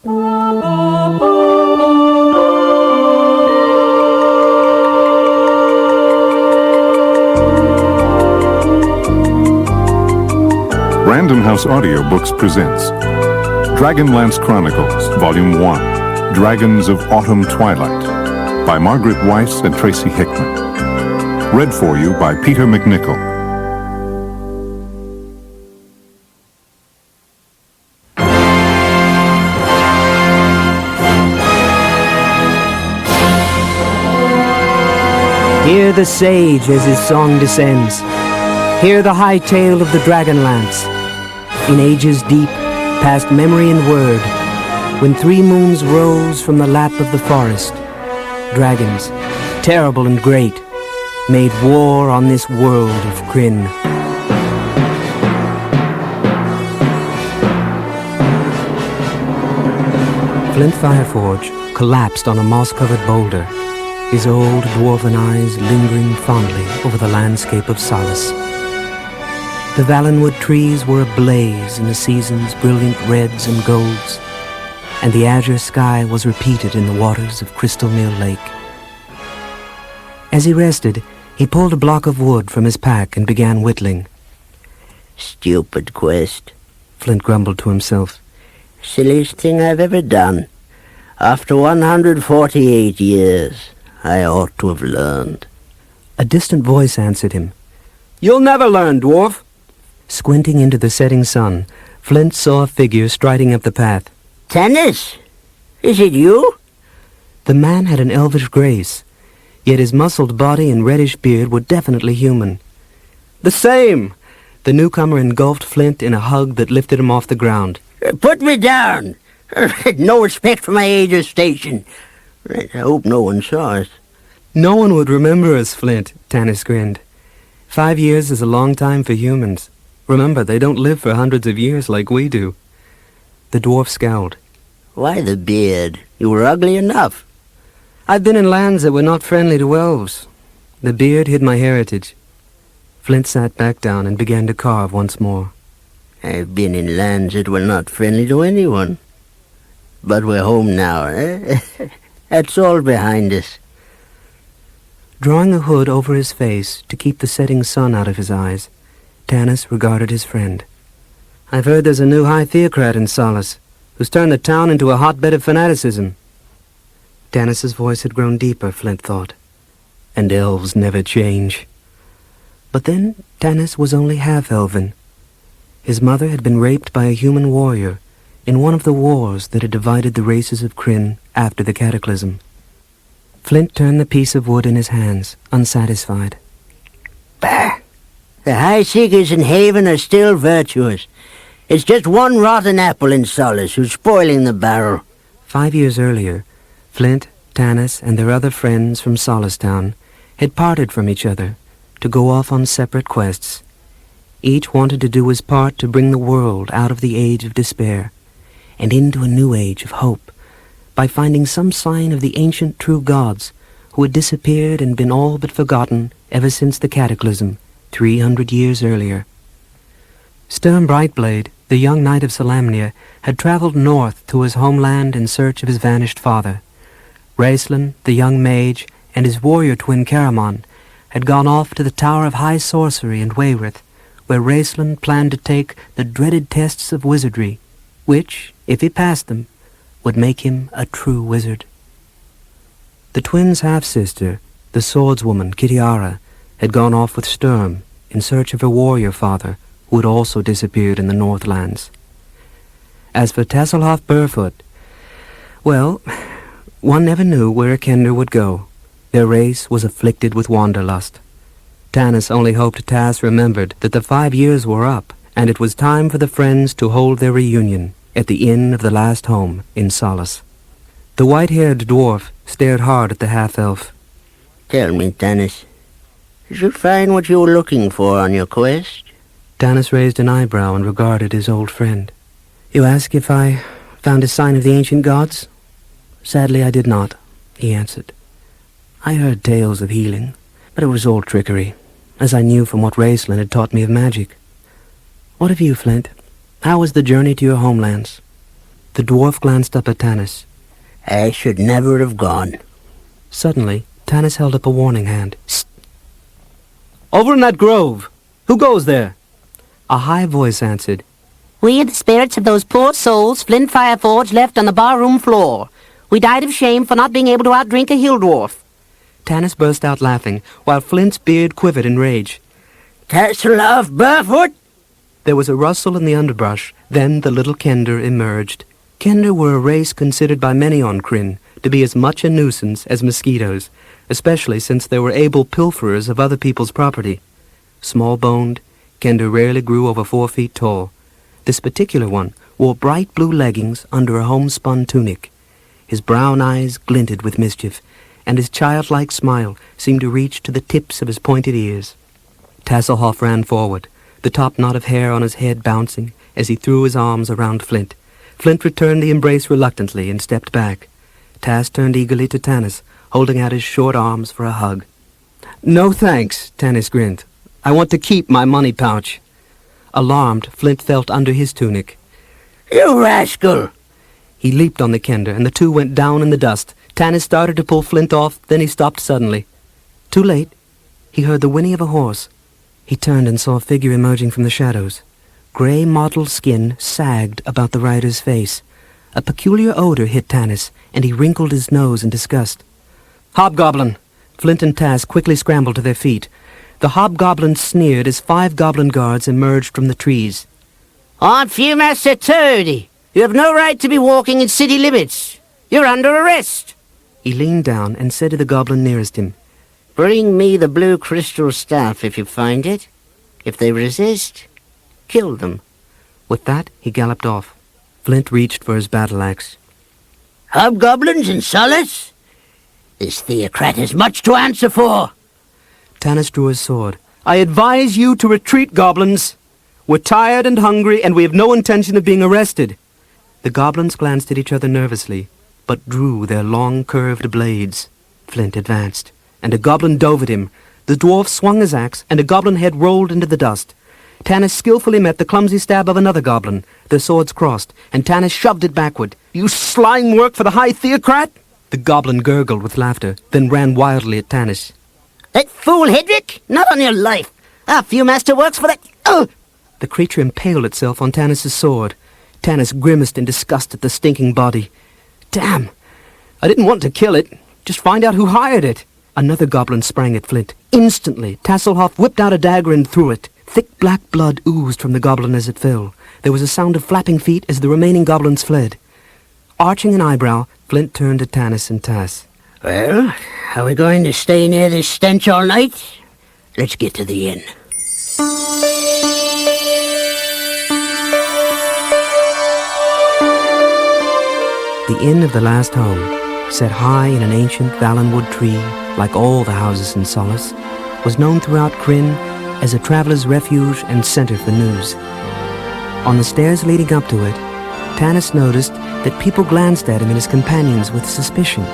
Random House Audiobooks presents Dragonlance Chronicles, Volume 1, Dragons of Autumn Twilight, by Margret, Weis, and Tracy Hickman. Read for you by Peter MacNicol. Hear the sage as his song descends. Hear the high tale of the Dragonlance. In ages deep, past memory and word, when 3 moons rose from the lap of the forest, dragons, terrible and great, made war on this world of Kryn. Flint Fireforge collapsed on a moss-covered boulder, his old dwarven eyes lingering fondly over the landscape of solace. The Valenwood trees were ablaze in the season's brilliant reds and golds, and the azure sky was repeated in the waters of Crystal Mill Lake. As he rested, he pulled a block of wood from his pack and began whittling. Stupid quest, Flint grumbled to himself. Silliest thing I've ever done. After 148 years, I ought to have learned. A distant voice answered him. You'll never learn, dwarf. Squinting into the setting sun, Flint saw a figure striding up the path. Tennis? Is it you? The man had an elvish grace, yet his muscled body and reddish beard were definitely human. The same. The newcomer engulfed Flint in a hug that lifted him off the ground. Put me down. No respect for my age or station. I hope no one saw us. No one would remember us, Flint, Tanis grinned. 5 years is a long time for humans. Remember, they don't live for hundreds of years like we do. The dwarf scowled. Why the beard? You were ugly enough. I've been in lands that were not friendly to elves. The beard hid my heritage. Flint sat back down and began to carve once more. I've been in lands that were not friendly to anyone. But we're home now, eh? That's all behind us. Drawing a hood over his face to keep the setting sun out of his eyes, Tanis regarded his friend. I've heard there's a new high theocrat in Solace, who's turned the town into a hotbed of fanaticism. Tanis's voice had grown deeper, Flint thought. And elves never change. But then Tanis was only half-elven. His mother had been raped by a human warrior in one of the wars that had divided the races of Kryn after the cataclysm. Flint turned the piece of wood in his hands, unsatisfied. Bah! The high seekers in Haven are still virtuous. It's just one rotten apple in Solace who's spoiling the barrel. 5 years earlier, Flint, Tanis, and their other friends from Solace Town had parted from each other to go off on separate quests. Each wanted to do his part to bring the world out of the age of despair and into a new age of hope by finding some sign of the ancient true gods who had disappeared and been all but forgotten ever since the cataclysm 300 years earlier. Sturm Brightblade, the young knight of Solamnia, had traveled north to his homeland in search of his vanished father. Raistlin, the young mage, and his warrior twin Caramon had gone off to the Tower of High Sorcery in Wayreth, where Raistlin planned to take the dreaded tests of wizardry, which, if he passed them, would make him a true wizard. The twins' half-sister, the swordswoman Kitiara, had gone off with Sturm in search of her warrior father, who had also disappeared in the Northlands. As for Tasselhoff Barefoot, well, one never knew where a Kender would go. Their race was afflicted with wanderlust. Tanis only hoped Tas remembered that the 5 years were up, and it was time for the friends to hold their reunion at the inn of the last home in Solace. The white-haired dwarf stared hard at the half-elf. Tell me, Tanis, did you find what you were looking for on your quest? Tanis raised an eyebrow and regarded his old friend. You ask if I found a sign of the ancient gods? Sadly, I did not, he answered. I heard tales of healing, but it was all trickery, as I knew from what Raistlin had taught me of magic. What of you, Flint? How was the journey to your homelands? The dwarf glanced up at Tanis. I should never have gone. Suddenly, Tanis held up a warning hand. "Psst!" Over in that grove. Who goes there? A high voice answered. We are the spirits of those poor souls Flint Fireforge left on the barroom floor. We died of shame for not being able to outdrink a hill dwarf. Tanis burst out laughing, while Flint's beard quivered in rage. Tasselhoff barefoot? There was a rustle in the underbrush. Then the little Kender emerged. Kender were a race considered by many on Krynn to be as much a nuisance as mosquitoes, especially since they were able pilferers of other people's property. Small-boned, Kender rarely grew over 4 feet tall. This particular one wore bright blue leggings under a homespun tunic. His brown eyes glinted with mischief, and his childlike smile seemed to reach to the tips of his pointed ears. Tasselhoff ran forward, the top knot of hair on his head bouncing as he threw his arms around Flint. Flint returned the embrace reluctantly and stepped back. Tas turned eagerly to Tanis, holding out his short arms for a hug. No thanks, Tanis grinned. I want to keep my money pouch. Alarmed, Flint felt under his tunic. You rascal! He leaped on the Kender, and the two went down in the dust. Tanis started to pull Flint off, then he stopped suddenly. Too late. He heard the whinny of a horse. He turned and saw a figure emerging from the shadows. Gray mottled skin sagged about the rider's face. A peculiar odor hit Tanis, and he wrinkled his nose in disgust. Hobgoblin! Flint and Tas quickly scrambled to their feet. The hobgoblin sneered as 5 goblin guards emerged from the trees. I'm Viewmaster Toady. You have no right to be walking in city limits. You're under arrest. He leaned down and said to the goblin nearest him, Bring me the blue crystal staff if you find it. If they resist, kill them. With that, he galloped off. Flint reached for his battle-axe. Hobgoblins in solace? This theocrat has much to answer for. Tanis drew his sword. I advise you to retreat, goblins. We're tired and hungry, and we have no intention of being arrested. The goblins glanced at each other nervously, but drew their long curved blades. Flint advanced, and a goblin dove at him. The dwarf swung his axe, and a goblin head rolled into the dust. Tanis skillfully met the clumsy stab of another goblin. Their swords crossed, and Tanis shoved it backward. You slime work for the High Theocrat? The goblin gurgled with laughter, then ran wildly at Tanis. That fool Hedrick? Not on your life. Our Viewmaster works for that... Oh! The creature impaled itself on Tanis's sword. Tanis grimaced in disgust at the stinking body. Damn! I didn't want to kill it. Just find out who hired it. Another goblin sprang at Flint. Instantly, Tasselhoff whipped out a dagger and threw it. Thick black blood oozed from the goblin as it fell. There was a sound of flapping feet as the remaining goblins fled. Arching an eyebrow, Flint turned to Tanis and Tas. Well, are we going to stay near this stench all night? Let's get to the inn. The inn of the last home, set high in an ancient Valenwood tree, like all the houses in Solace, was known throughout Krynn as a traveler's refuge and center for news. On the stairs leading up to it, Tanis noticed that people glanced at him and his companions with suspicion,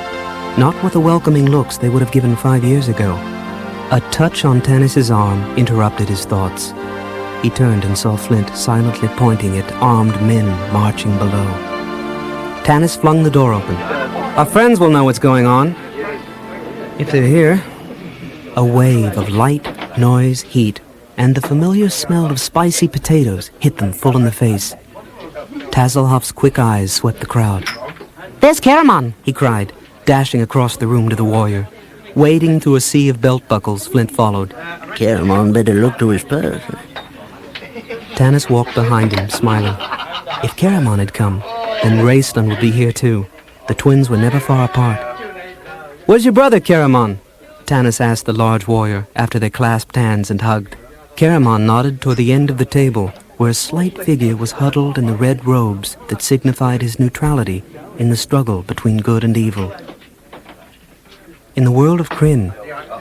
not with the welcoming looks they would have given 5 years ago. A touch on Tanis's arm interrupted his thoughts. He turned and saw Flint silently pointing at armed men marching below. Tanis flung the door open. Our friends will know what's going on. If they're here. A wave of light, noise, heat, and the familiar smell of spicy potatoes hit them full in the face. Tasselhoff's quick eyes swept the crowd. There's Caramon, he cried, dashing across the room to the warrior. Wading through a sea of belt buckles, Flint followed. Caramon better look to his purse. Tanis walked behind him, smiling. If Caramon had come, then Raistlin would be here too. The twins were never far apart. Where's your brother, Caramon? Tanis asked the large warrior after they clasped hands and hugged. Caramon nodded toward the end of the table, where a slight figure was huddled in the red robes that signified his neutrality in the struggle between good and evil. In the world of Krynn,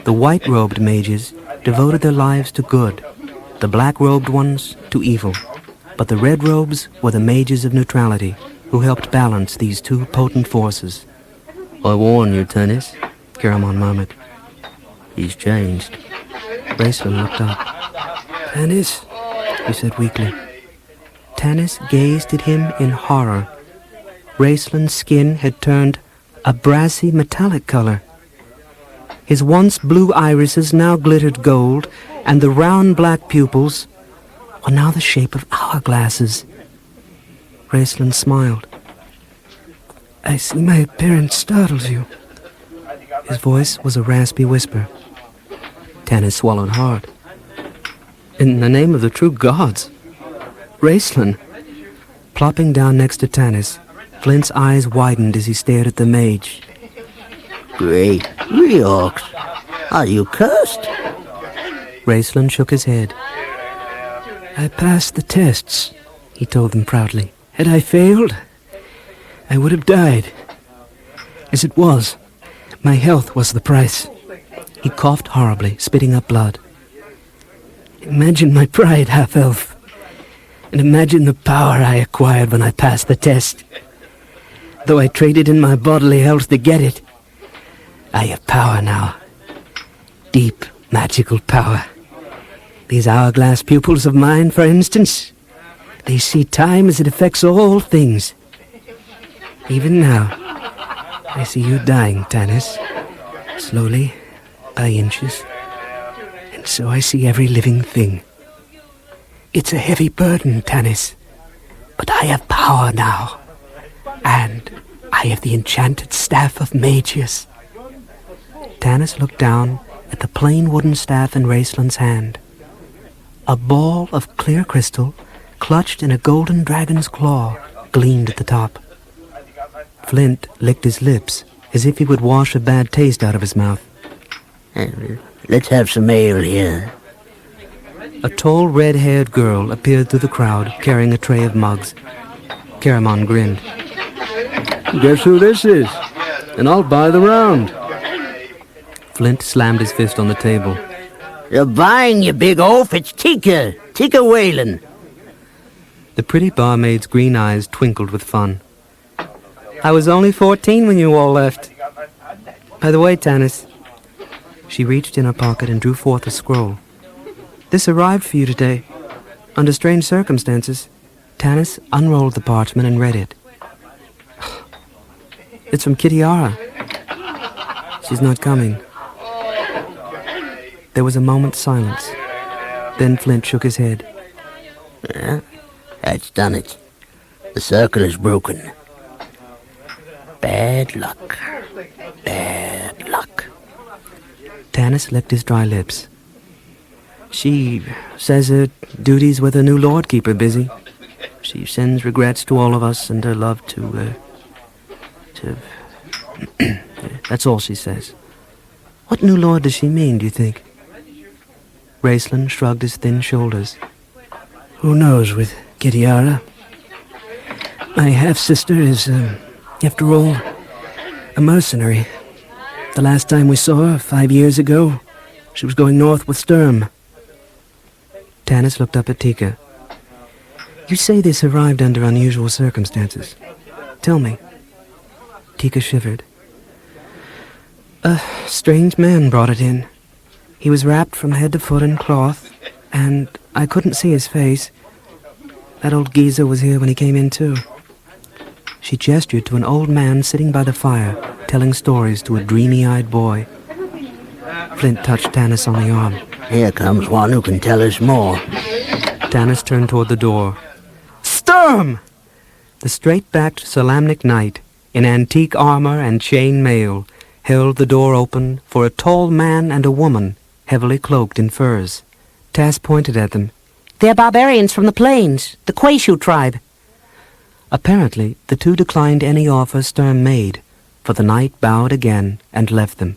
the white-robed mages devoted their lives to good, the black-robed ones to evil. But the red robes were the mages of neutrality, who helped balance these two potent forces. I warn you, Tanis, Caramon murmured. He's changed. Raistlin looked up. Tanis, he said weakly. Tanis gazed at him in horror. Raceland's skin had turned a brassy metallic color. His once blue irises now glittered gold, and the round black pupils were now the shape of hourglasses. Raceland smiled. "I see my appearance startles you." His voice was a raspy whisper. Tanis swallowed hard. "In the name of the true gods, Raceland." Plopping down next to Tanis, Flint's eyes widened as he stared at the mage. Great Reorks, are you cursed? Raceland shook his head. "I passed the tests," he told them proudly. "Had I failed, I would have died. As it was, my health was the price." He coughed horribly, spitting up blood. "Imagine my pride, half-elf, and imagine the power I acquired when I passed the test. Though I traded in my bodily health to get it, I have power now. Deep, magical power. These hourglass pupils of mine, for instance, they see time as it affects all things. Even now, I see you dying, Tanis, slowly, by inches, and so I see every living thing. It's a heavy burden, Tanis, but I have power now, and I have the enchanted staff of Magius." Tanis looked down at the plain wooden staff in Raceland's hand. A ball of clear crystal, clutched in a golden dragon's claw, gleamed at the top. Flint licked his lips as if he would wash a bad taste out of his mouth. Let's have some ale here. A tall, red-haired girl appeared through the crowd, carrying a tray of mugs. Caramon grinned. Guess who this is? And I'll buy the round. Flint slammed his fist on the table. "You're buying, you big oaf. It's Tika Whalen." The pretty barmaid's green eyes twinkled with fun. "I was only 14 when you all left. By the way, Tanis." She reached in her pocket and drew forth a scroll. "This arrived for you today, under strange circumstances." Tanis unrolled the parchment and read it. "It's from Kitiara. She's not coming." There was a moment's silence. Then Flint shook his head. That's done it. The circle is broken. Bad luck. Bad luck. Tanis licked his dry lips. "She says her duties with her new Lord keep her busy. She sends regrets to all of us and her love to That's all she says." "What new Lord does she mean, do you think?" Raceland shrugged his thin shoulders. "Who knows with Kitiara? My half-sister is, after all, a mercenary. The last time we saw her, 5 years ago, she was going north with Sturm." Tanis looked up at Tika. "You say this arrived under unusual circumstances. Tell me." Tika shivered. "A strange man brought it in. He was wrapped from head to foot in cloth, and I couldn't see his face. That old geezer was here when he came in, too." She gestured to an old man sitting by the fire, telling stories to a dreamy-eyed boy. Flint touched Tanis on the arm. "Here comes one who can tell us more." Tanis turned toward the door. "Sturm!" The straight-backed Solamnic knight, in antique armor and chain mail, held the door open for a tall man and a woman, heavily cloaked in furs. Tass pointed at them. "They're barbarians from the plains, the Quayshu tribe." Apparently, the two declined any offer Sturm made, for the knight bowed again and left them.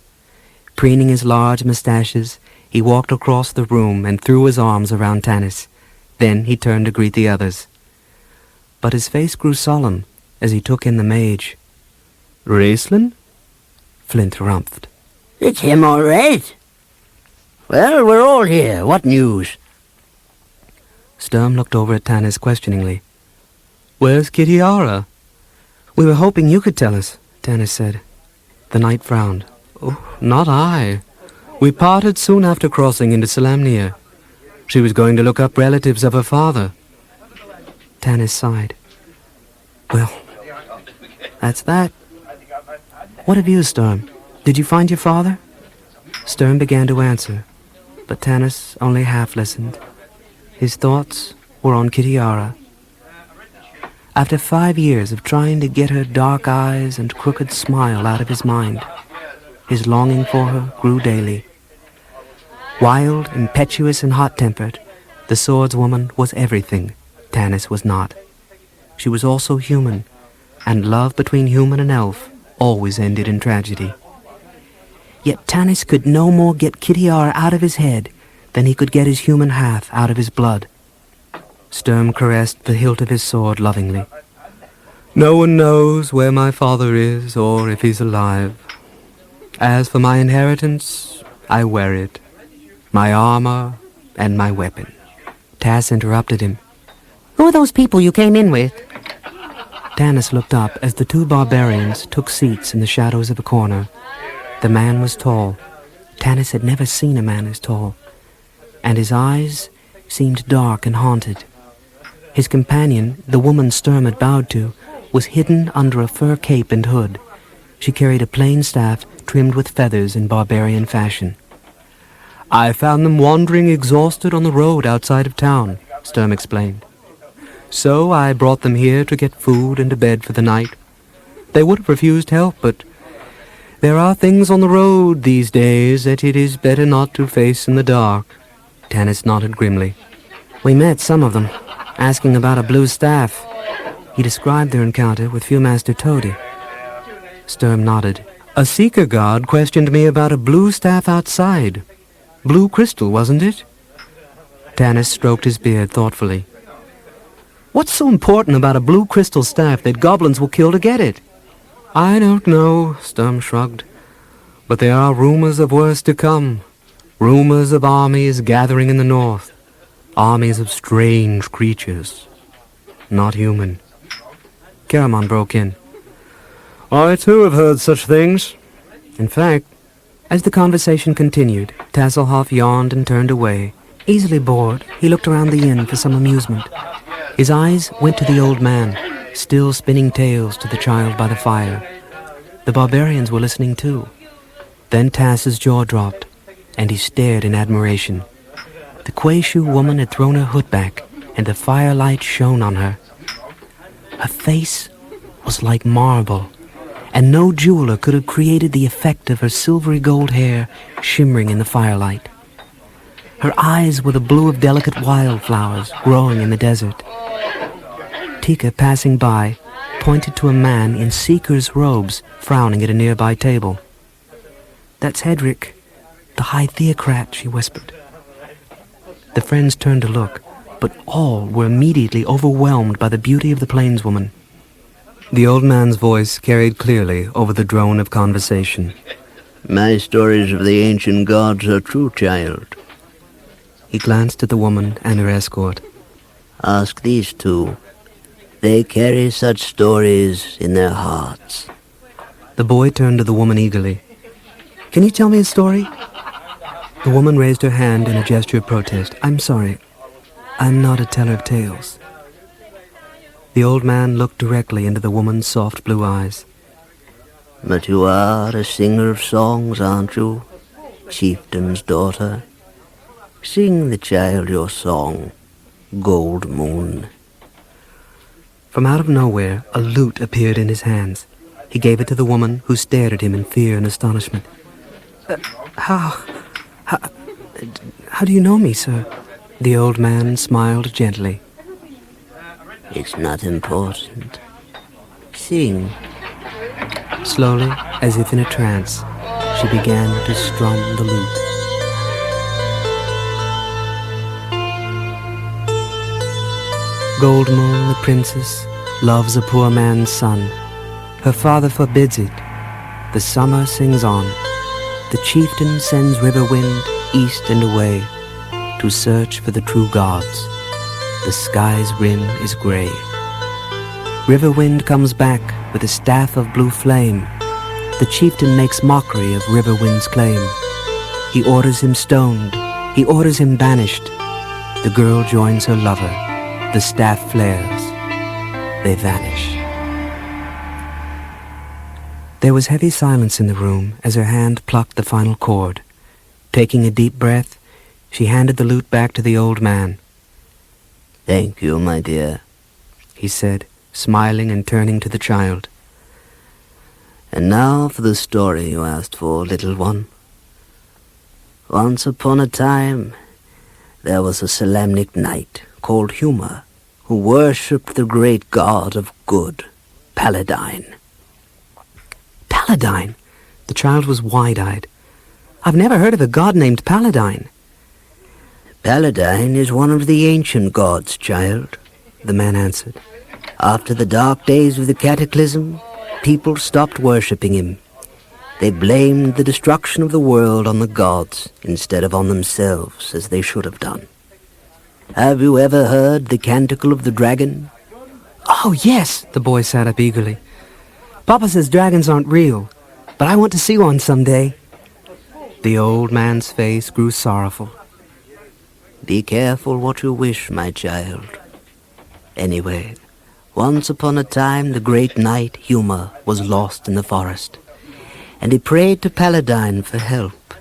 Preening his large mustaches, he walked across the room and threw his arms around Tanis. Then he turned to greet the others. But his face grew solemn as he took in the mage. "Raceland?" Flint rumphed. "It's him, all right. Well, we're all here. What news?" Sturm looked over at Tanis questioningly. "Where's Kitiara?" "We were hoping you could tell us," Tanis said. The knight frowned. "Oh, not I. We parted soon after crossing into Solamnia. She was going to look up relatives of her father." Tanis sighed. "Well, That's that. What of you, Sturm? Did you find your father? Sturm began to answer, but Tanis only half listened. His thoughts were on Kitiara. After 5 years of trying to get her dark eyes and crooked smile out of his mind, his longing for her grew daily. Wild, impetuous, and hot-tempered, the swordswoman was everything Tanis was not. She was also human, and love between human and elf always ended in tragedy. Yet Tanis could no more get Kitiara out of his head than he could get his human half out of his blood. Sturm caressed the hilt of his sword lovingly. No one knows where my father is or if he's alive. As for my inheritance, I wear it. My armor and my weapon. Tass interrupted him. Who are those people you came in with? Tanis looked up as the 2 barbarians took seats in the shadows of a corner. The man was tall. Tanis had never seen a man as tall. And his eyes seemed dark and haunted. His companion, the woman Sturm had bowed to, was hidden under a fur cape and hood. She carried a plain staff trimmed with feathers in barbarian fashion. I found them wandering exhausted on the road outside of town, Sturm explained. So I brought them here to get food and a bed for the night. They would have refused help, but there are things on the road these days that it is better not to face in the dark. Tanis nodded grimly. We met some of them, asking about a blue staff. He described their encounter with Viewmaster Toady. Sturm nodded. A seeker god questioned me about a blue staff outside. Blue crystal, wasn't it? Tanis stroked his beard thoughtfully. What's so important about a blue crystal staff that goblins will kill to get it? I don't know, Sturm shrugged. But there are rumors of worse to come. Rumors of armies gathering in the north. Armies of strange creatures. Not human. Caramon broke in. I too have heard such things. In fact, as the conversation continued, Tasselhoff yawned and turned away. Easily bored, he looked around the inn for some amusement. His eyes went to the old man, still spinning tales to the child by the fire. The barbarians were listening too. Then Tass's jaw dropped, and he stared in admiration. The Quayshoe woman had thrown her hood back, and the firelight shone on her. Her face was like marble, and no jeweler could have created the effect of her silvery gold hair shimmering in the firelight. Her eyes were the blue of delicate wildflowers growing in the desert. Tika, passing by, pointed to a man in seeker's robes frowning at a nearby table. That's Hedrick, the High Theocrat, she whispered. The friends turned to look, but all were immediately overwhelmed by the beauty of the plainswoman. The old man's voice carried clearly over the drone of conversation. My stories of the ancient gods are true, child. He glanced at the woman and her escort. Ask these 2. They carry such stories in their hearts. The boy turned to the woman eagerly. Can you tell me a story? The woman raised her hand in a gesture of protest. I'm sorry. I'm not a teller of tales. The old man looked directly into the woman's soft blue eyes. But you are a singer of songs, aren't you, chieftain's daughter? Sing the child your song, Gold Moon. From out of nowhere, a lute appeared in his hands. He gave it to the woman, who stared at him in fear and astonishment. How do you know me, sir? The old man smiled gently. It's not important. Sing. Slowly, as if in a trance, she began to strum the lute. Gold Moon, the princess, loves a poor man's son. Her father forbids it. The summer sings on. The chieftain sends river wind east and away to search for the true gods. The sky's rim is gray. River wind comes back with a staff of blue flame. The chieftain makes mockery of river wind's claim. He orders him stoned. He orders him banished. The girl joins her lover. The staff flares. They vanish. There was heavy silence in the room as her hand plucked the final chord. Taking a deep breath, she handed the lute back to the old man. "Thank you, my dear," he said, smiling and turning to the child. "And now for the story you asked for, little one. Once upon a time, there was a Solemnic knight called Humor, who worshipped the great god of good, Paladine." Paladine? The child was wide-eyed. I've never heard of a god named Paladine. "Paladine is one of the ancient gods, child," the man answered. "After the dark days of the Cataclysm, people stopped worshipping him. They blamed the destruction of the world on the gods instead of on themselves, as they should have done. Have you ever heard the Canticle of the Dragon?" Oh, yes, the boy sat up eagerly. Papa says dragons aren't real, but I want to see one someday. The old man's face grew sorrowful. "Be careful what you wish, my child. Anyway, once upon a time the great knight Humor was lost in the forest, and he prayed to Paladine for help.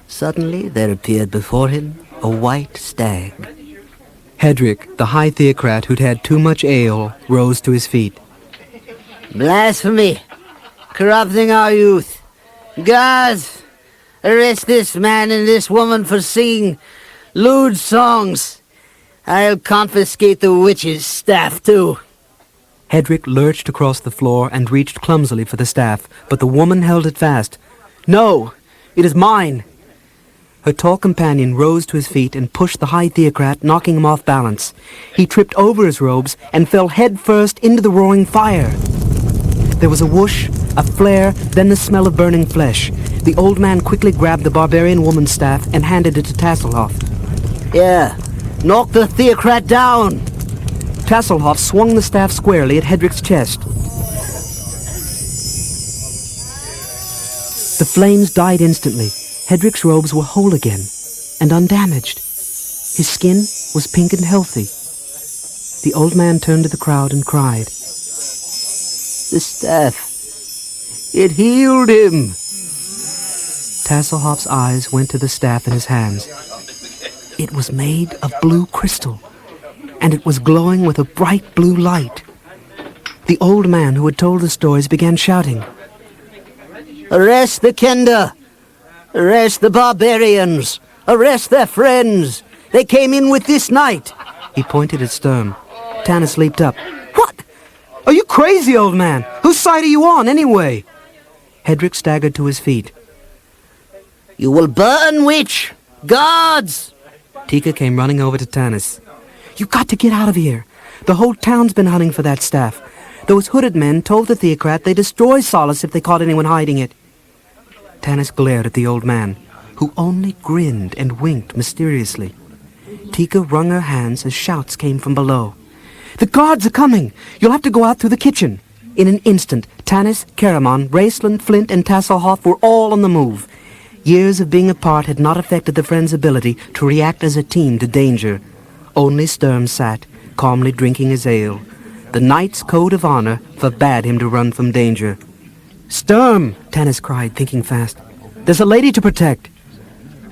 Suddenly there appeared before him a white stag. Hedrick, the high theocrat who'd had too much ale, rose to his feet. "Blasphemy! Corrupting our youth! Guards, arrest this man and this woman for singing lewd songs. I'll confiscate the witch's staff, too." Hedrick lurched across the floor and reached clumsily for the staff, but the woman held it fast. "No! It is mine!" Her tall companion rose to his feet and pushed the high theocrat, knocking him off balance. He tripped over his robes and fell head-first into the roaring fire. There was a whoosh, a flare, then the smell of burning flesh. The old man quickly grabbed the barbarian woman's staff and handed it to Tasselhoff. "Here, knock the theocrat down!" Tasselhoff swung the staff squarely at Hedrick's chest. The flames died instantly. Hedrick's robes were whole again, and undamaged. His skin was pink and healthy. The old man turned to the crowd and cried. "The staff, it healed him!" Tasselhoff's eyes went to the staff in his hands. It was made of blue crystal, and it was glowing with a bright blue light. The old man who had told the stories began shouting. "Arrest the Kenda! Arrest the barbarians! Arrest their friends! They came in with this knight!" He pointed at Sturm. Tanis leaped up. "What? Are you crazy, old man? Whose side are you on, anyway?" Hedrick staggered to his feet. "You will burn, witch! Guards!" Tika came running over to Tanis. "You've got to get out of here. The whole town's been hunting for that staff. Those hooded men told the theocrat they'd destroy Solace if they caught anyone hiding it." Tanis glared at the old man, who only grinned and winked mysteriously. Tika wrung her hands as shouts came from below. "The guards are coming! You'll have to go out through the kitchen." In an instant, Tanis, Caramon, Raceland, Flint, and Tasselhoff were all on the move. Years of being apart had not affected the friends' ability to react as a team to danger. Only Sturm sat, calmly drinking his ale. The knight's code of honor forbade him to run from danger. "Sturm!" Tanis cried, thinking fast. "There's a lady to protect."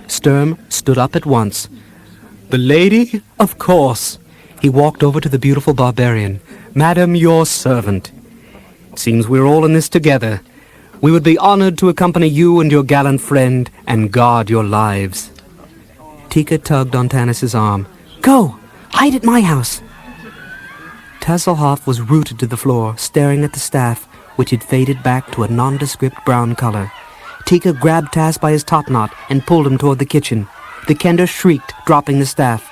Sturm stood up at once. "The lady? Of course." He walked over to the beautiful barbarian. "Madam, your servant. Seems we're all in this together. We would be honored to accompany you and your gallant friend and guard your lives." Tika tugged on Tanis's arm. "Go! Hide at my house!" Tasselhoff was rooted to the floor, staring at the staff, which had faded back to a nondescript brown color. Tika grabbed Tas by his topknot and pulled him toward the kitchen. The Kender shrieked, dropping the staff.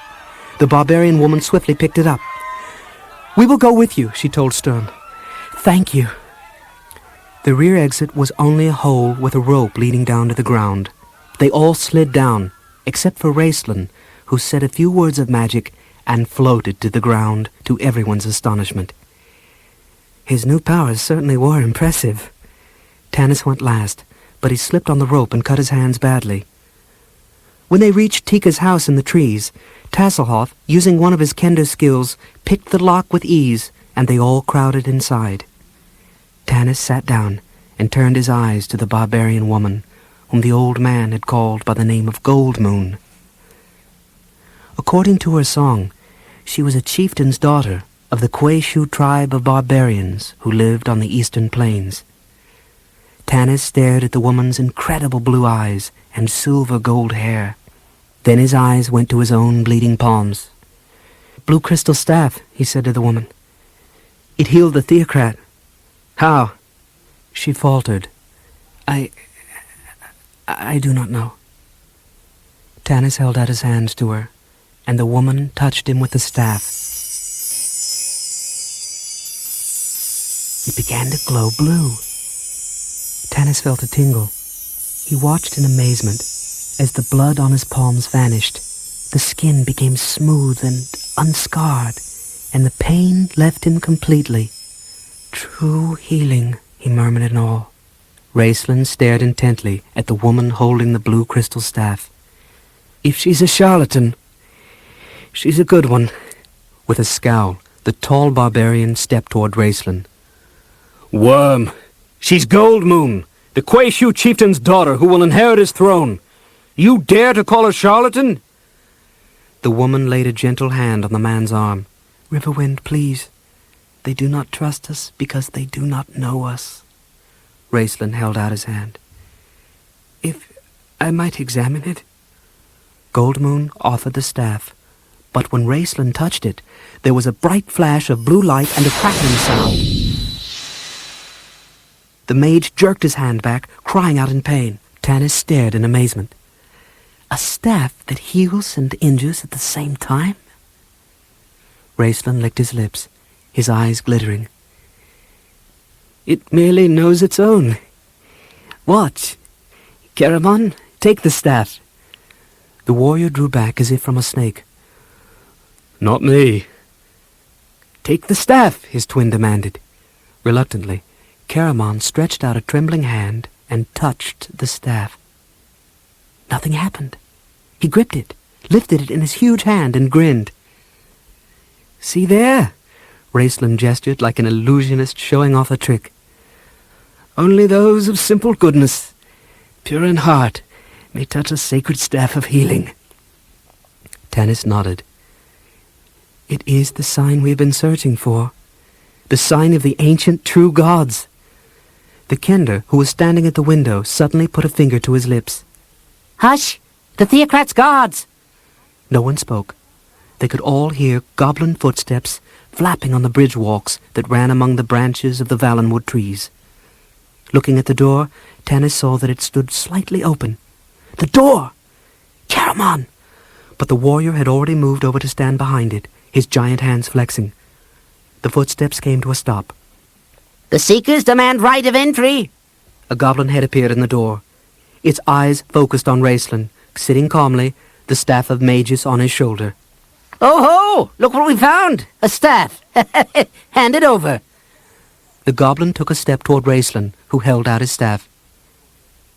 The barbarian woman swiftly picked it up. "We will go with you," she told Sturm. "Thank you." The rear exit was only a hole with a rope leading down to the ground. They all slid down, except for Raceland, who said a few words of magic and floated to the ground, to everyone's astonishment. His new powers certainly were impressive. Tanis went last, but he slipped on the rope and cut his hands badly. When they reached Tika's house in the trees, Tasselhoff, using one of his Kender skills, picked the lock with ease, and they all crowded inside. Tanis sat down and turned his eyes to the barbarian woman, whom the old man had called by the name of Gold Moon. According to her song, she was a chieftain's daughter of the Quayshu tribe of barbarians who lived on the eastern plains. Tanis stared at the woman's incredible blue eyes and silver gold hair. Then his eyes went to his own bleeding palms. "Blue crystal staff," he said to the woman. "It healed the theocrat." "How?" She faltered. I do not know." Tanis held out his hands to her, and the woman touched him with the staff. It began to glow blue. Tanis felt a tingle. He watched in amazement as the blood on his palms vanished. The skin became smooth and unscarred, and the pain left him completely. "True healing," he murmured in awe. Raceland stared intently at the woman holding the blue crystal staff. "If she's a charlatan, she's a good one." With a scowl, the tall barbarian stepped toward Raceland. "Worm! She's Gold Moon, the Quayshu chieftain's daughter who will inherit his throne. You dare to call her charlatan?" The woman laid a gentle hand on the man's arm. "Riverwind, please. They do not trust us because they do not know us." Raceland held out his hand. "If I might examine it?" Gold Moon offered the staff, but when Raceland touched it, there was a bright flash of blue light and a crackling sound. The mage jerked his hand back, crying out in pain. Tanis stared in amazement. "A staff that heals and injures at the same time?" Raceland licked his lips, his eyes glittering. "It merely knows its own. Watch. Caramon, take the staff." The warrior drew back as if from a snake. "Not me." "Take the staff," his twin demanded. Reluctantly, Caramon stretched out a trembling hand and touched the staff. Nothing happened. He gripped it, lifted it in his huge hand, and grinned. "See there?" Raceland gestured like an illusionist showing off a trick. "Only those of simple goodness, pure in heart, may touch a sacred staff of healing." Tanis nodded. "It is the sign we have been searching for, the sign of the ancient true gods." The kender, who was standing at the window, suddenly put a finger to his lips. "Hush! The theocrat's guards!" No one spoke. They could all hear goblin footsteps flapping on the bridge walks that ran among the branches of the Valenwood trees. Looking at the door, Tanis saw that it stood slightly open. The door! Caramon! But the warrior had already moved over to stand behind it, his giant hands flexing. The footsteps came to a stop. "The Seekers demand right of entry!" A goblin head appeared in the door. Its eyes focused on Raceland, sitting calmly, the staff of mages on his shoulder. "Oh ho! Look what we found! A staff! Hand it over!" The goblin took a step toward Raceland, who held out his staff.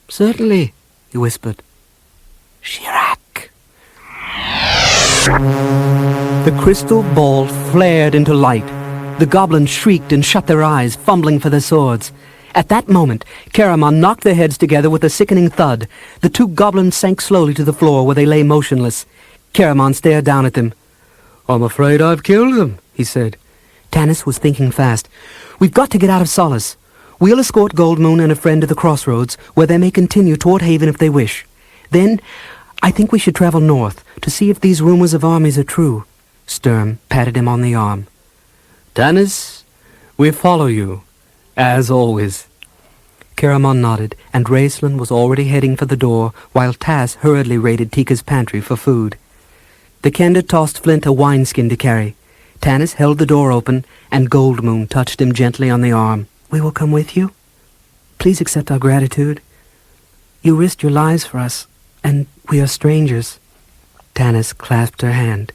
"Certainly," he whispered. "Shirak." The crystal ball flared into light. The goblins shrieked and shut their eyes, fumbling for their swords. At that moment, Caramon knocked their heads together with a sickening thud. The two goblins sank slowly to the floor where they lay motionless. Caramon stared down at them. "I'm afraid I've killed them," he said. Tanis was thinking fast. "We've got to get out of Solace. We'll escort Gold Moon and a friend to the crossroads, where they may continue toward Haven if they wish. Then, I think we should travel north to see if these rumors of armies are true." Sturm patted him on the arm. "Tanis, we follow you, as always." Caramon nodded, and Raceland was already heading for the door, while Tass hurriedly raided Tika's pantry for food. The kender tossed Flint a wineskin to carry. Tanis held the door open, and Gold Moon touched him gently on the arm. "We will come with you. Please accept our gratitude. You risked your lives for us, and we are strangers." Tanis clasped her hand.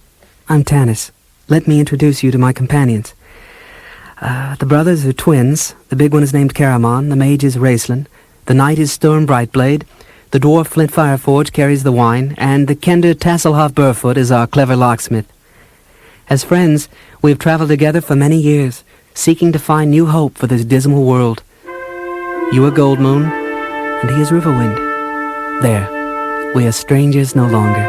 "I'm Tanis. Let me introduce you to my companions. The brothers are twins. The big one is named Caramon, the mage is Raceland, the knight is Sturm Brightblade, the dwarf Flint Fireforge carries the wine, and the kender Tasselhoff Burfoot is our clever locksmith. As friends, we have traveled together for many years, seeking to find new hope for this dismal world. You are Gold Moon, and he is Riverwind. There, we are strangers no longer.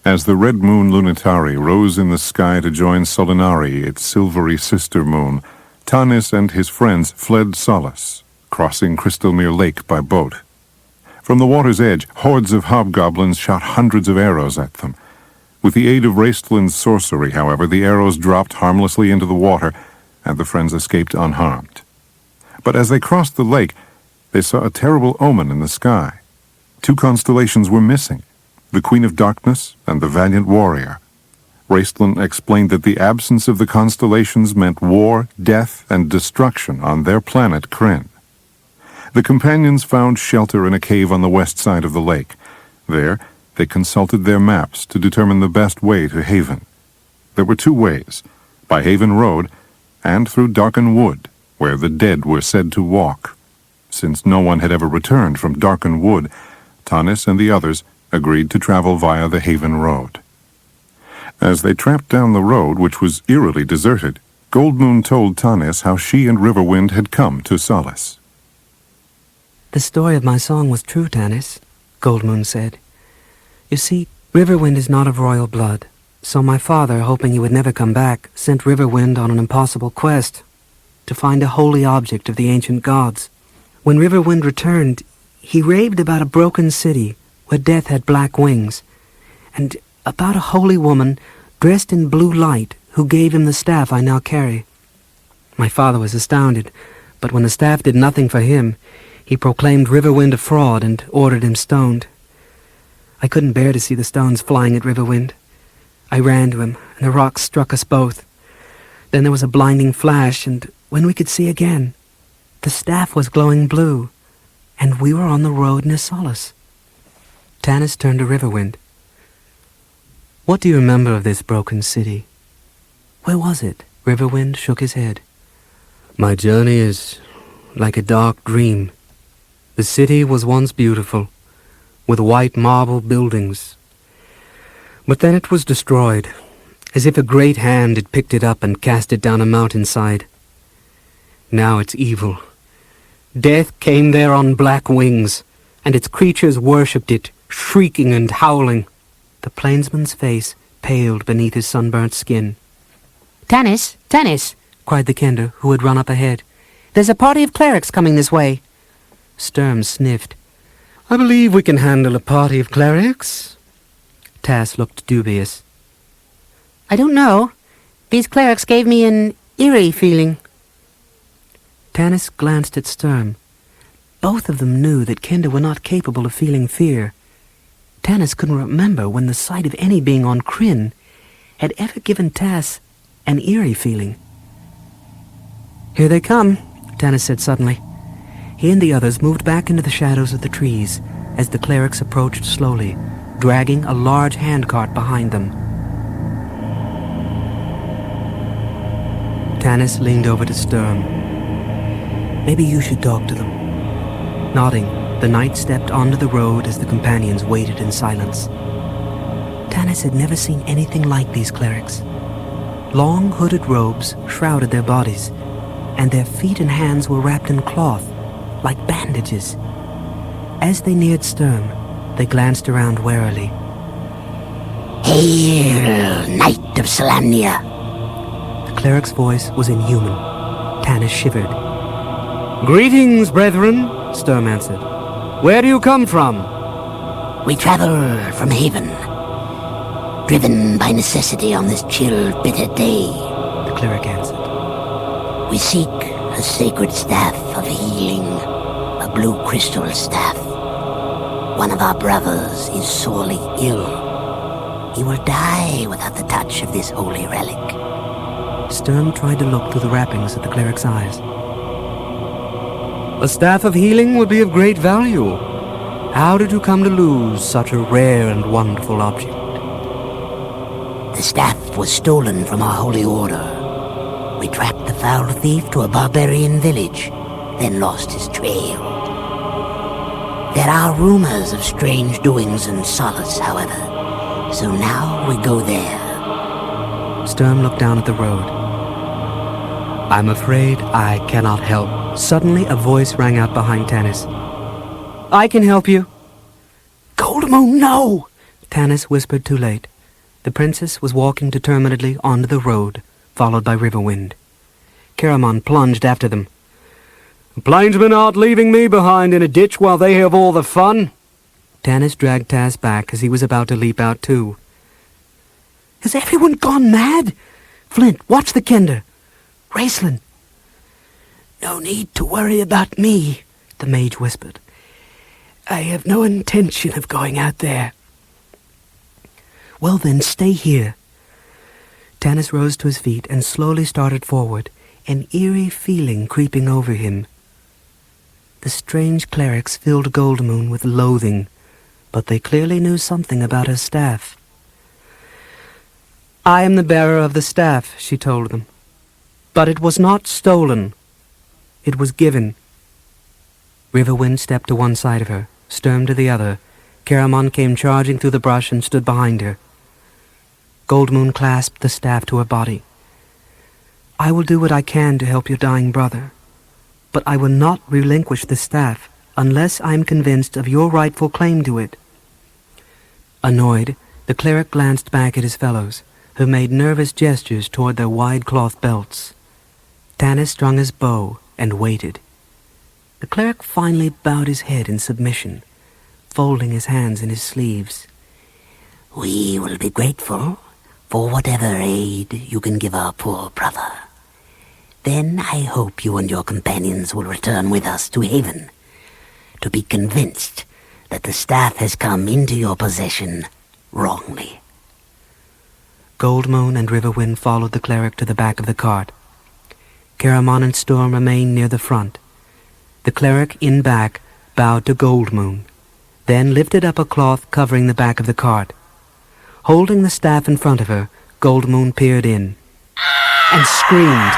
As the red moon Lunitari rose in the sky to join Solinari, its silvery sister moon, Tanis and his friends fled Solace, crossing Crystalmere Lake by boat. From the water's edge, hordes of hobgoblins shot hundreds of arrows at them. With the aid of Raistlin's sorcery, however, the arrows dropped harmlessly into the water, and the friends escaped unharmed. But as they crossed the lake, they saw a terrible omen in the sky. 2 constellations were missing, the Queen of Darkness and the Valiant Warrior. Raistlin explained that the absence of the constellations meant war, death, and destruction on their planet Kryn. The companions found shelter in a cave on the west side of the lake. There, they consulted their maps to determine the best way to Haven. There were 2 ways, by Haven Road and through Darken Wood, where the dead were said to walk. Since no one had ever returned from Darken Wood, Tanis and the others agreed to travel via the Haven Road. As they tramped down the road, which was eerily deserted, Goldmoon told Tanis how she and Riverwind had come to Solace. The story of my song was true, Tanis, Goldmoon said. You see, Riverwind is not of royal blood, so my father, hoping he would never come back, sent Riverwind on an impossible quest to find a holy object of the ancient gods. When Riverwind returned, he raved about a broken city where death had black wings, and about a holy woman dressed in blue light who gave him the staff I now carry. My father was astounded, but when the staff did nothing for him, he proclaimed Riverwind a fraud and ordered him stoned. I couldn't bear to see the stones flying at Riverwind. I ran to him, and the rocks struck us both. Then there was a blinding flash, and when we could see again, the staff was glowing blue, and we were on the road near Solace. Tanis turned to Riverwind. What do you remember of this broken city? Where was it? Riverwind shook his head. My journey is like a dark dream. The city was once beautiful, with white marble buildings. But then it was destroyed, as if a great hand had picked it up and cast it down a mountainside. Now it's evil. Death came there on black wings, and its creatures worshipped it, shrieking and howling. The plainsman's face paled beneath his sunburnt skin. Tanis, Tanis, cried the Kender, who had run up ahead. There's a party of clerics coming this way. Sturm sniffed. I believe we can handle a party of clerics. Tass looked dubious. I don't know. These clerics gave me an eerie feeling. Tanis glanced at Sturm. Both of them knew that Kender were not capable of feeling fear. Tanis couldn't remember when the sight of any being on Kryn had ever given Tass an eerie feeling. Here they come, Tanis said suddenly. He and the others moved back into the shadows of the trees as the clerics approached slowly, dragging a large handcart behind them. Tanis leaned over to Sturm. Maybe you should talk to them. Nodding, the knight stepped onto the road as the companions waited in silence. Tanis had never seen anything like these clerics. Long hooded robes shrouded their bodies, and their feet and hands were wrapped in cloth, like bandages. As they neared Sturm, they glanced around warily. Hail, Knight of Solamnia! The cleric's voice was inhuman. Tanis shivered. Greetings, brethren, Sturm answered. Where do you come from? We travel from Haven, driven by necessity on this chill, bitter day, The cleric answered. We seek a sacred staff of healing, a blue crystal staff. One of our brothers is sorely ill. He will die without the touch of this holy relic. Sturm tried to look through the wrappings at the cleric's eyes. A staff of healing would be of great value. How did you come to lose such a rare and wonderful object? The staff was stolen from our holy order. We tracked the foul thief to a barbarian village, then lost his trail. There are rumors of strange doings in Solace, however, so now we go there. Sturm looked down at the road. "I'm afraid I cannot help." Suddenly a voice rang out behind Tanis. "I can help you." "Goldmoon, no!" Tanis whispered too late. The princess was walking determinedly onto the road, followed by Riverwind. Caramon plunged after them. "The plainsmen aren't leaving me behind in a ditch while they have all the fun." Tanis dragged Taz back as he was about to leap out too. "Has everyone gone mad? Flint, watch the kender. Raceland." "No need to worry about me," the mage whispered. "I have no intention of going out there." "Well then, stay here." Tanis rose to his feet and slowly started forward, an eerie feeling creeping over him. The strange clerics filled Goldmoon with loathing, but they clearly knew something about her staff. "I am the bearer of the staff," she told them. "But it was not stolen. It was given." Riverwind stepped to one side of her, Sturm to the other. Caramon came charging through the brush and stood behind her. Goldmoon clasped the staff to her body. "I will do what I can to help your dying brother, but I will not relinquish the staff unless I am convinced of your rightful claim to it." Annoyed, the cleric glanced back at his fellows, who made nervous gestures toward their wide cloth belts. Tanis strung his bow and waited. The cleric finally bowed his head in submission, folding his hands in his sleeves. "We will be grateful for whatever aid you can give our poor brother. Then I hope you and your companions will return with us to Haven, to be convinced that the staff has come into your possession wrongly." Goldmoon and Riverwind followed the cleric to the back of the cart. Caramon and Storm remained near the front. The cleric, in back, bowed to Goldmoon, then lifted up a cloth covering the back of the cart. Holding the staff in front of her, Goldmoon peered in and screamed.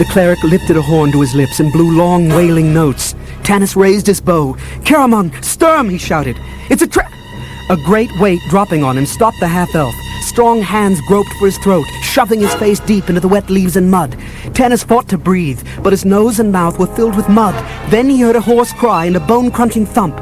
The cleric lifted a horn to his lips and blew long, wailing notes. Tanis raised his bow. "Caramon! Sturm!" he shouted. "It's a trap!" A great weight dropping on him stopped the half-elf. Strong hands groped for his throat, shoving his face deep into the wet leaves and mud. Tanis fought to breathe, but his nose and mouth were filled with mud. Then he heard a hoarse cry and a bone-crunching thump.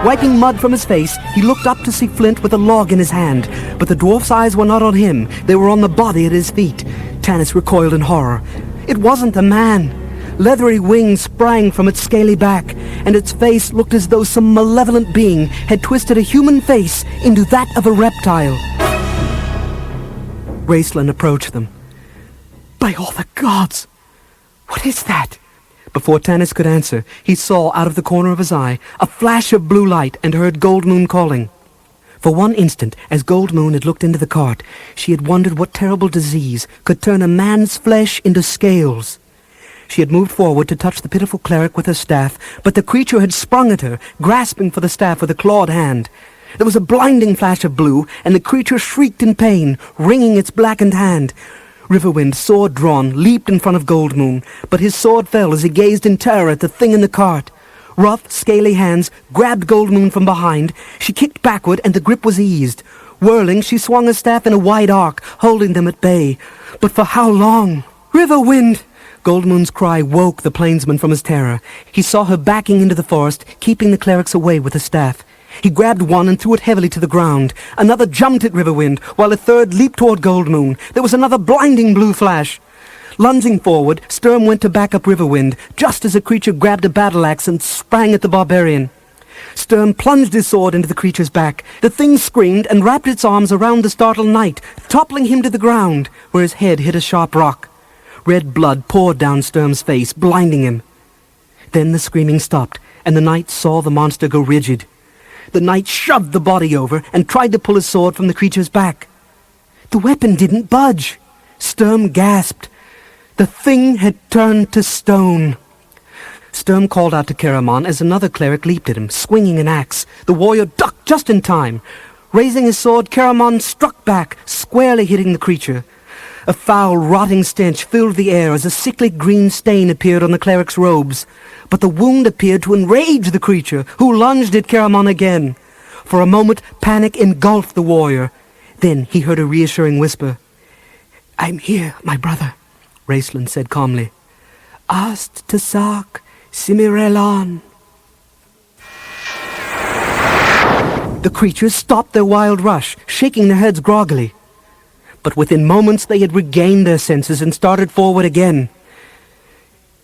Wiping mud from his face, he looked up to see Flint with a log in his hand. But the dwarf's eyes were not on him. They were on the body at his feet. Tanis recoiled in horror. It wasn't a man. Leathery wings sprang from its scaly back, and its face looked as though some malevolent being had twisted a human face into that of a reptile. Raceland approached them. "By all the gods! What is that?" Before Tanis could answer, he saw out of the corner of his eye a flash of blue light and heard Goldmoon calling. For one instant, as Goldmoon had looked into the cart, she had wondered what terrible disease could turn a man's flesh into scales. She had moved forward to touch the pitiful cleric with her staff, but the creature had sprung at her, grasping for the staff with a clawed hand. There was a blinding flash of blue, and the creature shrieked in pain, wringing its blackened hand. Riverwind, sword drawn, leaped in front of Goldmoon, but his sword fell as he gazed in terror at the thing in the cart. Rough, scaly hands grabbed Goldmoon from behind. She kicked backward, and the grip was eased. Whirling, she swung her staff in a wide arc, holding them at bay. But for how long? "Riverwind!" Goldmoon's cry woke the plainsman from his terror. He saw her backing into the forest, keeping the clerics away with the staff. He grabbed one and threw it heavily to the ground. Another jumped at Riverwind, while a third leaped toward Goldmoon. There was another blinding blue flash. Lunging forward, Sturm went to back up Riverwind, just as the creature grabbed a battle-axe and sprang at the barbarian. Sturm plunged his sword into the creature's back. The thing screamed and wrapped its arms around the startled knight, toppling him to the ground, where his head hit a sharp rock. Red blood poured down Sturm's face, blinding him. Then the screaming stopped, and the knight saw the monster go rigid. The knight shoved the body over and tried to pull his sword from the creature's back. The weapon didn't budge. Sturm gasped. The thing had turned to stone. Sturm called out to Caramon as another cleric leaped at him, swinging an axe. The warrior ducked just in time. Raising his sword, Caramon struck back, squarely hitting the creature. A foul, rotting stench filled the air as a sickly green stain appeared on the cleric's robes. But the wound appeared to enrage the creature, who lunged at Caramon again. For a moment, panic engulfed the warrior. Then he heard a reassuring whisper. "I'm here, my brother," Raceland said calmly. "Ast tasak simirelan." The creatures stopped their wild rush, shaking their heads groggily. But within moments they had regained their senses and started forward again.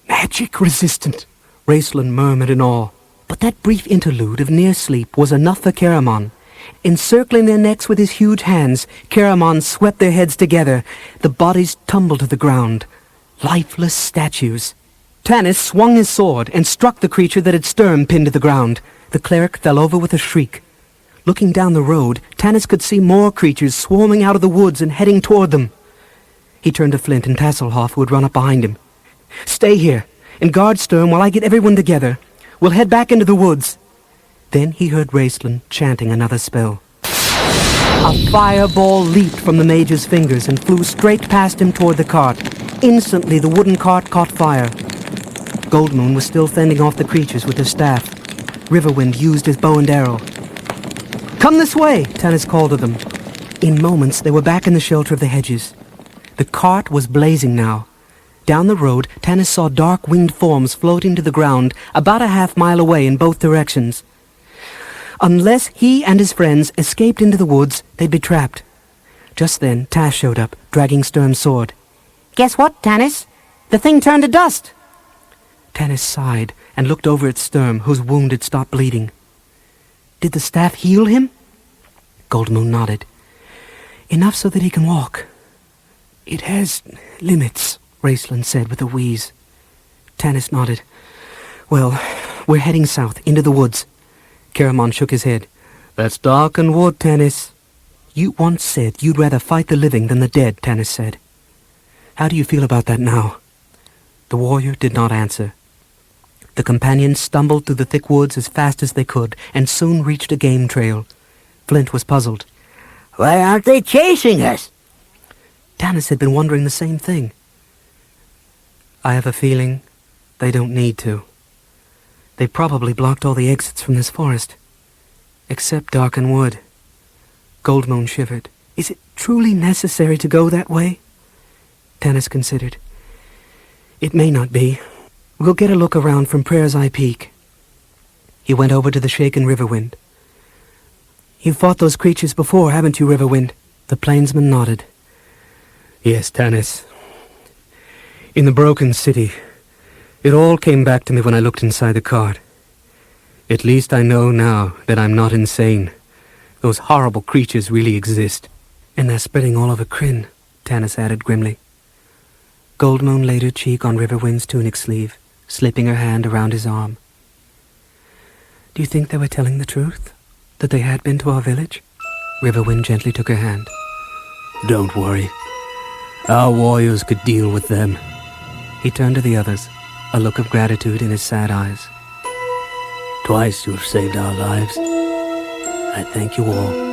"Magic resistant," Raceland murmured in awe. But that brief interlude of near sleep was enough for Caramon. Encircling their necks with his huge hands, Caramon swept their heads together. The bodies tumbled to the ground, lifeless statues. Tanis swung his sword and struck the creature that had Sturm pinned to the ground. The cleric fell over with a shriek. Looking down the road, Tanis could see more creatures swarming out of the woods and heading toward them. He turned to Flint and Tasselhoff, who had run up behind him. "Stay here and guard Sturm while I get everyone together. We'll head back into the woods." Then he heard Raceland chanting another spell. A fireball leaped from the mage's fingers and flew straight past him toward the cart. Instantly, the wooden cart caught fire. Goldmoon was still fending off the creatures with her staff. Riverwind used his bow and arrow. "Come this way," Tanis called to them. In moments, they were back in the shelter of the hedges. The cart was blazing now. Down the road, Tanis saw dark winged forms floating to the ground about a half-mile away in both directions. Unless he and his friends escaped into the woods, they'd be trapped. Just then, Tash showed up, dragging Sturm's sword. Guess what, Tanis? The thing turned to dust. Tanis sighed and looked over at Sturm, whose wound had stopped bleeding. "Did the staff heal him?" Goldmoon nodded. "Enough so that he can walk." "It has limits," Raceland said with a wheeze. Tanis nodded. "Well, we're heading south, into the woods." Caramon shook his head. "That's dark and wood, Tanis." "You once said you'd rather fight the living than the dead," Tanis said. "How do you feel about that now?" The warrior did not answer. The companions stumbled through the thick woods as fast as they could, and soon reached a game trail. Flint was puzzled. Why aren't they chasing us? Tanis had been wondering the same thing. I have a feeling they don't need to. They probably blocked all the exits from this forest. Except Darken Wood. Goldmoon shivered. Is it truly necessary to go that way? Tanis considered. It may not be. We'll get a look around from Prayer's Eye Peak. He went over to the shaken Riverwind. You've fought those creatures before, haven't you, Riverwind? The plainsman nodded. Yes, Tanis. In the broken city. It all came back to me when I looked inside the cart. At least I know now that I'm not insane. Those horrible creatures really exist. And they're spreading all over Krynn, Tanis added grimly. Goldmoon laid her cheek on Riverwind's tunic sleeve, slipping her hand around his arm. Do you think they were telling the truth? That they had been to our village? Riverwind gently took her hand. Don't worry. Our warriors could deal with them. He turned to the others, a look of gratitude in his sad eyes. Twice you have saved our lives. I thank you all.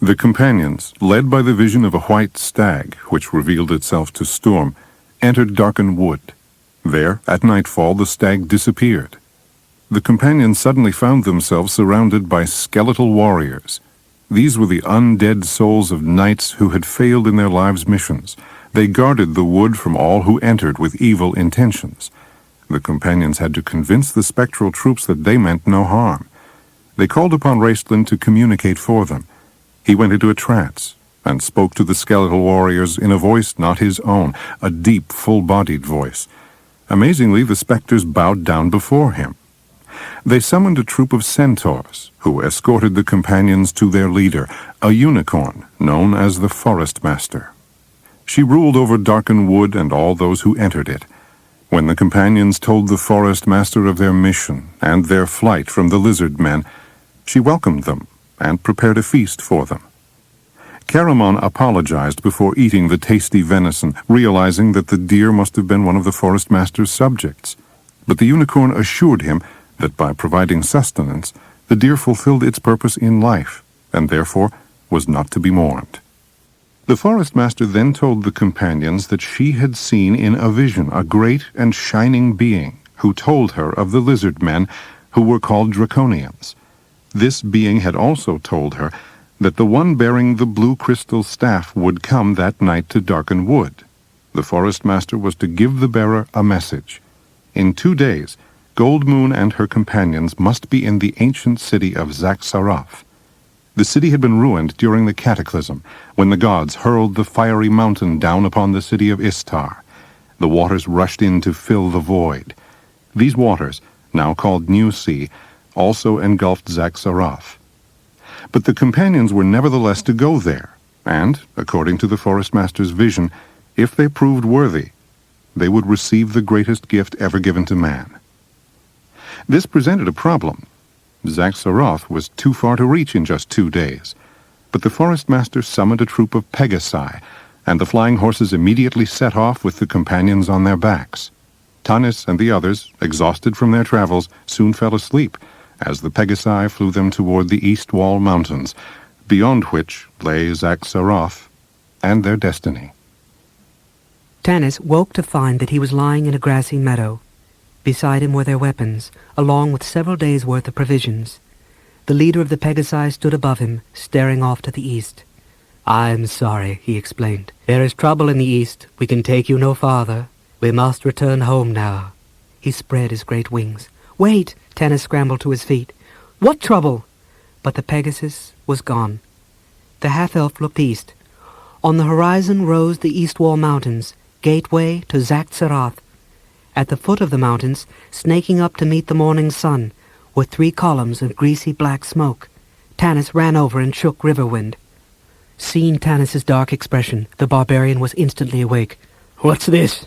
The companions, led by the vision of a white stag, which revealed itself to Storm, entered Darken Wood. There, at nightfall, the stag disappeared. The companions suddenly found themselves surrounded by skeletal warriors. These were the undead souls of knights who had failed in their lives' missions. They guarded the wood from all who entered with evil intentions. The companions had to convince the spectral troops that they meant no harm. They called upon Raceland to communicate for them. He went into a trance and spoke to the skeletal warriors in a voice not his own, a deep, full-bodied voice. Amazingly, the specters bowed down before him. They summoned a troop of centaurs, who escorted the companions to their leader, a unicorn known as the Forest Master. She ruled over Darken Wood and all those who entered it. When the companions told the Forest Master of their mission and their flight from the lizard men, she welcomed them and prepared a feast for them. Caramon apologized before eating the tasty venison, realizing that the deer must have been one of the Forest Master's subjects. But the unicorn assured him that by providing sustenance, the deer fulfilled its purpose in life, and therefore was not to be mourned. The forest master then told the companions that she had seen in a vision a great and shining being who told her of the lizard men who were called Draconians. This being had also told her that the one bearing the blue crystal staff would come that night to Darken Wood. The forest master was to give the bearer a message. In 2 days, Gold Moon and her companions must be in the ancient city of Zaxarath. The city had been ruined during the cataclysm, when the gods hurled the fiery mountain down upon the city of Istar. The waters rushed in to fill the void. These waters, now called New Sea, also engulfed Zaxarath. But the companions were nevertheless to go there, and, according to the forest master's vision, if they proved worthy, they would receive the greatest gift ever given to man. This presented a problem. Zaxarath was too far to reach in just 2 days, but the forest master summoned a troop of Pegasi, and the flying horses immediately set off with the companions on their backs. Tanis and the others, exhausted from their travels, soon fell asleep, as the Pegasi flew them toward the East Wall Mountains, beyond which lay Zaxarath and their destiny. Tanis woke to find that he was lying in a grassy meadow. Beside him were their weapons, along with several days' worth of provisions. The leader of the Pegasi stood above him, staring off to the east. "I'm sorry," he explained. "There is trouble in the east. We can take you no farther. We must return home now." He spread his great wings. "Wait!" Tanis scrambled to his feet. "What trouble?" But the Pegasus was gone. The half-elf looked east. On the horizon rose the East Wall Mountains, gateway to Zaxarath. At the foot of the mountains, snaking up to meet the morning sun, were 3 columns of greasy black smoke. Tanis ran over and shook Riverwind. Seeing Tanis's dark expression, the barbarian was instantly awake. "What's this?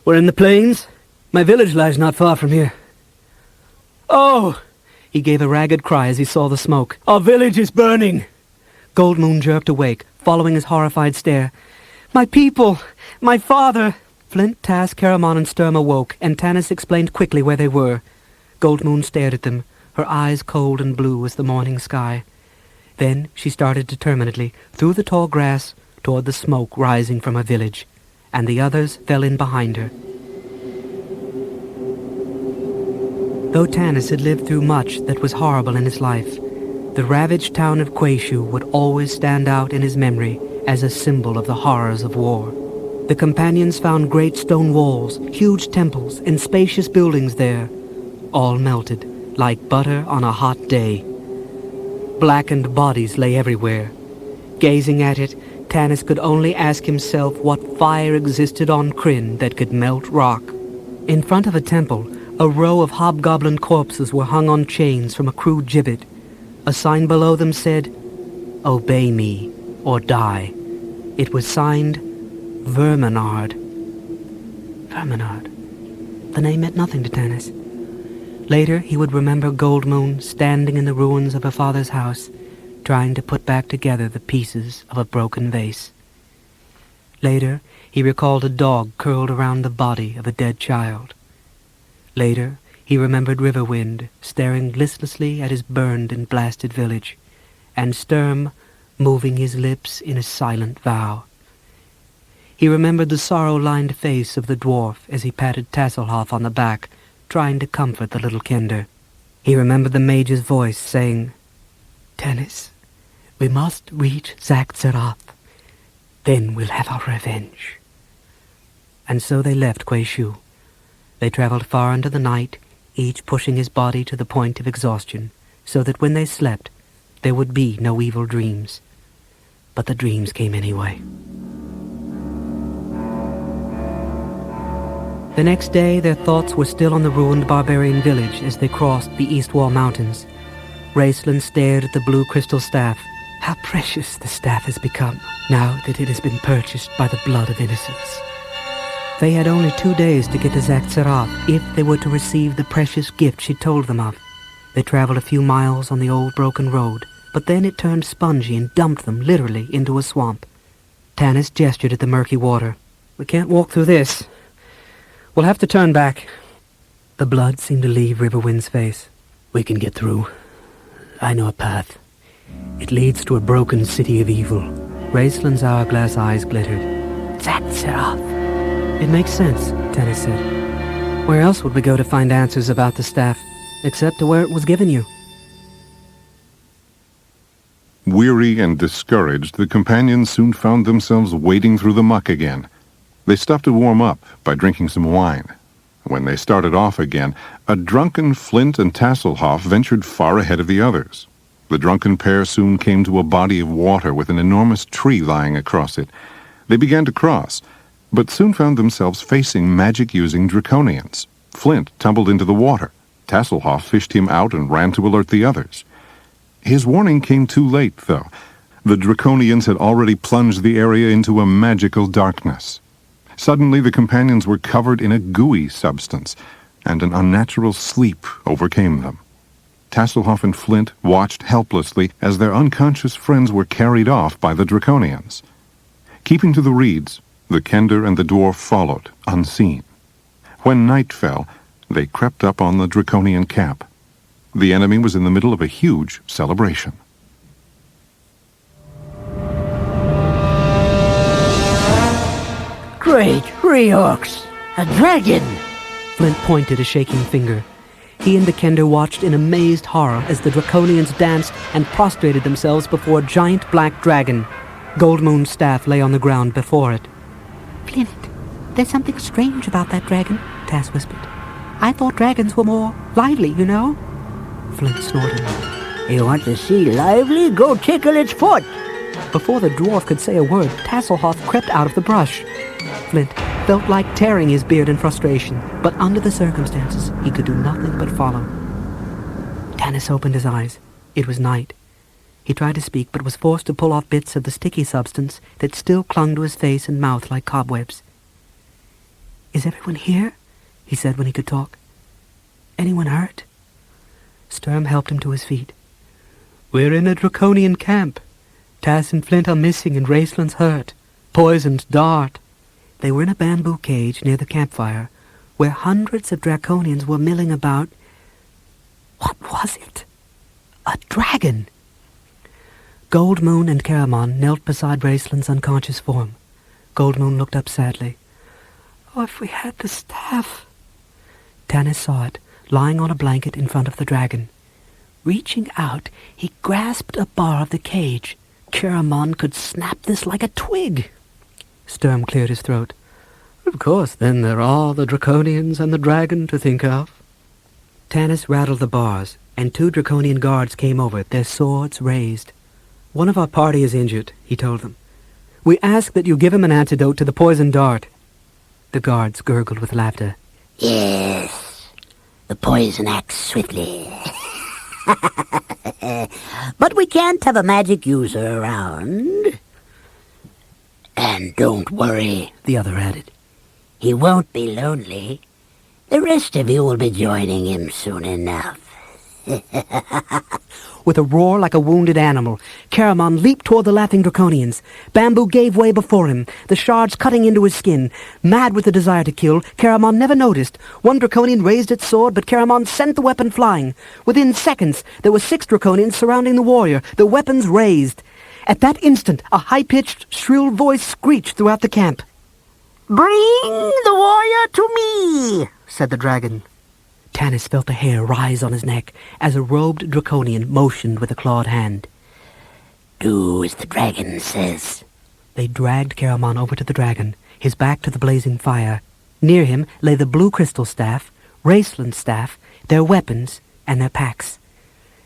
We're in the plains? My village lies not far from here." "Oh!" He gave a ragged cry as he saw the smoke. "Our village is burning!" Gold Moon jerked awake, following his horrified stare. "My people! My father!" Flint, Tass, Caramon, and Sturm awoke, and Tanis explained quickly where they were. Gold Moon stared at them, her eyes cold and blue as the morning sky. Then she started determinedly through the tall grass toward the smoke rising from her village, and the others fell in behind her. Though Tanis had lived through much that was horrible in his life, the ravaged town of Quayshu would always stand out in his memory as a symbol of the horrors of war. The companions found great stone walls, huge temples, and spacious buildings there, all melted like butter on a hot day. Blackened bodies lay everywhere. Gazing at it, Tanis could only ask himself what fire existed on Krynn that could melt rock. In front of a temple, a row of hobgoblin corpses were hung on chains from a crude gibbet. A sign below them said, "Obey me, or die." It was signed Verminard. Verminard. The name meant nothing to Tanis. Later, he would remember Gold Moon standing in the ruins of her father's house, trying to put back together the pieces of a broken vase. Later, he recalled a dog curled around the body of a dead child. Later, he remembered Riverwind staring listlessly at his burned and blasted village, and Sturm moving his lips in a silent vow. He remembered the sorrow-lined face of the dwarf as he patted Tasselhoff on the back, trying to comfort the little Kender. He remembered the mage's voice saying, "Tanis, we must reach Zaxarath. Then we'll have our revenge." And so they left Quayshu. They traveled far into the night, each pushing his body to the point of exhaustion, so that when they slept, there would be no evil dreams. But the dreams came anyway. The next day, their thoughts were still on the ruined barbarian village as they crossed the East Wall Mountains. Raceland stared at the blue crystal staff. How precious the staff has become, now that it has been purchased by the blood of innocents. They had only 2 days to get to Zaxarath if they were to receive the precious gift she told them of. They traveled a few miles on the old broken road, but then it turned spongy and dumped them literally into a swamp. Tanis gestured at the murky water. "We can't walk through this. We'll have to turn back." The blood seemed to leave Riverwind's face. "We can get through. I know a path. It leads to a broken city of evil. Raceland's hourglass eyes glittered. That's off. It makes sense, Tanis said. Where else would we go to find answers about the staff, except to where it was given you? Weary and discouraged, the companions soon found themselves wading through the muck again. They stopped to warm up by drinking some wine. When they started off again, a drunken Flint and Tasselhoff ventured far ahead of the others. The drunken pair soon came to a body of water with an enormous tree lying across it. They began to cross, but soon found themselves facing magic-using draconians. Flint tumbled into the water. Tasselhoff fished him out and ran to alert the others. His warning came too late, though. The draconians had already plunged the area into a magical darkness. Suddenly, the companions were covered in a gooey substance, and an unnatural sleep overcame them. Tasselhoff and Flint watched helplessly as their unconscious friends were carried off by the draconians. Keeping to the reeds, the Kender and the dwarf followed, unseen. When night fell, they crept up on the draconian camp. The enemy was in the middle of a huge celebration. Great Reorks! A dragon! Flint pointed a shaking finger. He and the Kender watched in amazed horror as the draconians danced and prostrated themselves before a giant black dragon. Goldmoon's staff lay on the ground before it. Flint, there's something strange about that dragon, Tass whispered. I thought dragons were more lively, you know. Flint snorted. You want to see lively? Go tickle its foot! Before the dwarf could say a word, Tasselhoff crept out of the brush. Flint felt like tearing his beard in frustration, but under the circumstances, he could do nothing but follow. Tanis opened his eyes. It was night. He tried to speak, but was forced to pull off bits of the sticky substance that still clung to his face and mouth like cobwebs. "Is everyone here?" he said when he could talk. "Anyone hurt?" Sturm helped him to his feet. "We're in a draconian camp. Tass and Flint are missing and Raceland's hurt. Poisoned dart." They were in a bamboo cage near the campfire, where hundreds of draconians were milling about. What was it? A dragon! Goldmoon and Caramon knelt beside Raceland's unconscious form. Goldmoon looked up sadly. "Oh, if we had the staff!" Tanis saw it, lying on a blanket in front of the dragon. Reaching out, he grasped a bar of the cage. Caramon could snap this like a twig. Sturm cleared his throat. "Of course, then there are the draconians and the dragon to think of." Tanis rattled the bars, and 2 draconian guards came over, their swords raised. "One of our party is injured," he told them. "We ask that you give him an antidote to the poison dart." The guards gurgled with laughter. Yes, the poison acts swiftly. But we can't have a magic user around. And don't worry, the other added. He won't be lonely. The rest of you will be joining him soon enough. With a roar like a wounded animal, Caramon leaped toward the laughing draconians. Bamboo gave way before him, the shards cutting into his skin. Mad with the desire to kill, Caramon never noticed. One draconian raised its sword, but Caramon sent the weapon flying. Within seconds, there were 6 draconians surrounding the warrior, their weapons raised. At that instant, a high-pitched, shrill voice screeched throughout the camp. "Bring the warrior to me," said the dragon. Tanis felt the hair rise on his neck as a robed draconian motioned with a clawed hand. Do as the dragon says. They dragged Caramon over to the dragon, his back to the blazing fire. Near him lay the blue crystal staff, Raceland's staff, their weapons, and their packs.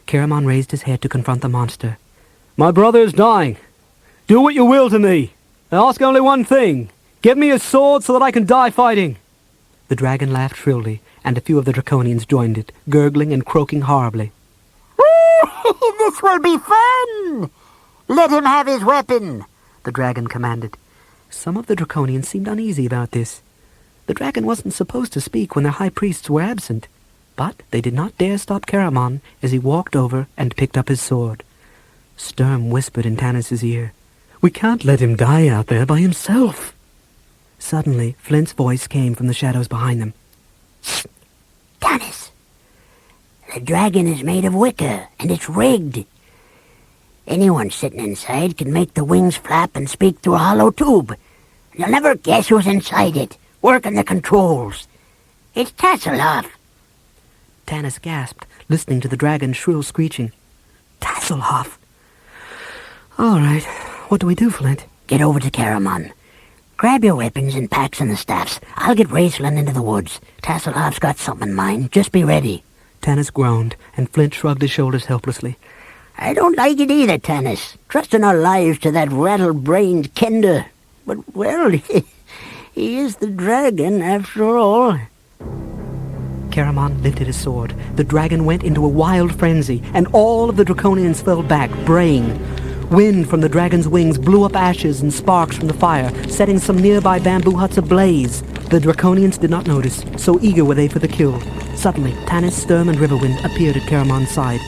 Caramon raised his head to confront the monster. "My brother is dying. Do what you will to me. I ask only one thing. Give me a sword so that I can die fighting." The dragon laughed shrilly, and a few of the draconians joined it, gurgling and croaking horribly. "This will be fun! Let him have his weapon," the dragon commanded. Some of the draconians seemed uneasy about this. The dragon wasn't supposed to speak when their high priests were absent, but they did not dare stop Caramon as he walked over and picked up his sword. Sturm whispered in Tanis's ear, "We can't let him die out there by himself." Suddenly, Flint's voice came from the shadows behind them. Shh! Tanis! The dragon is made of wicker, and it's rigged. Anyone sitting inside can make the wings flap and speak through a hollow tube. You'll never guess who's inside it, working the controls. It's Tasselhoff. Tanis gasped, listening to the dragon's shrill screeching. Tasselhoff! All right, what do we do, Flint? Get over to Caramon. Grab your weapons and packs and the staffs. I'll get Raceland into the woods. Tasselhoff's got something in mind. Just be ready. Tanis groaned, and Flint shrugged his shoulders helplessly. I don't like it either, Tanis. Trusting our lives to that rattle-brained Kender. But, well, he is the dragon, after all. Caramon lifted his sword. The dragon went into a wild frenzy, and all of the Draconians fell back, braying. Wind from the dragon's wings blew up ashes and sparks from the fire, setting some nearby bamboo huts ablaze. The Draconians did not notice, so eager were they for the kill. Suddenly, Tanis, Sturm, and Riverwind appeared at Caramon's side.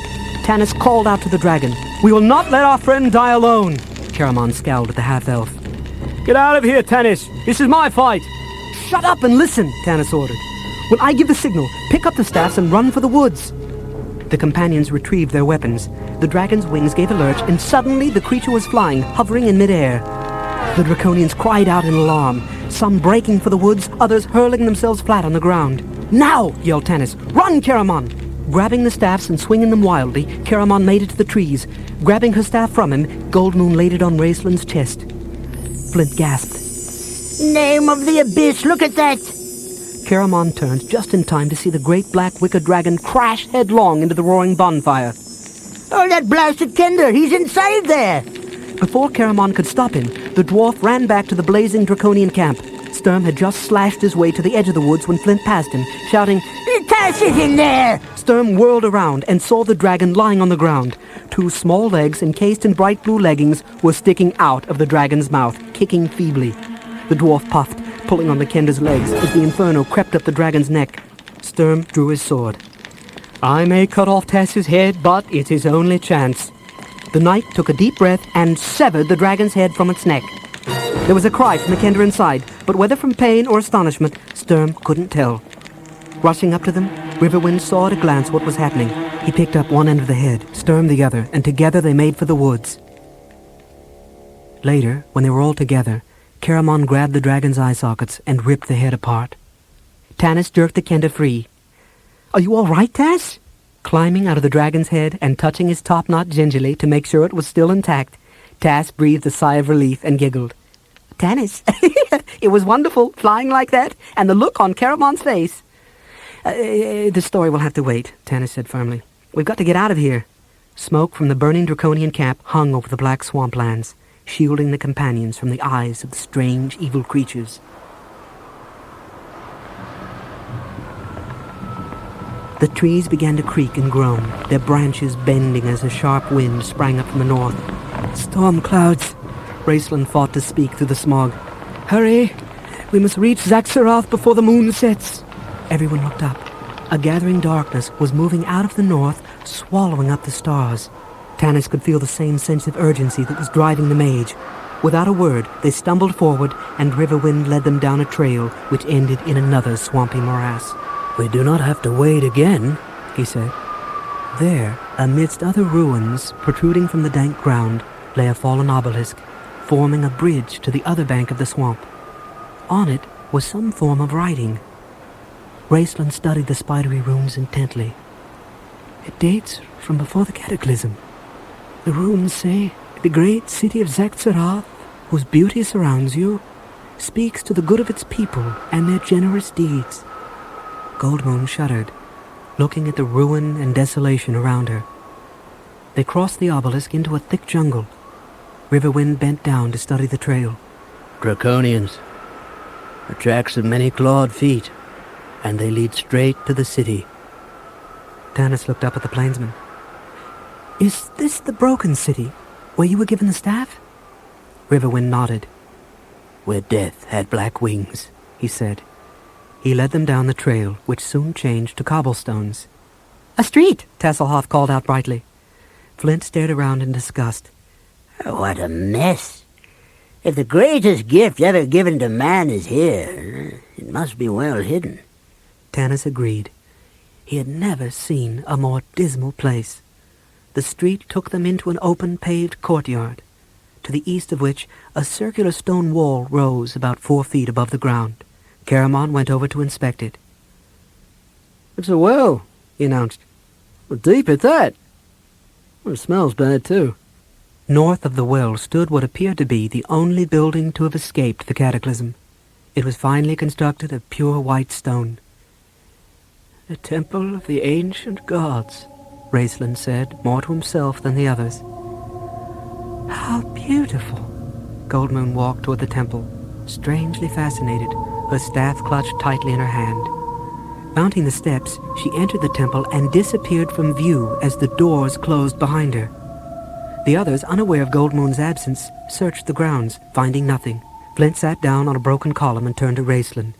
Tanis called out to the dragon. "We will not let our friend die alone!" Caramon scowled at the half-elf. "Get out of here, Tanis! This is my fight!" "Shut up and listen!" Tanis ordered. "When I give the signal, pick up the staffs and run for the woods." The companions retrieved their weapons. The dragon's wings gave a lurch, and suddenly the creature was flying, hovering in midair. The Draconians cried out in alarm, some breaking for the woods, others hurling themselves flat on the ground. "Now!" yelled Tanis. "Run, Caramon!" Grabbing the staffs and swinging them wildly, Caramon made it to the trees. Grabbing her staff from him, Goldmoon laid it on Raceland's chest. Flint gasped. Name of the abyss, look at that! Caramon turned just in time to see the great black wicker dragon crash headlong into the roaring bonfire. Oh, that blasted Kender! He's inside there! Before Caramon could stop him, the dwarf ran back to the blazing Draconian camp. Sturm had just slashed his way to the edge of the woods when Flint passed him, shouting, "Tass is in there!" Sturm whirled around and saw the dragon lying on the ground. Two small legs encased in bright blue leggings were sticking out of the dragon's mouth, kicking feebly. The dwarf puffed, pulling on the Kender's legs as the inferno crept up the dragon's neck. Sturm drew his sword. "I may cut off Tass's head, but it's his only chance." The knight took a deep breath and severed the dragon's head from its neck. There was a cry from the Kender inside, but whether from pain or astonishment, Sturm couldn't tell. Rushing up to them, Riverwind saw at a glance what was happening. He picked up one end of the head, Sturm the other, and together they made for the woods. Later, when they were all together, Caramon grabbed the dragon's eye sockets and ripped the head apart. Tanis jerked the Kender free. "Are you all right, Tass?" Climbing out of the dragon's head and touching his top knot gingerly to make sure it was still intact, Tass breathed a sigh of relief and giggled. "Tanis, it was wonderful, flying like that, and the look on Caramon's face." The story will have to wait," Tanis said firmly. "We've got to get out of here." Smoke from the burning Draconian camp hung over the black swamplands, shielding the companions from the eyes of the strange, evil creatures. The trees began to creak and groan, their branches bending as a sharp wind sprang up from the north. "Storm clouds!" Raceland fought to speak through the smog. "Hurry! We must reach Zaxxarath before the moon sets!" Everyone looked up. A gathering darkness was moving out of the north, swallowing up the stars. Tanis could feel the same sense of urgency that was driving the mage. Without a word, they stumbled forward, and Riverwind led them down a trail which ended in another swampy morass. "We do not have to wait again," he said. There, amidst other ruins protruding from the dank ground, lay a fallen obelisk, forming a bridge to the other bank of the swamp. On it was some form of writing. Raceland studied the spidery runes intently. "It dates from before the cataclysm. The runes say, the great city of Zaxxarath, whose beauty surrounds you, speaks to the good of its people and their generous deeds." Goldmoon shuddered, looking at the ruin and desolation around her. They crossed the obelisk into a thick jungle. Riverwind bent down to study the trail. "Draconians. The tracks of many clawed feet, and they lead straight to the city." Tanis looked up at the plainsman. "Is this the broken city, where you were given the staff?" Riverwind nodded. "Where death had black wings," he said. He led them down the trail, which soon changed to cobblestones. "A street!" Tasselhoff called out brightly. Flint stared around in disgust. What a mess. If the greatest gift ever given to man is here, it must be well hidden. Tanis agreed. He had never seen a more dismal place. the street took them into an open paved courtyard, to the east of which a circular stone wall rose about 4 feet above the ground. Caramon went over to inspect it. "It's a well," he announced. "Well, deep at that. Well, it smells bad, too." North of the well stood what appeared to be the only building to have escaped the cataclysm. It was finely constructed of pure white stone. "The temple of the ancient gods," Raceland said, more to himself than the others. "How beautiful!" Goldmoon walked toward the temple, strangely fascinated, her staff clutched tightly in her hand. Mounting the steps, she entered the temple and disappeared from view as the doors closed behind her. The others, unaware of Goldmoon's absence, searched the grounds, finding nothing. Flint sat down on a broken column and turned to Raceland.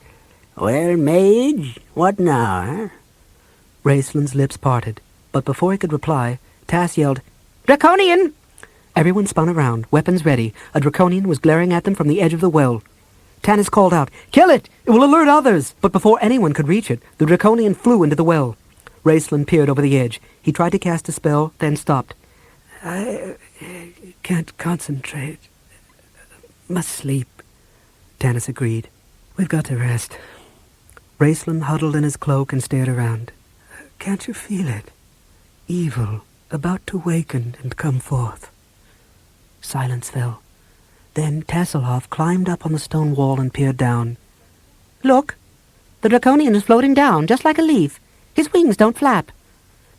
"Well, mage, what now, eh?" Raceland's lips parted, but before he could reply, Tass yelled, "Draconian!" Everyone spun around, weapons ready. A Draconian was glaring at them from the edge of the well. Tanis called out, "Kill it! It will alert others!" But before anyone could reach it, the Draconian flew into the well. Raceland peered over the edge. He tried to cast a spell, then stopped. "I can't concentrate. Must sleep," Tanis agreed. "We've got to rest." Raceland huddled in his cloak and stared around. "Can't you feel it? Evil, about to waken and come forth." Silence fell. Then Tasselhoff climbed up on the stone wall and peered down. "Look! The Draconian is floating down, just like a leaf. His wings don't flap."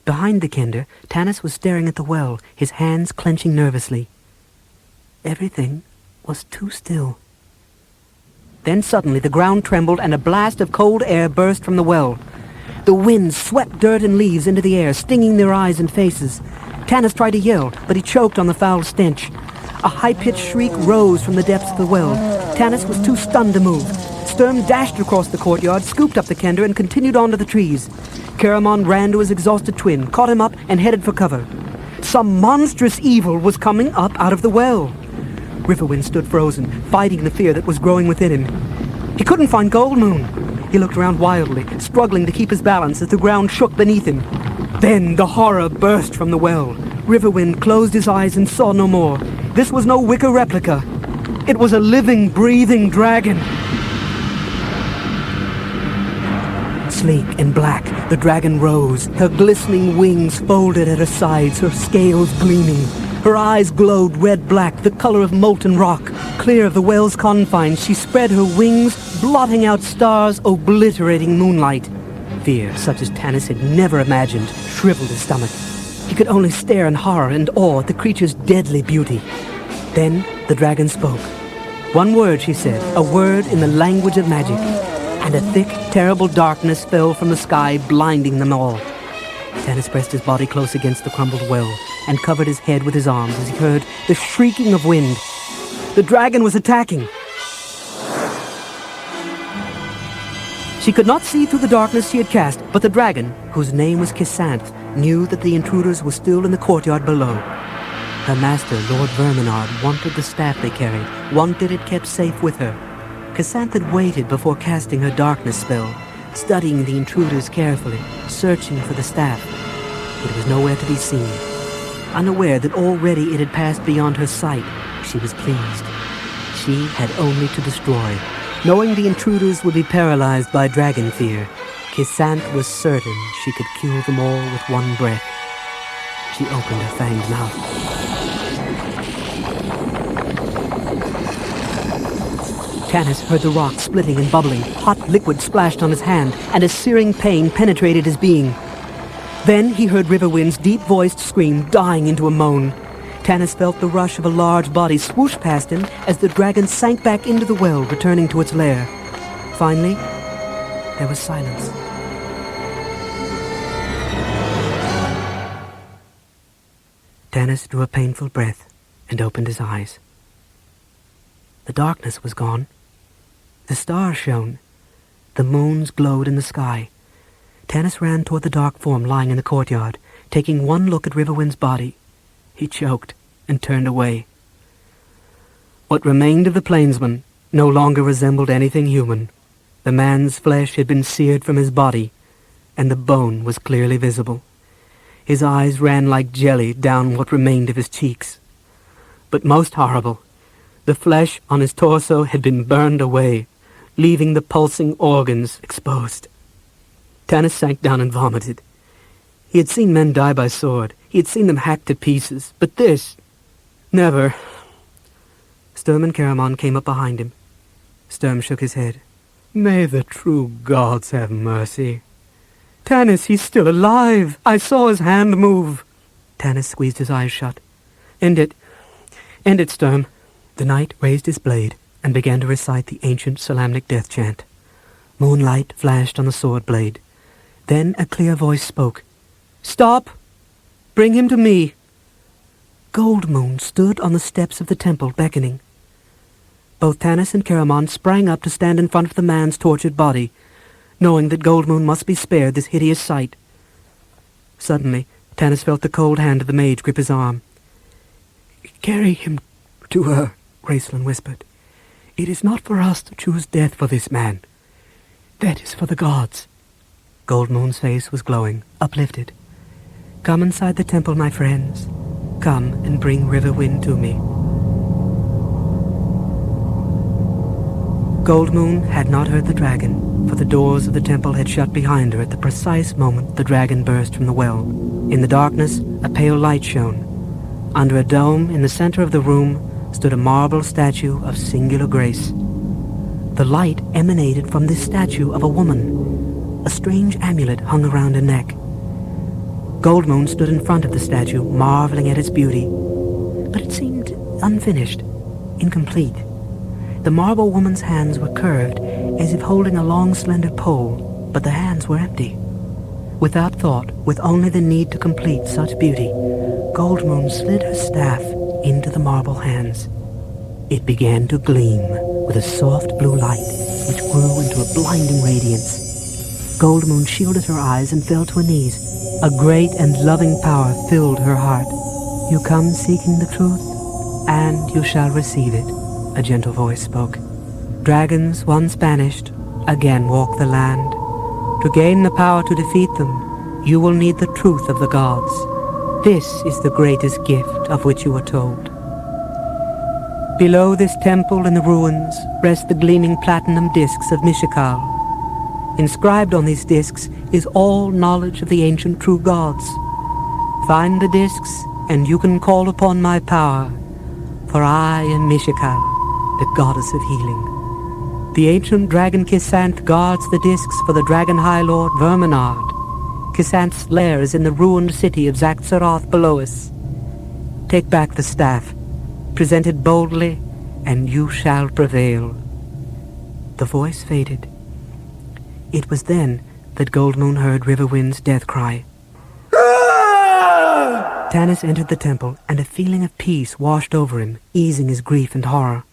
Behind the kender, Tanis was staring at the well, his hands clenching nervously. Everything was too still. Then suddenly the ground trembled and a blast of cold air burst from the well. The wind swept dirt and leaves into the air, stinging their eyes and faces. Tanis tried to yell, but he choked on the foul stench. A high-pitched shriek rose from the depths of the well. Tanis was too stunned to move. Sturm dashed across the courtyard, scooped up the kender, and continued on to the trees. Caramon ran to his exhausted twin, caught him up, and headed for cover. Some monstrous evil was coming up out of the well. Riverwind stood frozen, fighting the fear that was growing within him. He couldn't find Goldmoon. He looked around wildly, struggling to keep his balance as the ground shook beneath him. Then the horror burst from the well. Riverwind closed his eyes and saw no more. This was no wicker replica. It was a living, breathing dragon. Sleek and black, the dragon rose, her glistening wings folded at her sides, her scales gleaming. Her eyes glowed red-black, the color of molten rock. Clear of the well's confines, she spread her wings, blotting out stars, obliterating moonlight. Fear, such as Tanis had never imagined, shriveled his stomach. He could only stare in horror and awe at the creature's deadly beauty. Then the dragon spoke. One word, she said, a word in the language of magic. And a thick, terrible darkness fell from the sky, blinding them all. Tanis pressed his body close against the crumbled well and covered his head with his arms as he heard the shrieking of wind. The dragon was attacking. She could not see through the darkness she had cast, but the dragon, whose name was Cassette, knew that the intruders were still in the courtyard below. Her master, Lord Verminard, wanted the staff they carried, wanted it kept safe with her. Cassette had waited before casting her darkness spell, studying the intruders carefully, searching for the staff. It was nowhere to be seen. Unaware that already it had passed beyond her sight, she was pleased. She had only to destroy. Knowing the intruders would be paralyzed by dragon fear, Cassette was certain she could kill them all with one breath. She opened her fanged mouth. Tanis heard the rock splitting and bubbling. Hot liquid splashed on his hand, and a searing pain penetrated his being. Then he heard Riverwind's deep-voiced scream dying into a moan. Tanis felt the rush of a large body swoosh past him as the dragon sank back into the well, returning to its lair. Finally, there was silence. Tanis drew a painful breath and opened his eyes. The darkness was gone. The stars shone. The moons glowed in the sky. Tanis ran toward the dark form lying in the courtyard, taking one look at Riverwind's body. He choked and turned away. What remained of the plainsman no longer resembled anything human. The man's flesh had been seared from his body, and the bone was clearly visible. His eyes ran like jelly down what remained of his cheeks. But most horrible, the flesh on his torso had been burned away, leaving the pulsing organs exposed. Tanis sank down and vomited. He had seen men die by sword. He had seen them hacked to pieces. But this... never. Sturm and Caramon came up behind him. Sturm shook his head. May the true gods have mercy. Tanis, he's still alive. I saw his hand move. Tanis squeezed his eyes shut. End it. End it, Sturm. The knight raised his blade and began to recite the ancient Solamnic death chant. Moonlight flashed on the sword blade. Then a clear voice spoke. Stop! Bring him to me. Goldmoon stood on the steps of the temple, beckoning. Both Tanis and Caramon sprang up to stand in front of the man's tortured body, knowing that Goldmoon must be spared this hideous sight. Suddenly, Tanis felt the cold hand of the mage grip his arm. Carry him to her, Raistlin whispered. It is not for us to choose death for this man. That is for the gods. Goldmoon's face was glowing, uplifted. Come inside the temple, my friends. Come and bring Riverwind to me. Goldmoon had not heard the dragon, for the doors of the temple had shut behind her at the precise moment the dragon burst from the well. In the darkness, a pale light shone. Under a dome in the center of the room stood a marble statue of singular grace. The light emanated from this statue of a woman. A strange amulet hung around her neck. Goldmoon stood in front of the statue, marveling at its beauty. But it seemed unfinished, incomplete. The marble woman's hands were curved, as if holding a long, slender pole, but the hands were empty. Without thought, with only the need to complete such beauty, Goldmoon slid her staff into the marble hands. It began to gleam with a soft blue light, which grew into a blinding radiance. Goldmoon shielded her eyes and fell to her knees. A great and loving power filled her heart. You come seeking the truth, and you shall receive it, a gentle voice spoke. Dragons, once banished, again walk the land. To gain the power to defeat them, you will need the truth of the gods. This is the greatest gift of which you are told. Below this temple in the ruins rest the gleaming platinum discs of Mishakal. Inscribed on these discs is all knowledge of the ancient true gods. Find the discs, and you can call upon my power, for I am Mishakal, the goddess of healing. The ancient dragon Kisanth guards the discs for the dragon high lord Verminard. Kisanth's lair is in the ruined city of Zaxaroth below us. Take back the staff, present it boldly, and you shall prevail. The voice faded. It was then that Goldmoon heard Riverwind's death cry. Tanis entered the temple, and a feeling of peace washed over him, easing his grief and horror.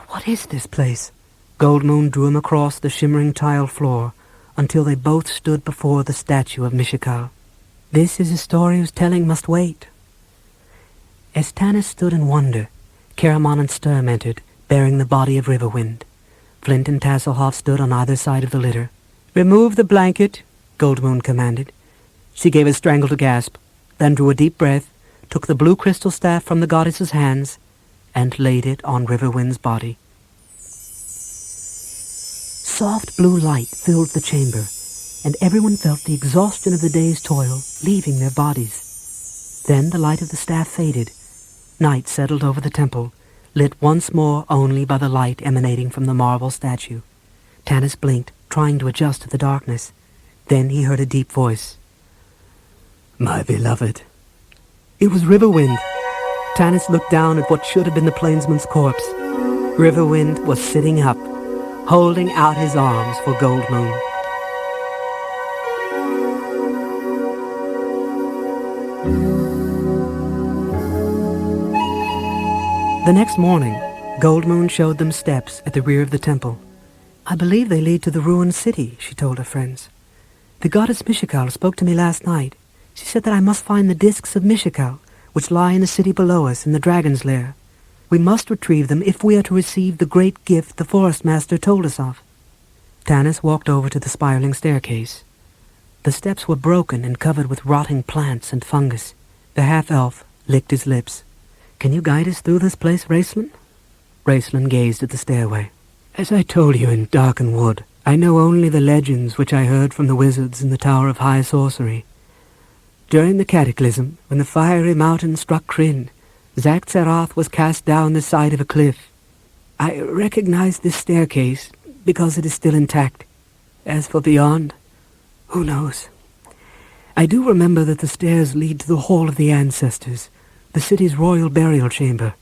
What is this place? Goldmoon drew him across the shimmering tile floor until they both stood before the statue of Mishakal. This is a story whose telling must wait. As Tanis stood in wonder, Caramon and Sturm entered, bearing the body of Riverwind. Flint and Tasselhoff stood on either side of the litter. Remove the blanket, Goldmoon commanded. She gave a strangled gasp, then drew a deep breath, took the blue crystal staff from the goddess's hands, and laid it on Riverwind's body. Soft blue light filled the chamber, and everyone felt the exhaustion of the day's toil leaving their bodies. Then the light of the staff faded. Night settled over the temple, lit once more only by the light emanating from the marble statue. Tanis blinked, trying to adjust to the darkness. Then he heard a deep voice. My beloved. It was Riverwind. Tanis looked down at what should have been the plainsman's corpse. Riverwind was sitting up, holding out his arms for Goldmoon. The next morning, Goldmoon showed them steps at the rear of the temple. I believe they lead to the ruined city, she told her friends. The goddess Mishakal spoke to me last night. She said that I must find the discs of Mishakal, which lie in the city below us in the dragon's lair. We must retrieve them if we are to receive the great gift the forest master told us of. Tanis walked over to the spiraling staircase. The steps were broken and covered with rotting plants and fungus. The half-elf licked his lips. "Can you guide us through this place, Raistlin?" Raistlin gazed at the stairway. "As I told you in Darken Wood, I know only the legends which I heard from the wizards in the Tower of High Sorcery. During the Cataclysm, when the fiery mountain struck Kryn, Zaxxarath was cast down the side of a cliff. I recognize this staircase because it is still intact. As for beyond, who knows? I do remember that the stairs lead to the Hall of the Ancestors, the city's royal burial chamber.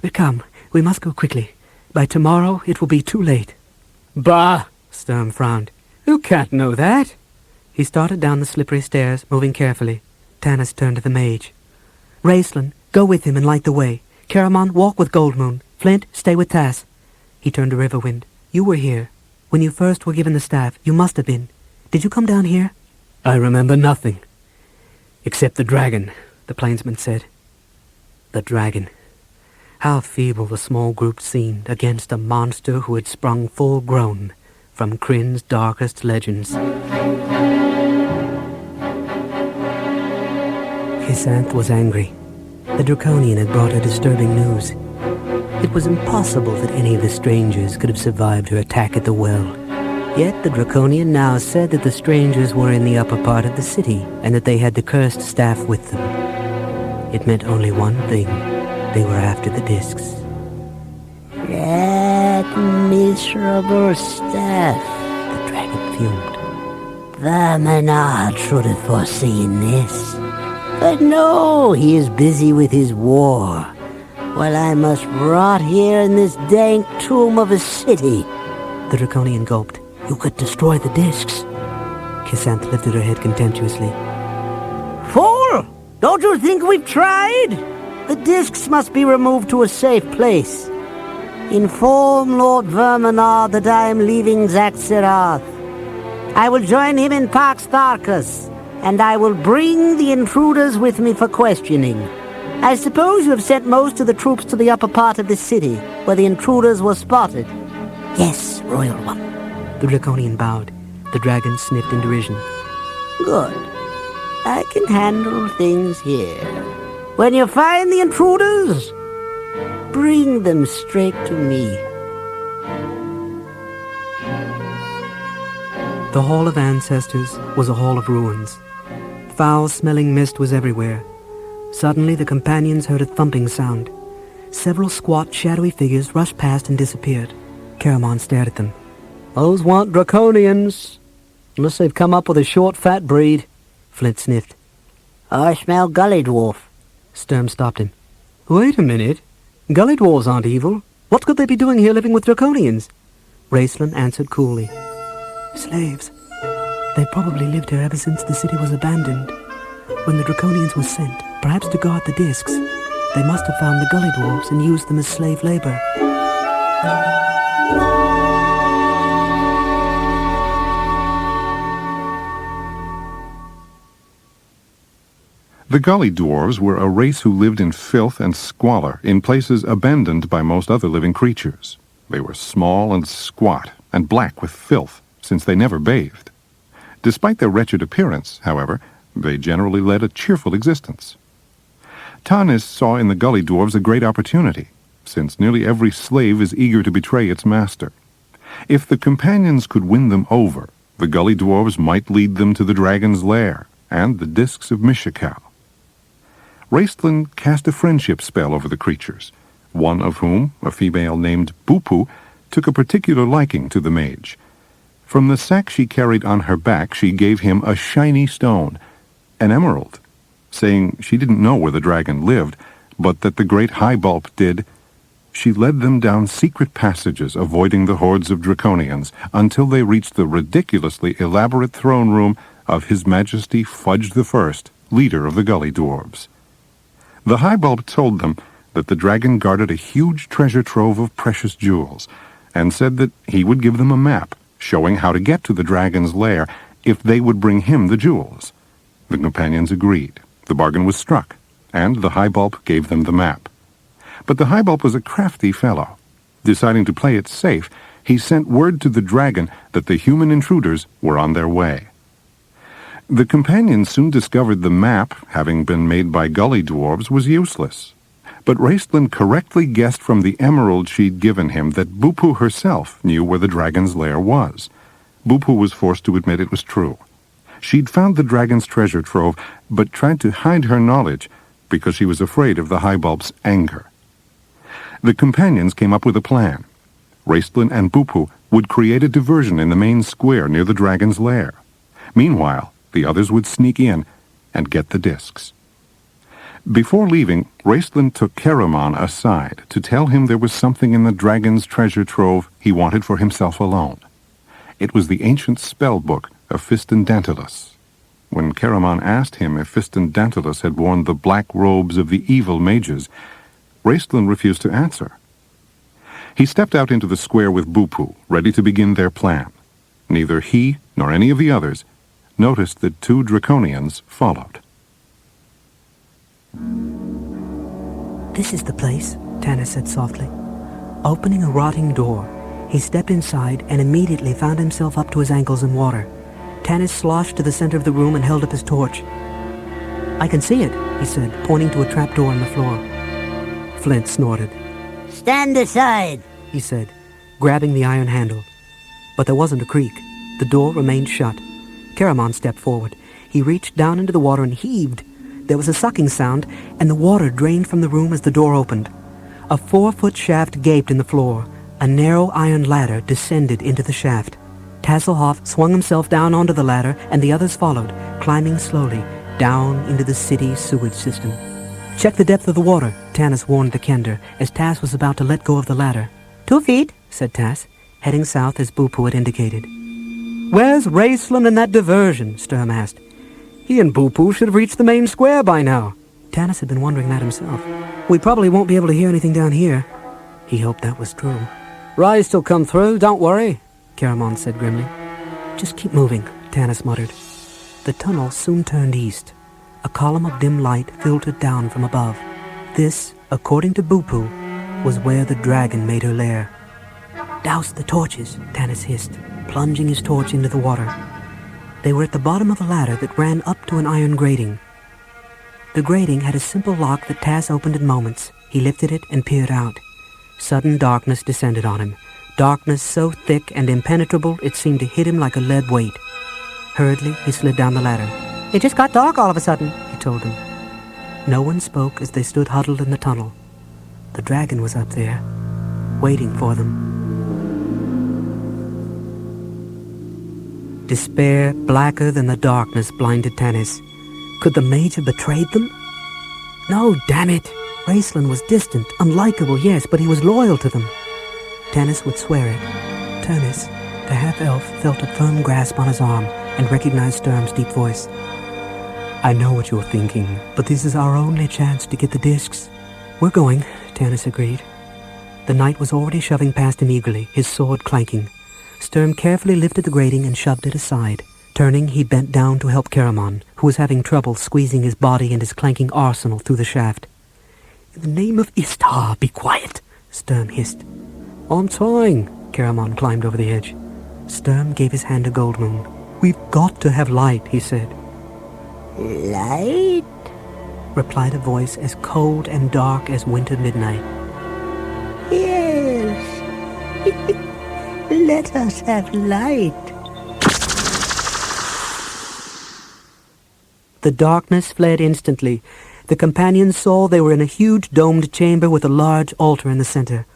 But come, we must go quickly. By tomorrow it will be too late." "Bah!" Sturm frowned. "You can't know that." He started down the slippery stairs, moving carefully. Tanis turned to the mage. "Raistlin, go with him and light the way. Caramon, walk with Goldmoon. Flint, stay with Tass." He turned to Riverwind. "You were here. When you first were given the staff, you must have been. Did you come down here?" "I remember nothing. Except the dragon," the plainsman said. The dragon. How feeble the small group seemed against a monster who had sprung full-grown from Kryn's darkest legends. Chrysanth was angry. The Draconian had brought her disturbing news. It was impossible that any of the strangers could have survived her attack at the well. Yet the Draconian now said that the strangers were in the upper part of the city, and that they had the cursed staff with them. It meant only one thing. They were after the discs. "That miserable staff," The dragon fumed. "Verminard should have foreseen this. But no, he is busy with his war, while I must rot here in this dank tomb of a city." The Draconian gulped. "You could destroy the discs." Chrysanth lifted her head contemptuously. "Fool! Don't you think we've tried? The discs must be removed to a safe place. Inform Lord Verminard that I am leaving Zaxxarath. I will join him in Pax Tharkas, and I will bring the intruders with me for questioning. I suppose you have sent most of the troops to the upper part of the city, where the intruders were spotted." "Yes, Royal One." The Draconian bowed. The dragon sniffed in derision. "Good. I can handle things here. When you find the intruders, bring them straight to me." The Hall of Ancestors was a hall of ruins. Foul-smelling mist was everywhere. Suddenly the companions heard a thumping sound. Several squat, shadowy figures rushed past and disappeared. Caramon stared at them. "Those weren't Draconians, unless they've come up with a short, fat breed." Flint sniffed. "I smell gully dwarf." Sturm stopped him. "Wait a minute. Gully dwarves aren't evil. What could they be doing here living with Draconians?" Raistlin answered coolly. "Slaves. They probably lived here ever since the city was abandoned. When the Draconians were sent, perhaps to guard the discs, they must have found the gully dwarves and used them as slave labor." The Gully Dwarves were a race who lived in filth and squalor in places abandoned by most other living creatures. They were small and squat and black with filth, since they never bathed. Despite their wretched appearance, however, they generally led a cheerful existence. Tanis saw in the Gully Dwarves a great opportunity, since nearly every slave is eager to betray its master. If the companions could win them over, the Gully Dwarves might lead them to the dragon's lair and the discs of Mishakal. Raistlin cast a friendship spell over the creatures, one of whom, a female named Bupu, took a particular liking to the mage. From the sack she carried on her back, she gave him a shiny stone, an emerald, saying she didn't know where the dragon lived, but that the great Highbulp did. She led them down secret passages, avoiding the hordes of Draconians, until they reached the ridiculously elaborate throne room of His Majesty Fudge I, leader of the Gully Dwarves. The Highbulp told them that the dragon guarded a huge treasure trove of precious jewels, and said that he would give them a map, showing how to get to the dragon's lair if they would bring him the jewels. The companions agreed. The bargain was struck, and the Highbulp gave them the map. But the Highbulp was a crafty fellow. Deciding to play it safe, he sent word to the dragon that the human intruders were on their way. The companions soon discovered the map, having been made by gully dwarves, was useless. But Raistlin correctly guessed from the emerald she'd given him that Bupu herself knew where the dragon's lair was. Bupu was forced to admit it was true. She'd found the dragon's treasure trove, but tried to hide her knowledge because she was afraid of the Highbulb's anger. The companions came up with a plan. Raistlin and Bupu would create a diversion in the main square near the dragon's lair. Meanwhile, the others would sneak in and get the discs. Before leaving, Raistlin took Caramon aside to tell him there was something in the dragon's treasure trove he wanted for himself alone. It was the ancient spell book of Fistendantilus. When Caramon asked him if Fistendantilus had worn the black robes of the evil mages, Raistlin refused to answer. He stepped out into the square with Bupu, ready to begin their plan. Neither he nor any of the others noticed that 2 Draconians followed. "This is the place," Tanis said softly. Opening a rotting door, he stepped inside and immediately found himself up to his ankles in water. Tanis sloshed to the center of the room and held up his torch. "I can see it," he said, pointing to a trapdoor in the floor. Flint snorted. Stand aside, He said, grabbing the iron handle. But there wasn't a creak. The door remained shut. Caramon stepped forward. He reached down into the water and heaved. There was a sucking sound, and the water drained from the room as the door opened. A 4-foot shaft gaped in the floor. A narrow iron ladder descended into the shaft. Tasselhoff swung himself down onto the ladder, and the others followed, climbing slowly down into the city's sewage system. "Check the depth of the water," Tanis warned the Kender, as Tass was about to let go of the ladder. 2 feet, said Tass, heading south as Bupu had indicated. "Where's Raistlin and that diversion?" Sturm asked. "He and Bupu should have reached the main square by now." Tanis had been wondering that himself. "We probably won't be able to hear anything down here." He hoped that was true. Rise will come through, don't worry, Caramon said grimly. "Just keep moving," Tanis muttered. The tunnel soon turned east. A column of dim light filtered down from above. This, according to Bupu, was where the dragon made her lair. "Douse the torches," Tanis hissed, plunging his torch into the water. They were at the bottom of a ladder that ran up to an iron grating. The grating had a simple lock that Tass opened in moments. He lifted it and peered out. Sudden darkness descended on him, darkness so thick and impenetrable it seemed to hit him like a lead weight. Hurriedly, he slid down the ladder. It just got dark all of a sudden, He told them. No one spoke as they stood huddled in the tunnel. The dragon was up there, waiting for them. Despair, blacker than the darkness, blinded Tanis. Could the mage have betrayed them? No, damn it! Raistlin was distant, unlikable, yes, but he was loyal to them. Tanis would swear it. Tanis, the half-elf, felt a firm grasp on his arm and recognized Sturm's deep voice. "I know what you're thinking, but this is our only chance to get the discs." "We're going," Tanis agreed. The knight was already shoving past him eagerly, his sword clanking. Sturm carefully lifted the grating and shoved it aside. Turning, he bent down to help Caramon, who was having trouble squeezing his body and his clanking arsenal through the shaft. "In the name of Istar, be quiet," Sturm hissed. "I'm trying." Caramon climbed over the edge. Sturm gave his hand to Goldmoon. "We've got to have light," he said. Light? Replied a voice as cold and dark as winter midnight. Yes. Let us have light. The darkness fled instantly. The companions saw they were in a huge domed chamber with a large altar in the center.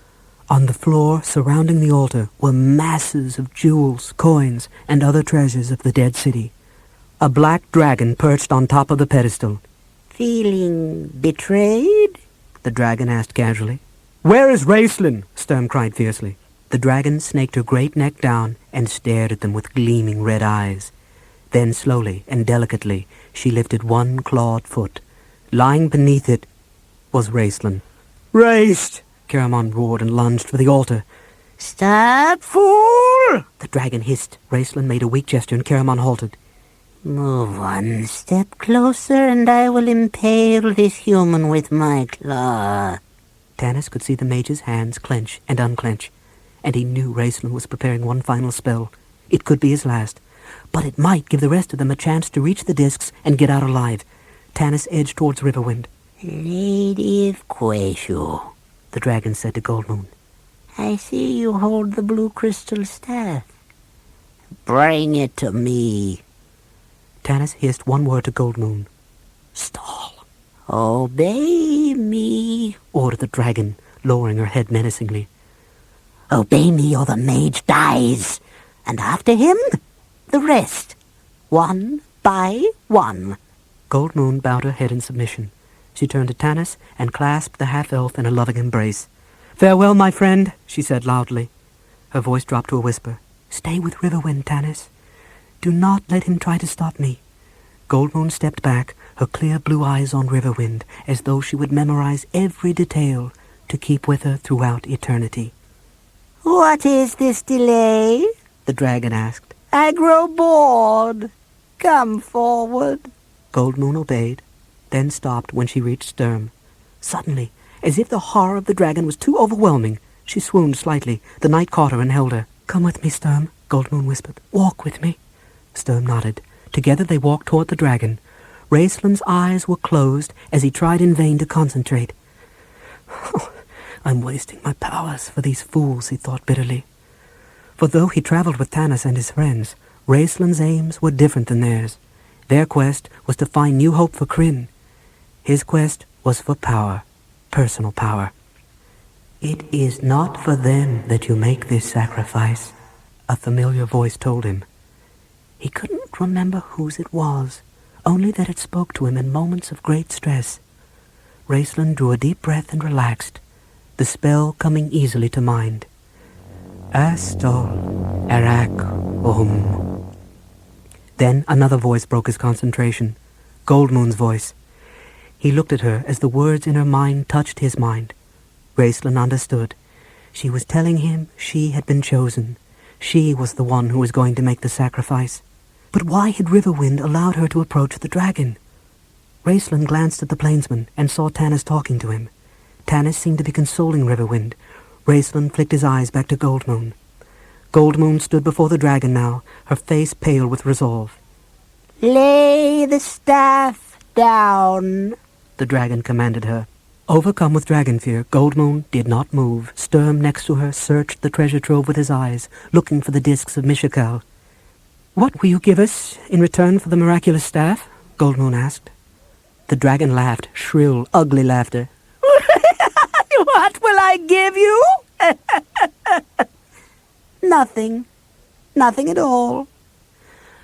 On the floor surrounding the altar were masses of jewels, coins, and other treasures of the dead city. A black dragon perched on top of the pedestal. Feeling betrayed? The dragon asked casually. "Where is Raistlin?" Sturm cried fiercely. The dragon snaked her great neck down and stared at them with gleaming red eyes. Then slowly and delicately she lifted one clawed foot. Lying beneath it was Raistlin. "Raist!" Caramon roared and lunged for the altar. Stop, fool! The dragon hissed. Raistlin made a weak gesture and Caramon halted. Move one step closer and I will impale this human with my claw. Tanis could see the mage's hands clench and unclench, and he knew Raistlin was preparing one final spell. It could be his last. but it might give the rest of them a chance to reach the discs and get out alive. Tanis edged towards Riverwind. Lady of Quayshaw, The dragon said to Goldmoon. I see you hold the blue crystal staff. Bring it to me. Tanis hissed one word to Goldmoon. Stall. Obey me, ordered the dragon, lowering her head menacingly. Obey me or the mage dies, and after him, the rest, one by one. Goldmoon bowed her head in submission. She turned to Tanis and clasped the half-elf in a loving embrace. Farewell, my friend, she said loudly. Her voice dropped to a whisper. Stay with Riverwind, Tanis. Do not let him try to stop me. Goldmoon stepped back, her clear blue eyes on Riverwind, as though she would memorize every detail to keep with her throughout eternity. What is this delay? The dragon asked. I grow bored. Come forward. Goldmoon obeyed, then stopped when she reached Sturm. Suddenly, as if the horror of the dragon was too overwhelming, she swooned slightly. The knight caught her and held her. Come with me, Sturm, Goldmoon whispered. Walk with me. Sturm nodded. Together they walked toward the dragon. Raceland's eyes were closed as he tried in vain to concentrate. I'm wasting my powers for these fools, he thought bitterly. For though he traveled with Tanis and his friends, Raceland's aims were different than theirs. Their quest was to find new hope for Kryn. His quest was for power, personal power. It is not for them that you make this sacrifice, a familiar voice told him. He couldn't remember whose it was, only that it spoke to him in moments of great stress. Raceland drew a deep breath and relaxed, the spell coming easily to mind. Astol, Arak, Then another voice broke his concentration, Goldmoon's voice. He looked at her as the words in her mind touched his mind. Raceland understood. She was telling him she had been chosen. She was the one who was going to make the sacrifice. But why had Riverwind allowed her to approach the dragon? Raceland glanced at the plainsman and saw Tanis talking to him. Tanis seemed to be consoling Riverwind. Raceland flicked his eyes back to Goldmoon. Goldmoon stood before the dragon now, her face pale with resolve. Lay the staff down, the dragon commanded her. Overcome with dragon fear, Goldmoon did not move. Sturm next to her searched the treasure trove with his eyes, looking for the discs of Mishakal. What will you give us in return for the miraculous staff? Goldmoon asked. The dragon laughed, shrill, ugly laughter. What will I give you? Nothing. Nothing at all.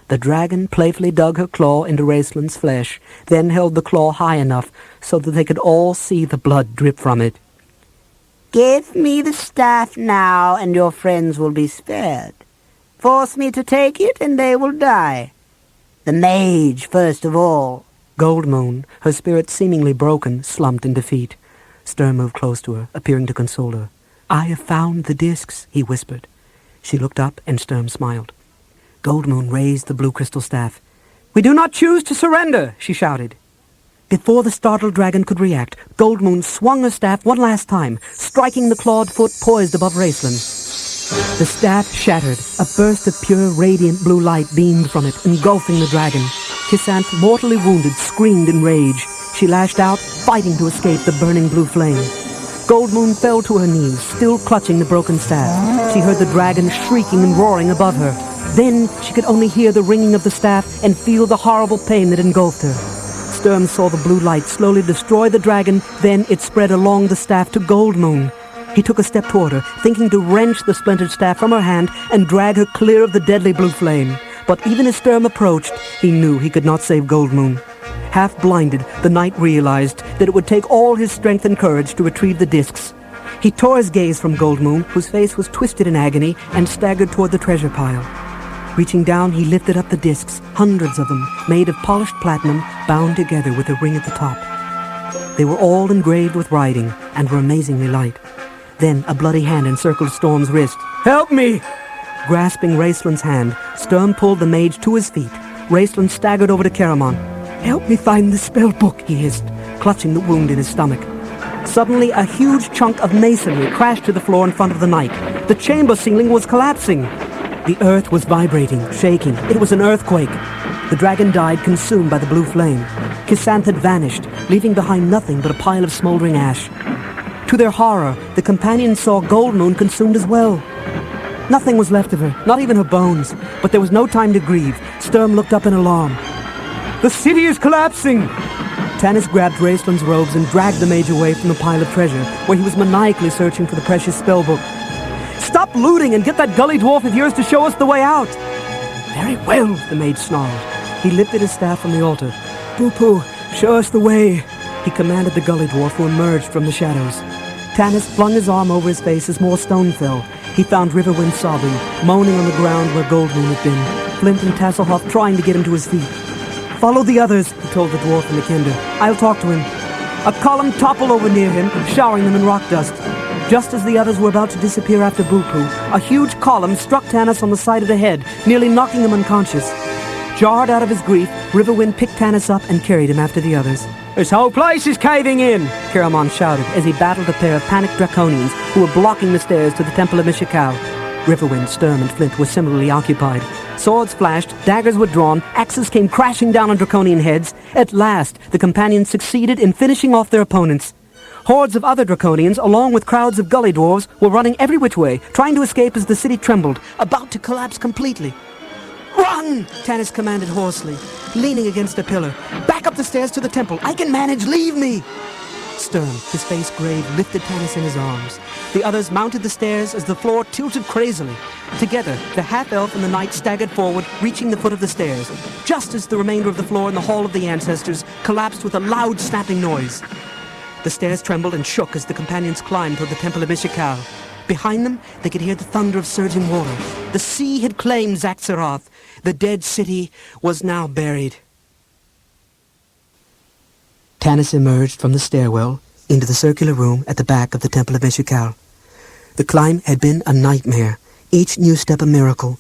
The dragon playfully dug her claw into Raceland's flesh, then held the claw high enough so that they could all see the blood drip from it. Give me the staff now, and your friends will be spared. Force me to take it, and they will die. The mage, first of all. Goldmoon, her spirit seemingly broken, slumped in defeat. Sturm moved close to her, appearing to console her. I have found the discs, he whispered. She looked up, and Sturm smiled. Goldmoon raised the blue crystal staff. We do not choose to surrender, she shouted. Before the startled dragon could react, Goldmoon swung her staff one last time, striking the clawed foot poised above Raceland. The staff shattered. A burst of pure, radiant blue light beamed from it, engulfing the dragon. Kissant, mortally wounded, screamed in rage. She lashed out, fighting to escape the burning blue flame. Goldmoon fell to her knees, still clutching the broken staff. She heard the dragon shrieking and roaring above her. Then she could only hear the ringing of the staff and feel the horrible pain that engulfed her. Sturm saw the blue light slowly destroy the dragon, then it spread along the staff to Goldmoon. He took a step toward her, thinking to wrench the splintered staff from her hand and drag her clear of the deadly blue flame. But even as Sturm approached, he knew he could not save Goldmoon. Half blinded, the knight realized that it would take all his strength and courage to retrieve the discs. He tore his gaze from Goldmoon, whose face was twisted in agony, and staggered toward the treasure pile. Reaching down, he lifted up the discs, hundreds of them, made of polished platinum, bound together with a ring at the top. They were all engraved with writing and were amazingly light. Then a bloody hand encircled Storm's wrist. Help me! Grasping Raceland's hand, Sturm pulled the mage to his feet. Raceland staggered over to Caramon. Help me find the spell book, he hissed, clutching the wound in his stomach. Suddenly, a huge chunk of masonry crashed to the floor in front of the knight. The chamber ceiling was collapsing. The earth was vibrating, shaking. It was an earthquake. The dragon died, consumed by the blue flame. Chrysanth had vanished, leaving behind nothing but a pile of smoldering ash. To their horror, the companions saw Goldmoon consumed as well. Nothing was left of her, not even her bones. But there was no time to grieve. Sturm looked up in alarm. "The city is collapsing!" Tanis grabbed Raceland's robes and dragged the mage away from the pile of treasure, where he was maniacally searching for the precious spellbook. "Stop looting and get that gully dwarf of yours to show us the way out!" "Very well," the mage snarled. He lifted his staff from the altar. "Poo-poo, show us the way," he commanded the gully dwarf, who emerged from the shadows. Tanis flung his arm over his face as more stone fell. He found Riverwind sobbing, moaning on the ground where Goldmoon had been, Flint and Tasselhoff trying to get him to his feet. "Follow the others," he told the dwarf and the kender. "I'll talk to him." A column toppled over near him, showering them in rock dust. Just as the others were about to disappear after Boo-Poo, a huge column struck Tanis on the side of the head, nearly knocking him unconscious. Jarred out of his grief, Riverwind picked Tanis up and carried him after the others. "This whole place is caving in!" Caramon shouted as he battled a pair of panicked draconians who were blocking the stairs to the Temple of Mishikal. Riverwind, Sturm, and Flint were similarly occupied. Swords flashed, daggers were drawn, axes came crashing down on draconian heads. At last, the companions succeeded in finishing off their opponents. Hordes of other draconians, along with crowds of gully dwarves, were running every which way, trying to escape as the city trembled, about to collapse completely. "Run!" Tanis commanded hoarsely, leaning against a pillar. "Back up the stairs to the temple. I can manage. Leave me!" Sturm, his face grave, lifted Tanis in his arms. The others mounted the stairs as the floor tilted crazily. Together, the half-elf and the knight staggered forward, reaching the foot of the stairs, just as the remainder of the floor in the Hall of the Ancestors collapsed with a loud snapping noise. The stairs trembled and shook as the companions climbed toward the Temple of Mishikal. Behind them, they could hear the thunder of surging water. The sea had claimed Zaxaroth. The dead city was now buried. Tanis emerged from the stairwell into the circular room at the back of the Temple of Mishikal. The climb had been a nightmare, each new step a miracle.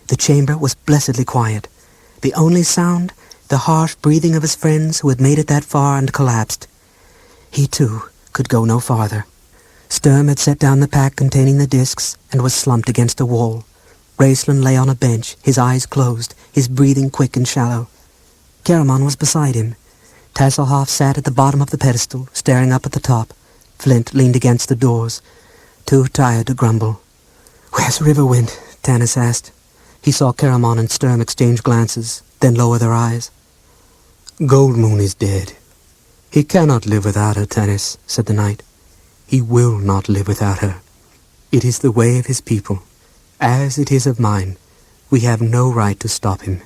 The chamber was blessedly quiet. The only sound, the harsh breathing of his friends who had made it that far and collapsed. He, too, could go no farther. Sturm had set down the pack containing the discs and was slumped against a wall. Raceland lay on a bench, his eyes closed, his breathing quick and shallow. Caramon was beside him. Tasselhoff sat at the bottom of the pedestal, staring up at the top. Flint leaned against the doors, too tired to grumble. "Where's Riverwind?" Tanis asked. He saw Caramon and Sturm exchange glances, then lower their eyes. "Goldmoon is dead. He cannot live without her, Tanis," said the knight. "He will not live without her. It is the way of his people, as it is of mine. We have no right to stop him."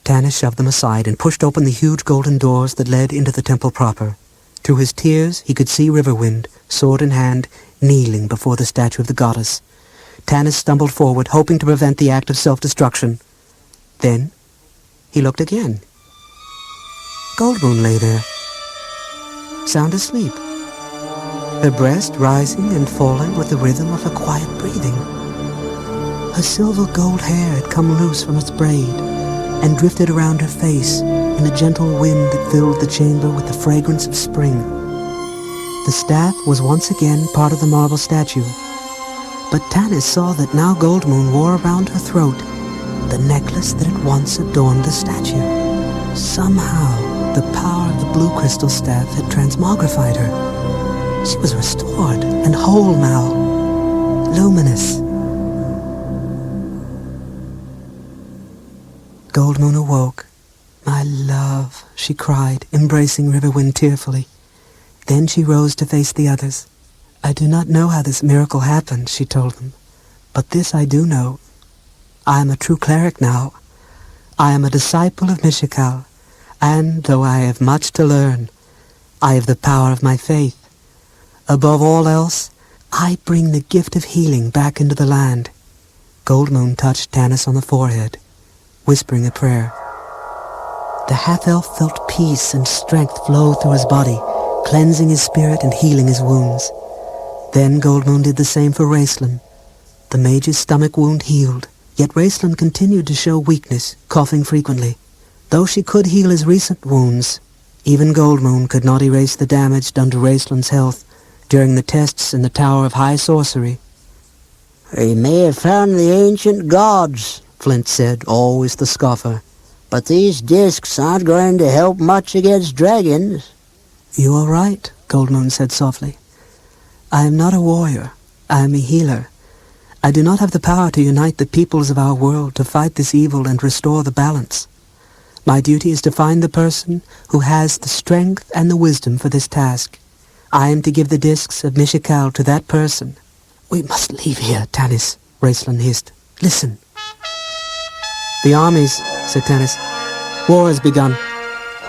Tanis shoved them aside and pushed open the huge golden doors that led into the temple proper. Through his tears, he could see Riverwind, sword in hand, kneeling before the statue of the goddess. Tanis stumbled forward, hoping to prevent the act of self-destruction. Then he looked again. Goldmoon lay there, sound asleep, her breast rising and falling with the rhythm of her quiet breathing. Her silver gold hair had come loose from its braid and drifted around her face in a gentle wind that filled the chamber with the fragrance of spring. The staff was once again part of the marble statue, but Tanis saw that now Goldmoon wore around her throat the necklace that had once adorned the statue. Somehow, the power of the blue crystal staff had transmogrified her. She was restored and whole now, luminous. Goldmoon awoke. "My love," she cried, embracing Riverwind tearfully. Then she rose to face the others. "I do not know how this miracle happened," she told them, "but this I do know. I am a true cleric now. I am a disciple of Mishikal, and though I have much to learn, I have the power of my faith. Above all else, I bring the gift of healing back into the land." Goldmoon touched Tanis on the forehead, whispering a prayer. The half-elf felt peace and strength flow through his body, cleansing his spirit and healing his wounds. Then Goldmoon did the same for Raceland. The mage's stomach wound healed, yet Raceland continued to show weakness, coughing frequently. Though she could heal his recent wounds, even Goldmoon could not erase the damage done to Raceland's health during the tests in the Tower of High Sorcery. "He may have found the ancient gods," Flint said, always the scoffer. "But these discs aren't going to help much against dragons." "You are right," Goldmoon said softly. "I am not a warrior. I am a healer. I do not have the power to unite the peoples of our world to fight this evil and restore the balance. My duty is to find the person who has the strength and the wisdom for this task. I am to give the discs of Mishikal to that person." "We must leave here, Tanis," Raistlin hissed. "Listen." "The armies," said Tanis. "War has begun.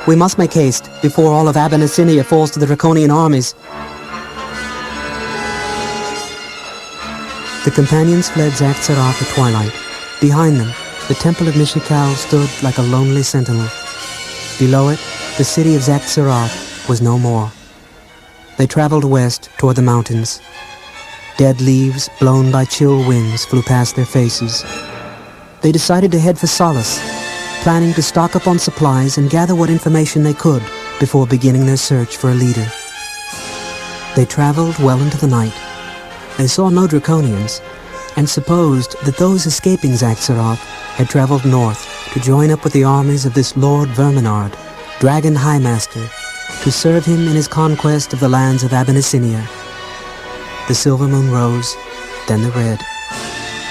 We must make haste before all of Abyssinia falls to the Draconian armies." The companions fled Zaxxarath at twilight. Behind them, the temple of Mishikal stood like a lonely sentinel. Below it, the city of Zaxxarath was no more. They traveled west toward the mountains. Dead leaves, blown by chill winds, flew past their faces. They decided to head for Solace, planning to stock up on supplies and gather what information they could before beginning their search for a leader. They traveled well into the night. They saw no Draconians, and supposed that those escaping Zaxxarath had traveled north to join up with the armies of this Lord Verminard, Dragon High Master, to serve him in his conquest of the lands of Abyssinia. The silver moon rose, then the red.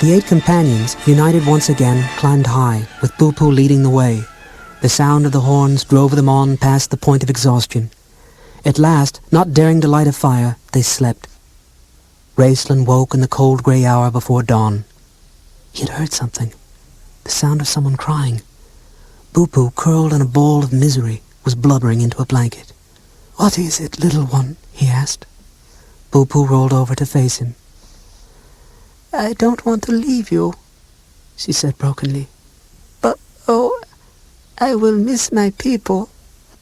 The 8 companions, united once again, climbed high, with Boo-Poo leading the way. The sound of the horns drove them on past the point of exhaustion. At last, not daring to light a fire, they slept. Raistlin woke in the cold grey hour before dawn. He had heard something. The sound of someone crying. Boo-Poo, curled in a ball of misery, was blubbering into a blanket. "What is it, little one?" he asked. Boo-Poo rolled over to face him. "I don't want to leave you," she said brokenly. "But, oh, I will miss my people."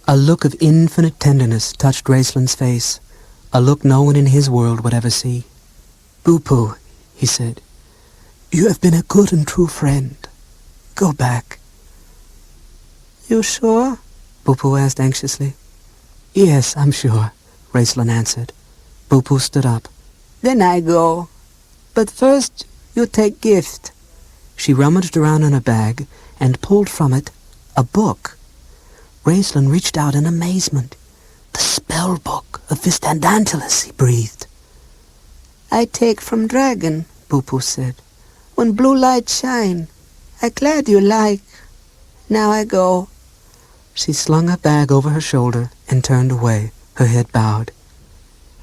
A look of infinite tenderness touched Raistlin's face, a look no one in his world would ever see. "Boo-Poo," he said, "you have been a good and true friend. Go back." "You sure?" Boo-Poo asked anxiously. "Yes, I'm sure," Raistlin answered. Boo-Poo stood up. "Then I go. But first, you take gift." She rummaged around in her bag and pulled from it a book. Raistlin reached out in amazement. "The spell book of Vistandantilus," he breathed. "I take from dragon," Boo-Poo said. "When blue light shine. I glad you like. Now I go." She slung her bag over her shoulder and turned away, her head bowed.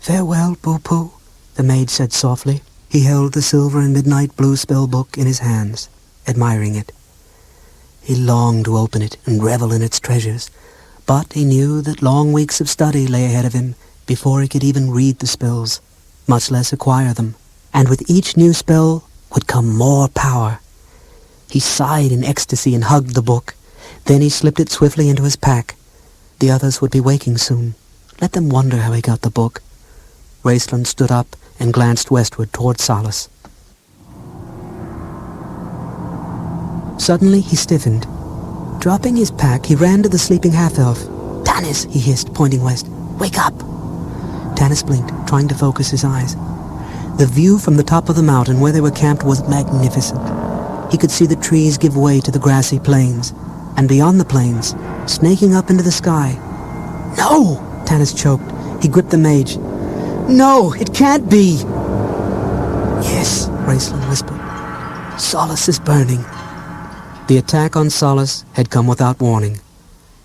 "Farewell, Boo-Poo," the maid said softly. He held the silver and midnight blue spell book in his hands, admiring it. He longed to open it and revel in its treasures, but he knew that long weeks of study lay ahead of him before he could even read the spells, much less acquire them, and with each new spell would come more power. He sighed in ecstasy and hugged the book. Then he slipped it swiftly into his pack. The others would be waking soon. Let them wonder how he got the book. Raistlin stood up and glanced westward toward Solace. Suddenly he stiffened. Dropping his pack, he ran to the sleeping half-elf. "Tanis," he hissed, pointing west. "Wake up!" Tanis blinked, trying to focus his eyes. The view from the top of the mountain where they were camped was magnificent. He could see the trees give way to the grassy plains, and beyond the plains, snaking up into the sky. "No!" Tanis choked. He gripped the mage. "No, it can't be!" "Yes," Raistlin whispered. "Solace is burning." The attack on Solace had come without warning.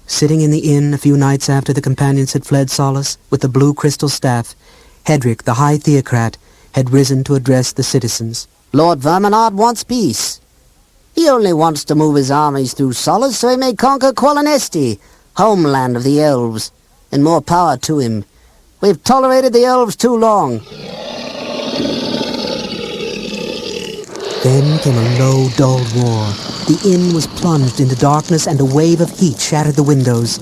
Sitting in the inn a few nights after the companions had fled Solace with the blue crystal staff, Hedrick, the High Theocrat, had risen to address the citizens. "Lord Verminard wants peace. He only wants to move his armies through Solace so he may conquer Qualinesti, homeland of the elves, and more power to him. We've tolerated the elves too long." Then came a low, dull roar. The inn was plunged into darkness and a wave of heat shattered the windows.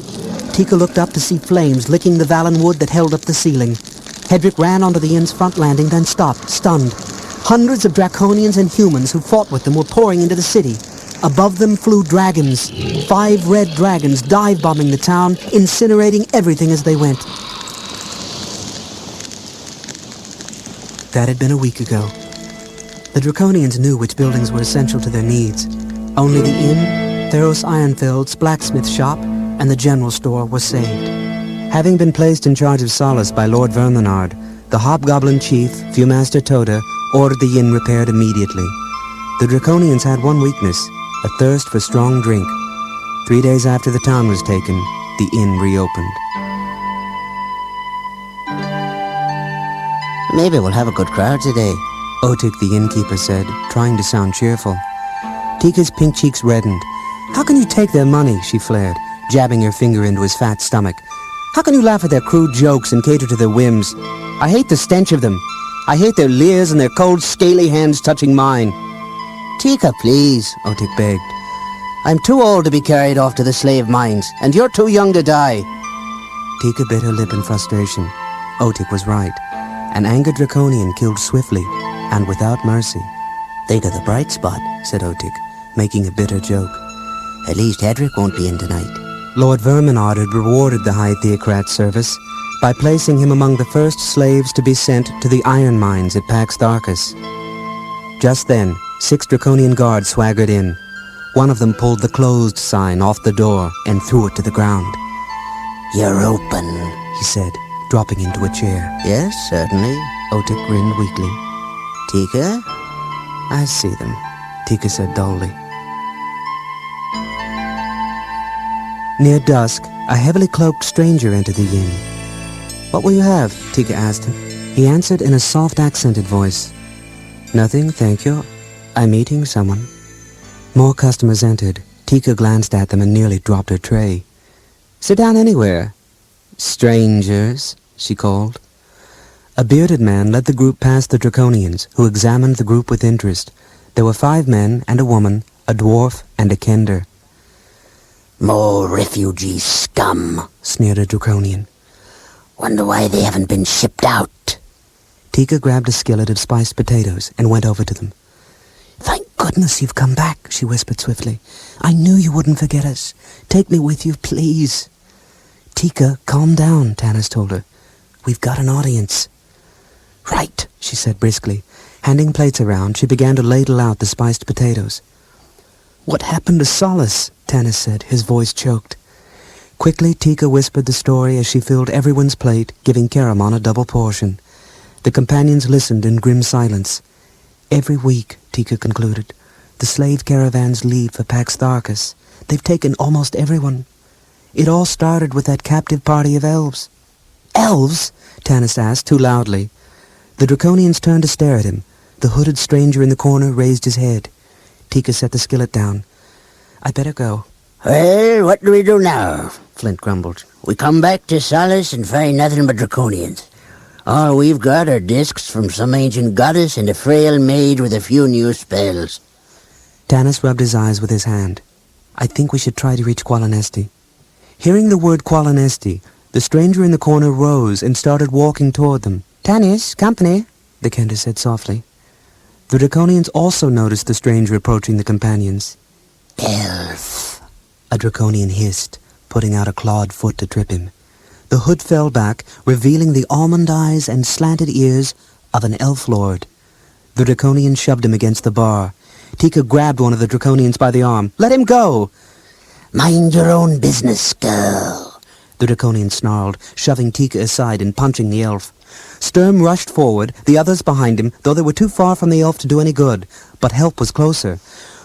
Tika looked up to see flames licking the Vallon wood that held up the ceiling. Hedrick ran onto the inn's front landing, then stopped, stunned. Hundreds of Draconians and humans who fought with them were pouring into the city. Above them flew dragons. 5 red dragons dive-bombing the town, incinerating everything as they went. That had been a week ago. The Draconians knew which buildings were essential to their needs. Only the inn, Theros Ironfeld's blacksmith shop, and the general store were saved. Having been placed in charge of Solace by Lord Verminard, the Hobgoblin chief, Viewmaster Toda, ordered the inn repaired immediately. The Draconians had one weakness, a thirst for strong drink. 3 days after the town was taken, the inn reopened. Maybe we'll have a good crowd today. Otik, the innkeeper, said, trying to sound cheerful. Tika's pink cheeks reddened. How can you take their money, she flared, jabbing her finger into his fat stomach. How can you laugh at their crude jokes and cater to their whims? I hate the stench of them. I hate their leers and their cold, scaly hands touching mine. Tika, please, Otik begged. I'm too old to be carried off to the slave mines, and you're too young to die. Tika bit her lip in frustration. Otik was right. An angered Draconian killed swiftly and without mercy. Think of the bright spot, said Otik, making a bitter joke. At least Hedrick won't be in tonight. Lord Verminard had rewarded the High Theocrat's service by placing him among the first slaves to be sent to the iron mines at Pax Darkus. Just then, 6 Draconian guards swaggered in. One of them pulled the closed sign off the door and threw it to the ground. You're open, he said, dropping into a chair. Yes, certainly. Otik grinned weakly. Tika? I see them, Tika said dully. Near dusk, a heavily cloaked stranger entered the inn. What will you have? Tika asked him. He answered in a soft accented voice. Nothing, thank you. I'm meeting someone. More customers entered. Tika glanced at them and nearly dropped her tray. Sit down anywhere. Strangers, she called. A bearded man led the group past the Draconians, who examined the group with interest. There were 5 men and a woman, a dwarf and a kender. More refugee scum, sneered a Draconian. Wonder why they haven't been shipped out. Tika grabbed a skillet of spiced potatoes and went over to them. Thank goodness you've come back, she whispered swiftly. I knew you wouldn't forget us. Take me with you, please. Tika, calm down, Tanis told her. We've got an audience. Right, she said briskly. Handing plates around, she began to ladle out the spiced potatoes. What happened to Solace? Tanis said, his voice choked. Quickly, Tika whispered the story as she filled everyone's plate, giving Caramon a double portion. The companions listened in grim silence. Every week, Tika concluded, the slave caravans leave for Pax Darkus. They've taken almost everyone. It all started with that captive party of elves. Elves? Tanis asked, too loudly. The Draconians turned to stare at him. The hooded stranger in the corner raised his head. Tika set the skillet down. I better go. Well, what do we do now? Flint grumbled. We come back to Solace and find nothing but Draconians. All we've got are discs from some ancient goddess and a frail maid with a few new spells. Tanis rubbed his eyes with his hand. I think we should try to reach Qualinesti. Hearing the word Qualinesti, the stranger in the corner rose and started walking toward them. Tanis, company, the kender said softly. The Draconians also noticed the stranger approaching the companions. Elf, a Draconian hissed, putting out a clawed foot to trip him. The hood fell back, revealing the almond eyes and slanted ears of an elf lord. The Draconian shoved him against the bar. Tika grabbed one of the Draconians by the arm. Let him go! Mind your own business, girl, the Draconian snarled, shoving Tika aside and punching the elf. Sturm rushed forward, the others behind him, though they were too far from the elf to do any good. But help was closer.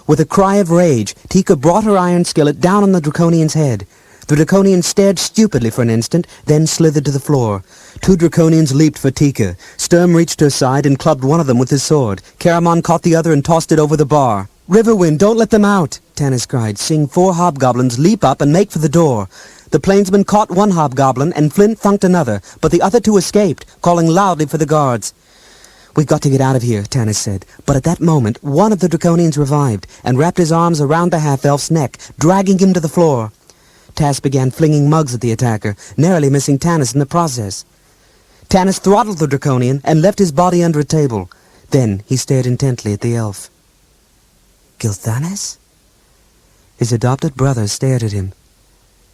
With a cry of rage, Tika brought her iron skillet down on the Draconian's head. The Draconian stared stupidly for an instant, then slithered to the floor. 2 Draconians leaped for Tika. Sturm reached her side and clubbed one of them with his sword. Caramon caught the other and tossed it over the bar. Riverwind, don't let them out, Tanis cried, seeing 4 hobgoblins leap up and make for the door. The plainsman caught one hobgoblin and Flint thunked another, but the other 2 escaped, calling loudly for the guards. We've got to get out of here, Tanis said, but at that moment one of the Draconians revived and wrapped his arms around the half-elf's neck, dragging him to the floor. Tas began flinging mugs at the attacker, narrowly missing Tanis in the process. Tanis throttled the Draconian and left his body under a table. Then he stared intently at the elf. Gilthanes? His adopted brother stared at him.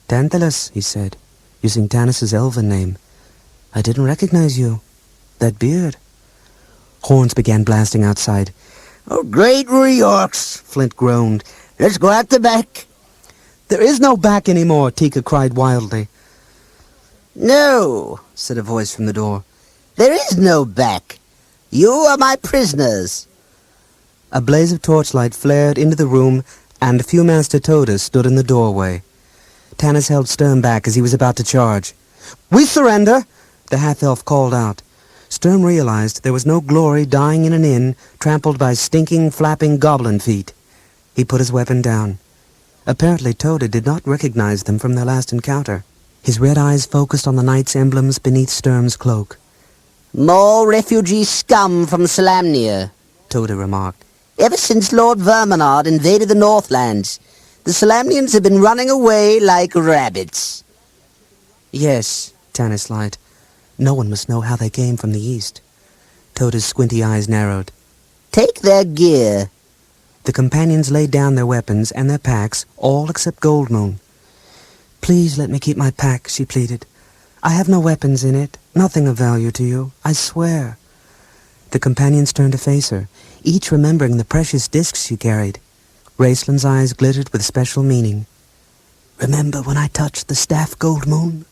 Tantalus, he said, using Tanis's elven name. I didn't recognize you. That beard. Horns began blasting outside. Oh, great Reorks, Flint groaned. Let's go out the back. There is no back anymore, Tika cried wildly. No, said a voice from the door. There is no back. You are my prisoners. A blaze of torchlight flared into the room, and Viewmaster Toda stood in the doorway. Tanis held Sturm back as he was about to charge. "We surrender!" the half-elf called out. Sturm realized there was no glory dying in an inn trampled by stinking, flapping goblin feet. He put his weapon down. Apparently Toda did not recognize them from their last encounter. His red eyes focused on the knight's emblems beneath Sturm's cloak. More refugee scum from Salamnia, Toda remarked. Ever since Lord Verminard invaded the Northlands, the Salamnians have been running away like rabbits. Yes, Tanis lied. No one must know how they came from the east. Toda's squinty eyes narrowed. Take their gear. The companions laid down their weapons and their packs, all except Goldmoon. "Please let me keep my pack," she pleaded. "I have no weapons in it, nothing of value to you, I swear." The companions turned to face her, each remembering the precious discs she carried. Raistlin's eyes glittered with special meaning. "Remember when I touched the staff, Goldmoon?"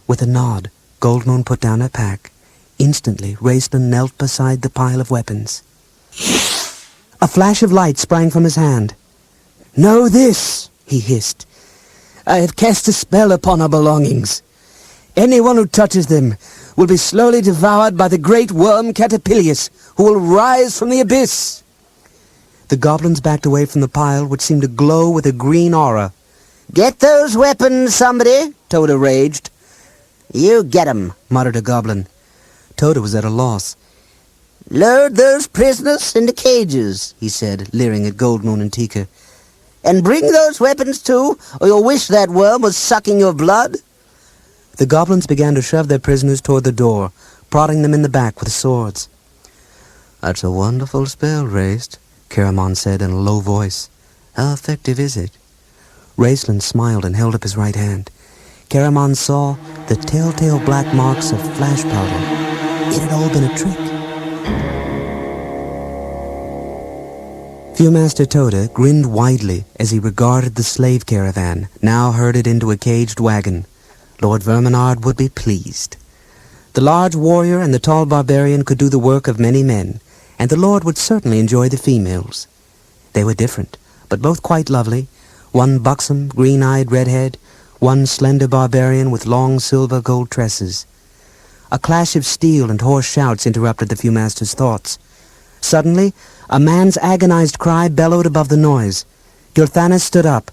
With a nod, Goldmoon put down her pack. Instantly, Raistlin knelt beside the pile of weapons. A flash of light sprang from his hand. "Know this," he hissed. "I have cast a spell upon our belongings. Anyone who touches them will be slowly devoured by the great worm Catapilius, who will rise from the abyss." The goblins backed away from the pile, which seemed to glow with a green aura. Get those weapons, somebody, Toda raged. You get 'em, muttered a goblin. Toda was at a loss. Load those prisoners into cages, he said, leering at Goldmoon and Tika. And bring those weapons too, or you'll wish that worm was sucking your blood. The goblins began to shove their prisoners toward the door, prodding them in the back with swords. "That's a wonderful spell, Raist," Caramon said in a low voice. "How effective is it?" Raistlin smiled and held up his right hand. Caramon saw the telltale black marks of flash powder. It had all been a trick. Viewmaster Toda grinned widely as he regarded the slave caravan, now herded into a caged wagon. Lord Verminard would be pleased. The large warrior and the tall barbarian could do the work of many men, and the Lord would certainly enjoy the females. They were different, but both quite lovely, one buxom, green-eyed redhead, one slender barbarian with long silver gold tresses. A clash of steel and hoarse shouts interrupted the Viewmaster's thoughts. Suddenly, a man's agonized cry bellowed above the noise. Gilthanas stood up.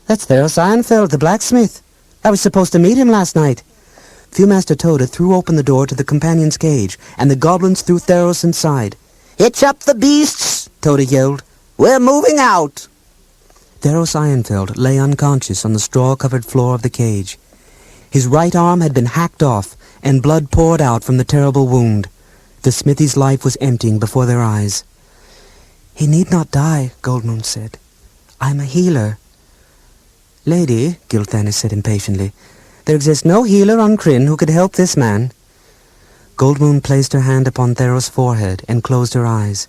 "That's Theros Ironfeld, the blacksmith. I was supposed to meet him last night." Viewmaster Toda threw open the door to the companion's cage, and the goblins threw Theros inside. "Hitch up the beasts," Toda yelled. "We're moving out." Theros Ironfeld lay unconscious on the straw-covered floor of the cage. His right arm had been hacked off, and blood poured out from the terrible wound. The smithy's life was emptying before their eyes. "He need not die," Goldmoon said. "I'm a healer." "Lady," Gilthanas said impatiently, "there exists no healer on Krynn who could help this man." Goldmoon placed her hand upon Theros' forehead and closed her eyes.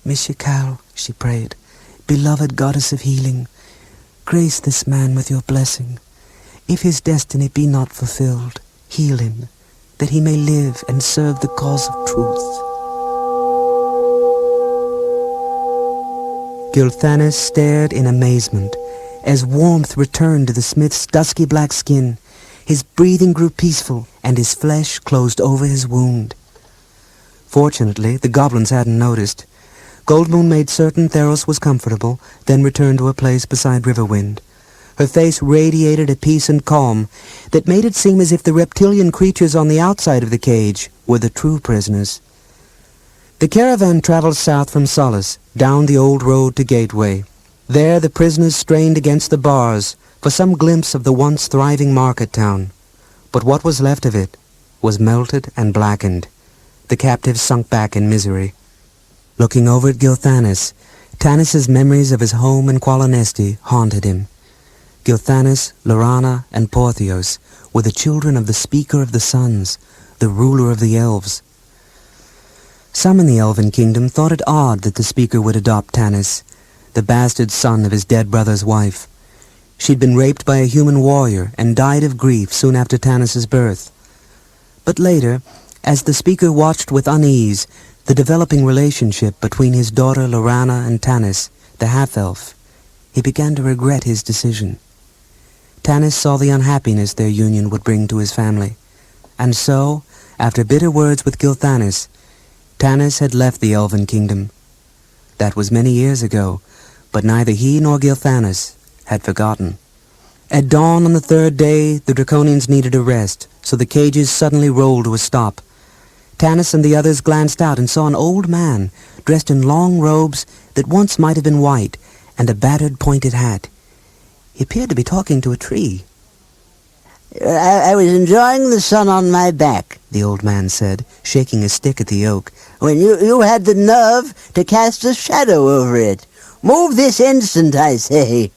"Mishikal," she prayed, "beloved goddess of healing, grace this man with your blessing. If his destiny be not fulfilled, heal him, that he may live and serve the cause of truth." Gilthanas stared in amazement as warmth returned to the smith's dusky black skin. His breathing grew peaceful, and his flesh closed over his wound. Fortunately, the goblins hadn't noticed. Goldmoon made certain Theros was comfortable, then returned to her place beside Riverwind. Her face radiated a peace and calm that made it seem as if the reptilian creatures on the outside of the cage were the true prisoners. The caravan traveled south from Solace, down the old road to Gateway. There the prisoners strained against the bars for some glimpse of the once thriving market town. But what was left of it was melted and blackened. The captives sunk back in misery. Looking over at Gilthanas, Tanis's memories of his home in Qualinesti haunted him. Gilthanas, Lorana, and Porthios were the children of the Speaker of the Suns, the ruler of the elves. Some in the Elven Kingdom thought it odd that the speaker would adopt Tanis, the bastard son of his dead brother's wife. She'd been raped by a human warrior and died of grief soon after Tanis's birth. But later, as the speaker watched with unease the developing relationship between his daughter Lorana and Tanis, the half-elf, he began to regret his decision. Tanis saw the unhappiness their union would bring to his family, and so, after bitter words with Gilthanis, Tanis had left the Elven Kingdom. That was many years ago, but neither he nor Gilthanis had forgotten. At dawn on the third day, the Draconians needed a rest, so the cages suddenly rolled to a stop. Tanis and the others glanced out and saw an old man, dressed in long robes that once might have been white, and a battered pointed hat. He appeared to be talking to a tree. I was enjoying the sun on my back, the old man said, shaking a stick at the oak, when you had the nerve to cast a shadow over it. Move this instant, I say.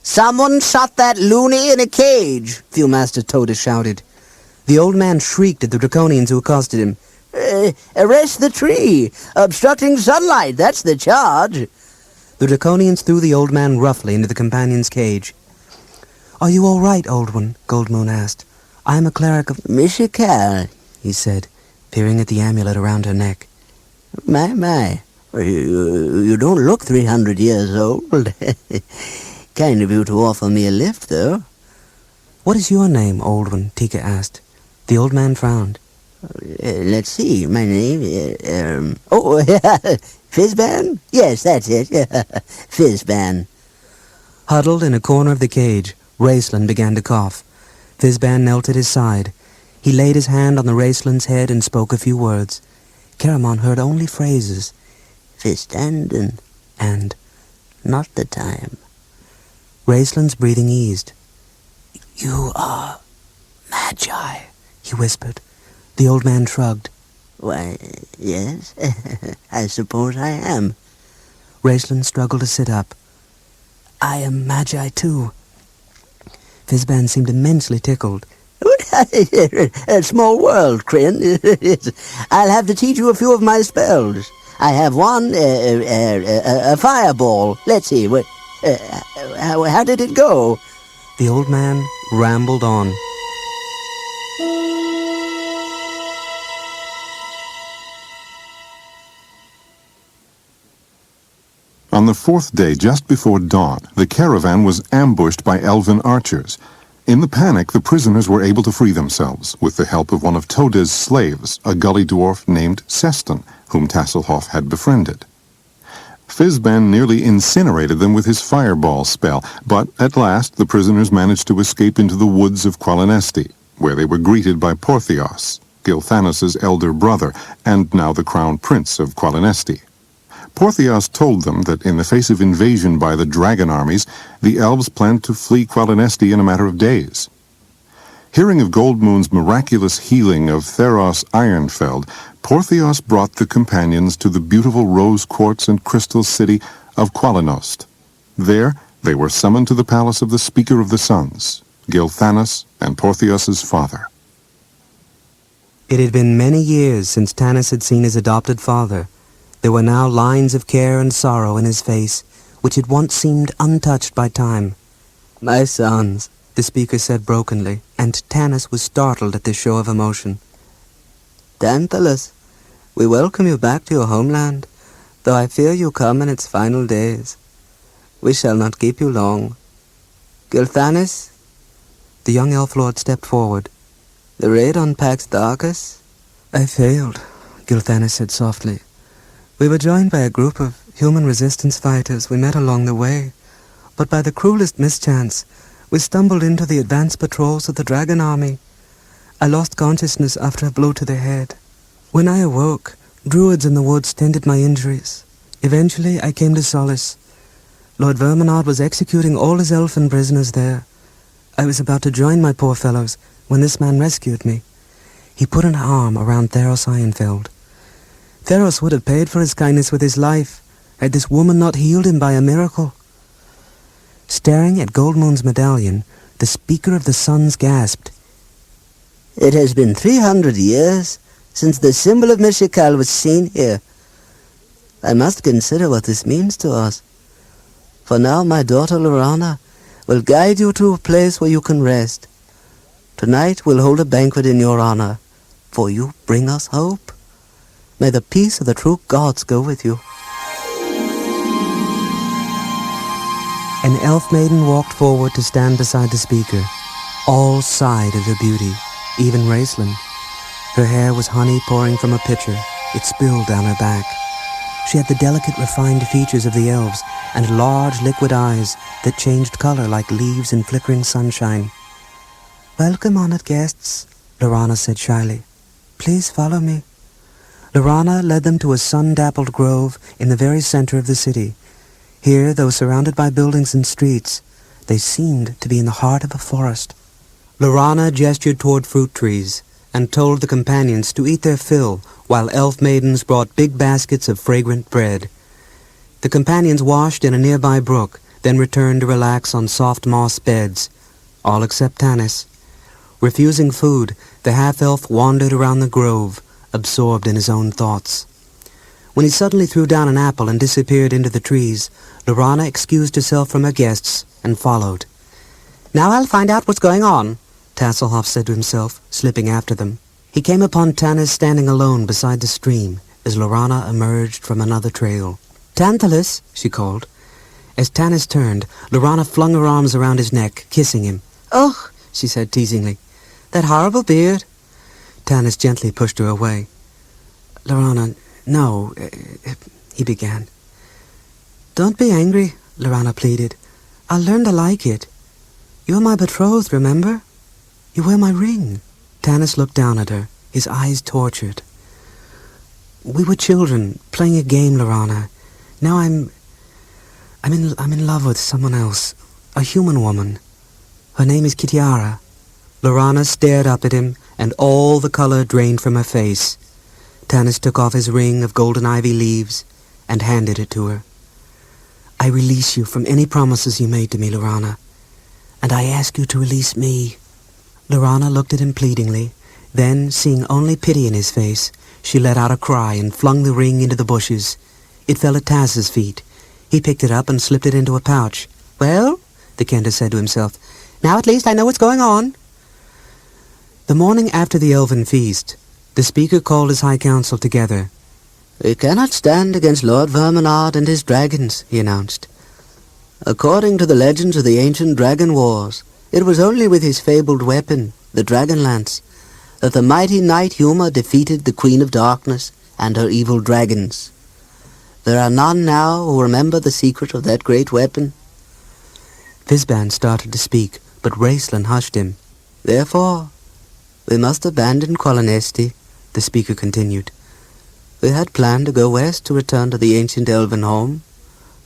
Someone shot that loony in a cage, Fieldmaster Toda shouted. The old man shrieked at the Draconians who accosted him. Arrest the tree! Obstructing sunlight, that's the charge. The Draconians threw the old man roughly into the companion's cage. "Are you all right, old one?" Goldmoon asked. "I am a cleric of—" Mishikal, he said, peering at the amulet around her neck. My. You don't look 300 years old. Kind of you to offer me a lift, though. "What is your name, old one?" Tika asked. The old man frowned. Let's see, my name is... Fizban? Yes, that's it. Fizban. Huddled in a corner of the cage, Raceland began to cough. Fizban knelt at his side. He laid his hand on the Raceland's head and spoke a few words. Caramon heard only phrases. Fistanden. And not the time. Raceland's breathing eased. "You are magi," he whispered. The old man shrugged. "Why, yes, I suppose I am." Raceland struggled to sit up. "I am magi too." Fizban seemed immensely tickled. A small world, Kryn. I'll have to teach you a few of my spells. I have one, a fireball. Let's see, how did it go? The old man rambled on. On the fourth day, just before dawn, the caravan was ambushed by elven archers. In the panic, the prisoners were able to free themselves, with the help of one of Toda's slaves, a gully dwarf named Seston, whom Tasselhoff had befriended. Fizban nearly incinerated them with his fireball spell, but at last the prisoners managed to escape into the woods of Qualinesti, where they were greeted by Porthios, Gilthanis's elder brother, and now the crown prince of Qualinesti. Porthios told them that in the face of invasion by the dragon armies, the elves planned to flee Qualinesti in a matter of days. Hearing of Goldmoon's miraculous healing of Theros Ironfeld, Porthios brought the companions to the beautiful rose quartz and crystal city of Qualinost. There, they were summoned to the palace of the Speaker of the Suns, Gilthanis and Porthios's father. It had been many years since Tanis had seen his adopted father. There were now lines of care and sorrow in his face, which had once seemed untouched by time. "My sons," the speaker said brokenly, and Tanis was startled at this show of emotion. "Tantalus, we welcome you back to your homeland, though I fear you come in its final days. We shall not keep you long. Gilthanis?" The young elf lord stepped forward. "The raid on Pax Darkus?" "I failed," Gilthanis said softly. "We were joined by a group of human resistance fighters we met along the way, but by the cruelest mischance, we stumbled into the advance patrols of the dragon army. I lost consciousness after a blow to the head. When I awoke, druids in the woods tended my injuries. Eventually, I came to Solace. Lord Verminard was executing all his elfin prisoners there. I was about to join my poor fellows when this man rescued me. He put an arm around Theros Ironfeld. Theros would have paid for his kindness with his life, had this woman not healed him by a miracle." Staring at Goldmoon's medallion, the Speaker of the Suns gasped. "It has been 300 years since the symbol of Mishikal was seen here. I must consider what this means to us. For now, my daughter Lorana will guide you to a place where you can rest. Tonight we'll hold a banquet in your honor, for you bring us hope. May the peace of the true gods go with you. An elf maiden walked forward to stand beside the speaker. All sighed at her beauty, even Raistlin. Her hair was honey pouring from a pitcher. It spilled down her back. She had the delicate, refined features of the elves and large, liquid eyes that changed color like leaves in flickering sunshine. "Welcome, honored guests," Lorana said shyly. "Please follow me." Lorana led them to a sun-dappled grove in the very center of the city. Here, though surrounded by buildings and streets, they seemed to be in the heart of a forest. Lorana gestured toward fruit trees and told the companions to eat their fill while elf maidens brought big baskets of fragrant bread. The companions washed in a nearby brook, then returned to relax on soft moss beds, all except Tanis. Refusing food, the half-elf wandered around the grove, absorbed in his own thoughts. When he suddenly threw down an apple and disappeared into the trees, Lorana excused herself from her guests and followed. "Now I'll find out what's going on," Tasselhoff said to himself, slipping after them. He came upon Tanis standing alone beside the stream as Lorana emerged from another trail. "Tantalus," she called. As Tanis turned, Lorana flung her arms around his neck, kissing him. "Ugh," she said teasingly. "That horrible beard." Tanis gently pushed her away. "Lorana, no," he began. "Don't be angry," Lorana pleaded. "I'll learn to like it. You're my betrothed, remember? You wear my ring." Tanis looked down at her, his eyes tortured. "We were children, playing a game, Lorana. Now I'm in love with someone else, a human woman. Her name is Kitiara." Lorana stared up at him, and all the color drained from her face. Tanis took off his ring of golden ivy leaves and handed it to her. "I release you from any promises you made to me, Lorana, and I ask you to release me." Lorana looked at him pleadingly. Then, seeing only pity in his face, she let out a cry and flung the ring into the bushes. It fell at Taz's feet. He picked it up and slipped it into a pouch. "Well," the Kender said to himself, "now at least I know what's going on." The morning after the elven feast, the speaker called his high council together. "We cannot stand against Lord Verminard and his dragons," he announced. "According to the legends of the ancient dragon wars, it was only with his fabled weapon, the Dragonlance, that the mighty knight Huma defeated the Queen of Darkness and her evil dragons. There are none now who remember the secret of that great weapon." Fizban started to speak, but Raistlin hushed him. "Therefore, we must abandon Qualinesti," the speaker continued. "We had planned to go west to return to the ancient elven home.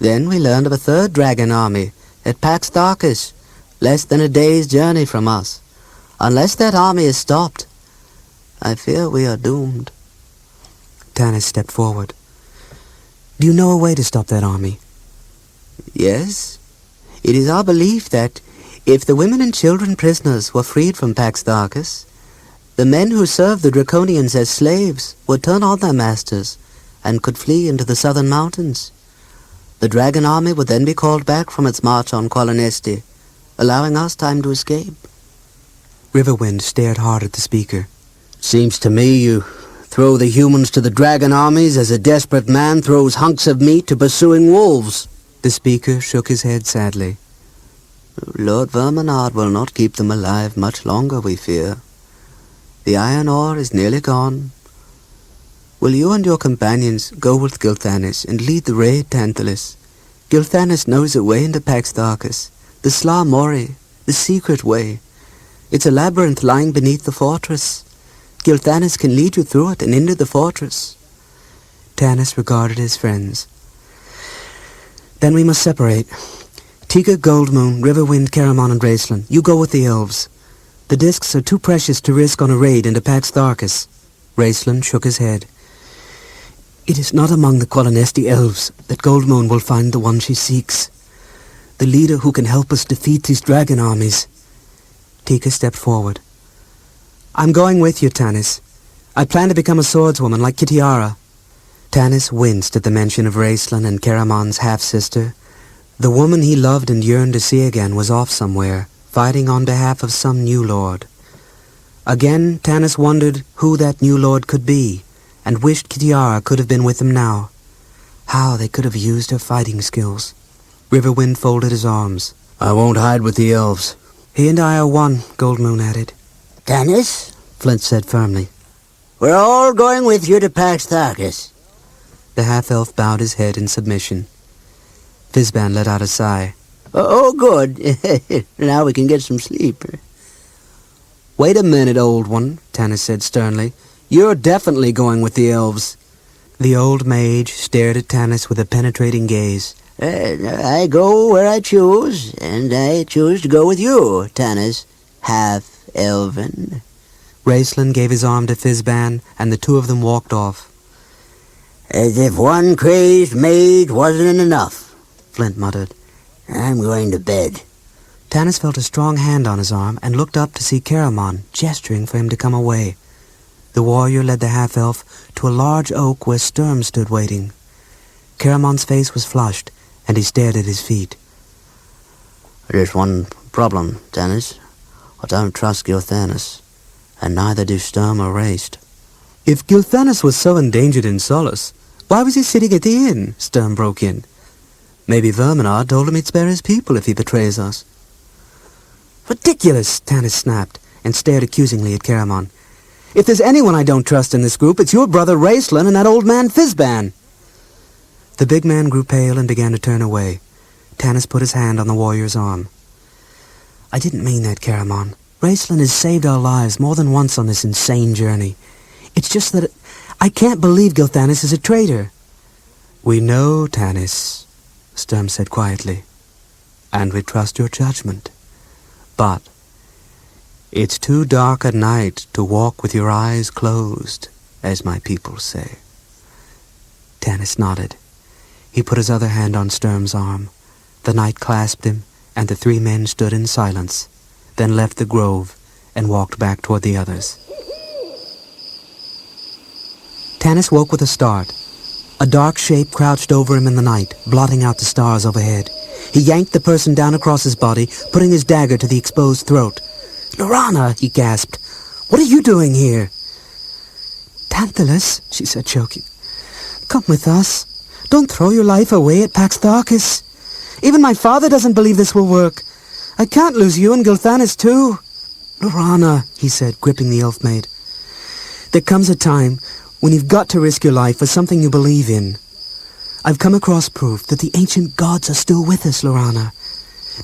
Then we learned of a third dragon army at Pax Darkus, less than a day's journey from us. Unless that army is stopped, I fear we are doomed." Tanis stepped forward. "Do you know a way to stop that army?" "Yes. It is our belief that if the women and children prisoners were freed from Pax Darkus, the men who served the Draconians as slaves would turn on their masters and could flee into the southern mountains. The dragon army would then be called back from its march on Qualinesti, allowing us time to escape." Riverwind stared hard at the speaker. "Seems to me you throw the humans to the dragon armies as a desperate man throws hunks of meat to pursuing wolves." The speaker shook his head sadly. "Lord Verminard will not keep them alive much longer, we fear. The iron ore is nearly gone. Will you and your companions go with Gilthanis and lead the raid, Tantalus? Gilthanis knows a way into Pax Darkus, the Sla Mori, the secret way. It's a labyrinth lying beneath the fortress. Gilthanis can lead you through it and into the fortress." Tanis regarded his friends. "Then we must separate. Tika, Goldmoon, Riverwind, Caramon, and Raistlin, you go with the elves. The discs are too precious to risk on a raid into Pax Darkus." Raistlin shook his head. "It is not among the Qualinesti elves that Goldmoon will find the one she seeks. The leader who can help us defeat these dragon armies." Tika stepped forward. "I'm going with you, Tanis. I plan to become a swordswoman like Kitiara. Tanis winced at the mention of Raistlin and Caramon's half-sister. The woman he loved and yearned to see again was off somewhere, fighting on behalf of some new lord. Again, Tanis wondered who that new lord could be, and wished Kitiara could have been with them now. How they could have used her fighting skills. Riverwind folded his arms. I won't hide with the elves. He and I are one, Goldmoon added. Tanis, Flint said firmly. we're all going with you to Pax Tharkis. The half-elf bowed his head in submission. Fizban let out a sigh. Oh, good. Now we can get some sleep. Wait a minute, old one, Tanis said sternly. You're definitely going with the elves. The old mage stared at Tanis with a penetrating gaze. I go where I choose, and I choose to go with you, Tanis, half-elven. Raistlin gave his arm to Fizban, and the two of them walked off. As if one crazed mage wasn't enough, Flint muttered. I'm going to bed. Tanis felt a strong hand on his arm and looked up to see Caramon gesturing for him to come away. The warrior led the half-elf to a large oak where Sturm stood waiting. Caramon's face was flushed, and he stared at his feet. There's one problem, Tanis. I don't trust Gilthanis, and neither do Sturm or Raist. If Gilthanis was so endangered in Solace, why was he sitting at the inn? Sturm broke in. Maybe Verminar told him he'd spare his people if he betrays us. Ridiculous, Tanis snapped, and stared accusingly at Caramon. If there's anyone I don't trust in this group, it's your brother Raistlin and that old man Fizban. The big man grew pale and began to turn away. Tanis put his hand on the warrior's arm. I didn't mean that, Caramon. Raistlin has saved our lives more than once on this insane journey. It's just that I can't believe Gilthanis is a traitor. We know, Tanis, Sturm said quietly, and we trust your judgment. But it's too dark at night to walk with your eyes closed, as my people say. Tanis nodded. He put his other hand on Sturm's arm. The knight clasped him, and the three men stood in silence, then left the grove and walked back toward the others. Tanis woke with a start. A dark shape crouched over him in the night, blotting out the stars overhead. He yanked the person down across his body, putting his dagger to the exposed throat. "Lorana," he gasped. "What are you doing here?" "Tantalus," she said, choking. "Come with us. Don't throw your life away at Pax Tharkis. Even my father doesn't believe this will work. I can't lose you and Gilthanis too." "Lorana," he said, gripping the elf maid. "There comes a time when you've got to risk your life for something you believe in. I've come across proof that the ancient gods are still with us, Lorana.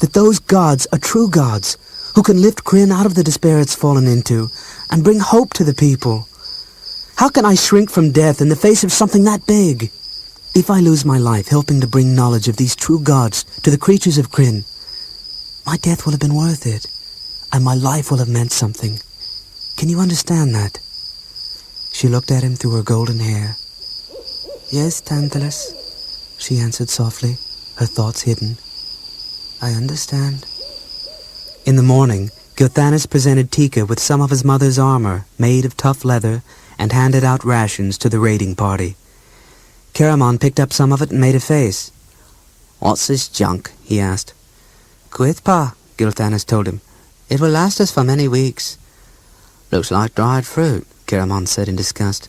That those gods are true gods who can lift Kryn out of the despair it's fallen into and bring hope to the people. How can I shrink from death in the face of something that big? If I lose my life helping to bring knowledge of these true gods to the creatures of Kryn, my death will have been worth it, and my life will have meant something. Can you understand that?" She looked at him through her golden hair. "Yes, Tantalus," she answered softly, her thoughts hidden. "I understand." In the morning, Gilthanis presented Tika with some of his mother's armor, made of tough leather, and handed out rations to the raiding party. Caramon picked up some of it and made a face. "What's this junk?" he asked. "Quithpa," Gilthanis told him. "It will last us for many weeks." "Looks like dried fruit," Caramon said in disgust.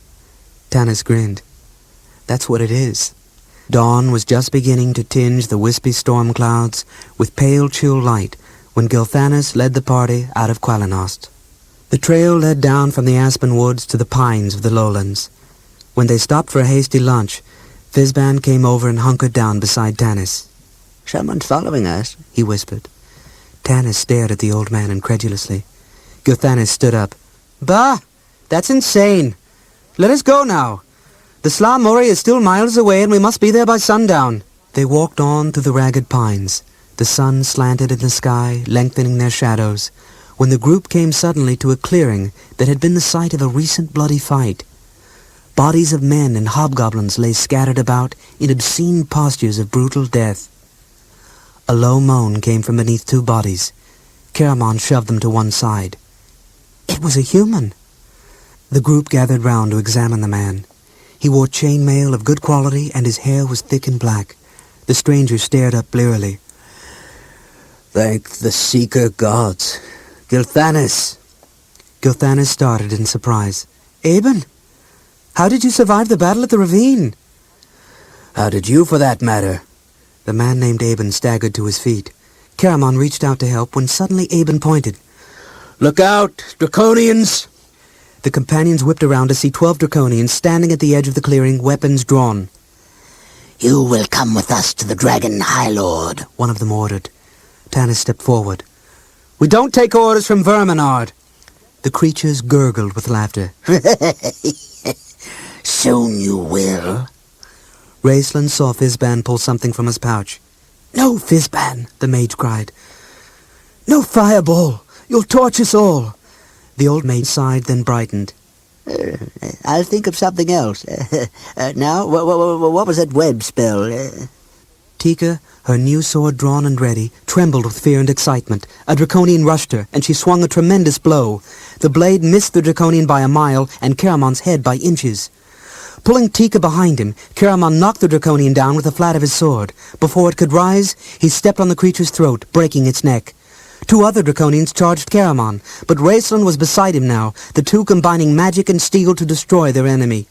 Tanis grinned. "That's what it is." Dawn was just beginning to tinge the wispy storm clouds with pale chill light when Gilthanis led the party out of Qualanost. The trail led down from the aspen woods to the pines of the lowlands. When they stopped for a hasty lunch, Fizban came over and hunkered down beside Tanis. "Someone's following us," he whispered. Tanis stared at the old man incredulously. Gilthanis stood up. "Bah! That's insane! Let us go now! The Sla Mori is still miles away and we must be there by sundown." They walked on through the ragged pines. The sun slanted in the sky, lengthening their shadows, when the group came suddenly to a clearing that had been the site of a recent bloody fight. Bodies of men and hobgoblins lay scattered about in obscene postures of brutal death. A low moan came from beneath two bodies. Caramon shoved them to one side. It was a human. The group gathered round to examine the man. He wore chainmail of good quality, and his hair was thick and black. The stranger stared up blearily. Thank the Seeker gods. Gilthanis. Gilthanis started in surprise. Aben? How did you survive the battle at the ravine? How did you, for that matter? The man named Aben staggered to his feet. Caramon reached out to help when suddenly Aben pointed. Look out, Draconians! The companions whipped around to see 12 Draconians standing at the edge of the clearing, weapons drawn. You will come with us to the Dragon High Lord, one of them ordered. Tanis stepped forward. We don't take orders from Verminard. The creatures gurgled with laughter. Soon you will. Raistlin saw Fizban pull something from his pouch. No, Fizban, the mage cried. No fireball. You'll torch us all. The old mage sighed, then brightened. I'll think of something else. Now, what was that web spell? Tika, her new sword drawn and ready, trembled with fear and excitement. A Draconian rushed her, and she swung a tremendous blow. The blade missed the Draconian by a mile, and Caramon's head by inches. Pulling Tika behind him, Caramon knocked the Draconian down with the flat of his sword. Before it could rise, he stepped on the creature's throat, breaking its neck. 2 other Draconians charged Caramon, but Raistlin was beside him now, the two combining magic and steel to destroy their enemy.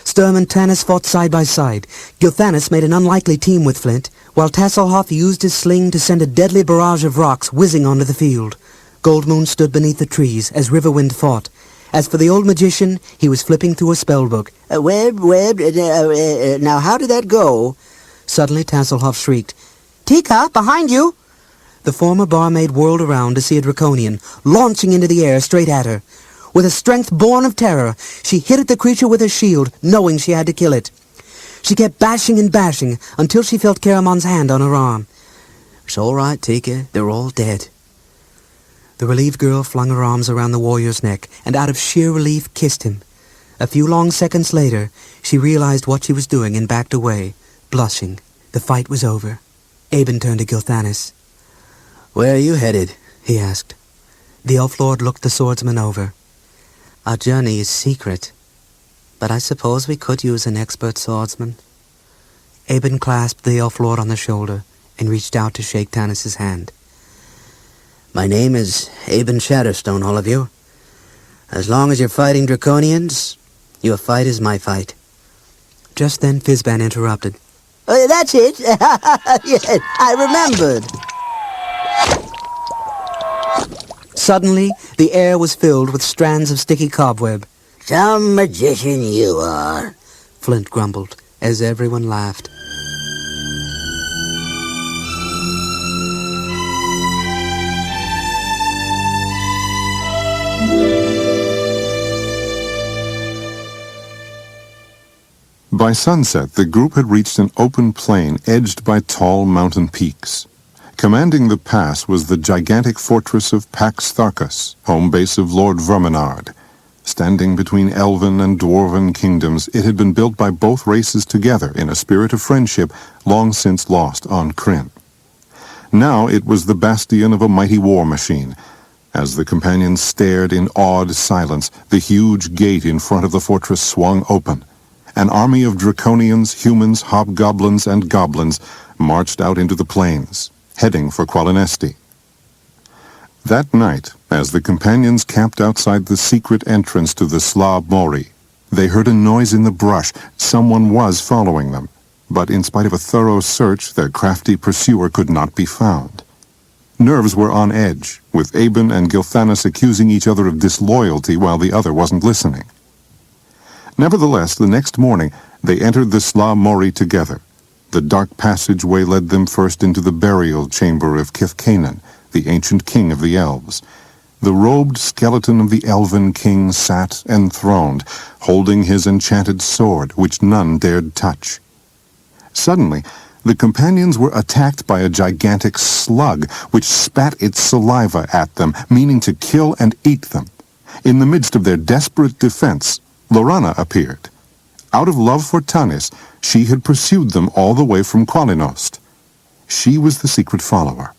Sturm and Tanis fought side by side. Gilthanis made an unlikely team with Flint, while Tasselhoff used his sling to send a deadly barrage of rocks whizzing onto the field. Goldmoon stood beneath the trees as Riverwind fought. As for the old magician, he was flipping through a spellbook. Now how did that go? Suddenly Tasselhoff shrieked, Tika, behind you! The former barmaid whirled around to see a Draconian, launching into the air straight at her. With a strength born of terror, she hit at the creature with her shield, knowing she had to kill it. She kept bashing and bashing until she felt Caramon's hand on her arm. It's all right, Tika. They're all dead. The relieved girl flung her arms around the warrior's neck and out of sheer relief kissed him. A few long seconds later, she realized what she was doing and backed away, blushing. The fight was over. Aben turned to Gilthanis. Where are you headed? He asked. The Elf Lord looked the swordsman over. Our journey is secret, but I suppose we could use an expert swordsman. Aben clasped the Elf Lord on the shoulder and reached out to shake Tanis's hand. My name is Aben Shatterstone, all of you. As long as you're fighting Draconians, your fight is my fight. Just then Fizban interrupted. That's it. Yes, I remembered. Suddenly, the air was filled with strands of sticky cobweb. Some magician you are, Flint grumbled, as everyone laughed. By sunset, the group had reached an open plain edged by tall mountain peaks. Commanding the pass was the gigantic fortress of Pax Tharkas, home base of Lord Verminard. Standing between elven and dwarven kingdoms, it had been built by both races together in a spirit of friendship long since lost on Krynn. Now it was the bastion of a mighty war machine. As the companions stared in awed silence, the huge gate in front of the fortress swung open. An army of Draconians, humans, hobgoblins, and goblins marched out into the plains, heading for Qualinesti. That night, as the companions camped outside the secret entrance to the Slav Mori, they heard a noise in the brush. Someone was following them, but in spite of a thorough search, their crafty pursuer could not be found. Nerves were on edge, with Aben and Gilthanis accusing each other of disloyalty while the other wasn't listening. Nevertheless, the next morning, they entered the Slav Mori together. The dark passageway led them first into the burial chamber of Kithkanen, the ancient king of the elves. The robed skeleton of the elven king sat enthroned, holding his enchanted sword, which none dared touch. Suddenly, the companions were attacked by a gigantic slug, which spat its saliva at them, meaning to kill and eat them. In the midst of their desperate defense, Lorana appeared. Out of love for Tanis, she had pursued them all the way from Qualinost. She was the secret follower.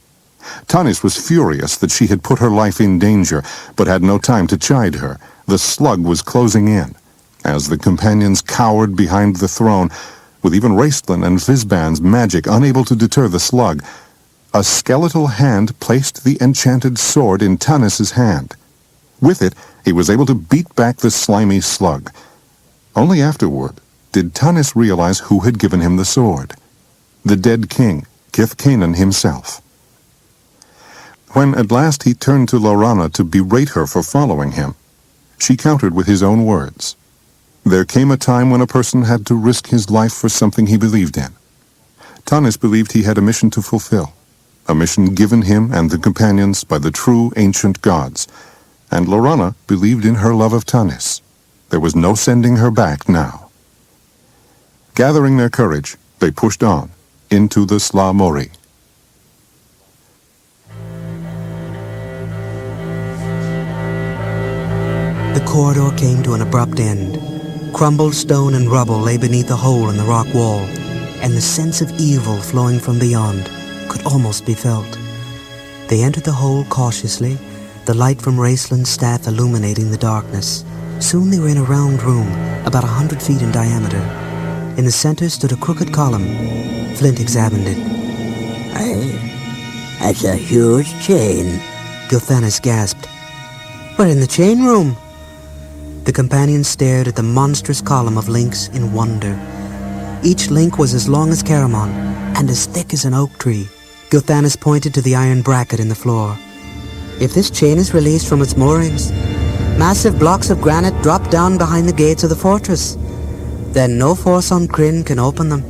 Tanis was furious that she had put her life in danger, but had no time to chide her. The slug was closing in, as the companions cowered behind the throne, with even Raistlin and Fizban's magic unable to deter the slug. A skeletal hand placed the enchanted sword in Tanis's hand. With it, he was able to beat back the slimy slug. Only afterward did Tanis realize who had given him the sword. The dead king, Kithkanen himself. When at last he turned to Laurana to berate her for following him, she countered with his own words. There came a time when a person had to risk his life for something he believed in. Tanis believed he had a mission to fulfill, a mission given him and the companions by the true ancient gods, and Laurana believed in her love of Tanis. There was no sending her back now. Gathering their courage, they pushed on into the Sla Mori. The corridor came to an abrupt end. Crumbled stone and rubble lay beneath a hole in the rock wall, and the sense of evil flowing from beyond could almost be felt. They entered the hole cautiously, the light from Raistlin's staff illuminating the darkness. Soon they were in a round room, about 100 feet in diameter. In the center stood a crooked column. Flint examined it. That's a huge chain. Gilthanas gasped. "We're in the chain room." The companions stared at the monstrous column of links in wonder. Each link was as long as Caramon, and as thick as an oak tree. Gilthanas pointed to the iron bracket in the floor. "If this chain is released from its moorings, massive blocks of granite drop down behind the gates of the fortress. Then no force on Kryn can open them."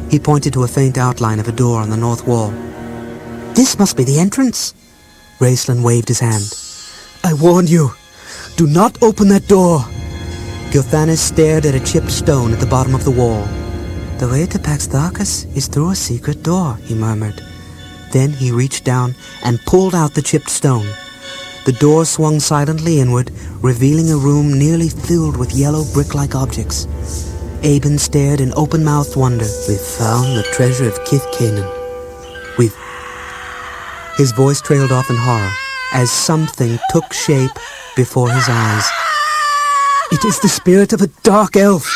He pointed to a faint outline of a door on the north wall. "This must be the entrance." Raistlin waved his hand. "I warn you, do not open that door." Gilthanas stared at a chipped stone at the bottom of the wall. "The way to Pax Tharkas is through a secret door," he murmured. Then he reached down and pulled out the chipped stone. The door swung silently inward, revealing a room nearly filled with yellow brick-like objects. Aben stared in open-mouthed wonder. "We've found the treasure of Kithkanen. We've..." His voice trailed off in horror as something took shape before his eyes. "It is the spirit of a dark elf,"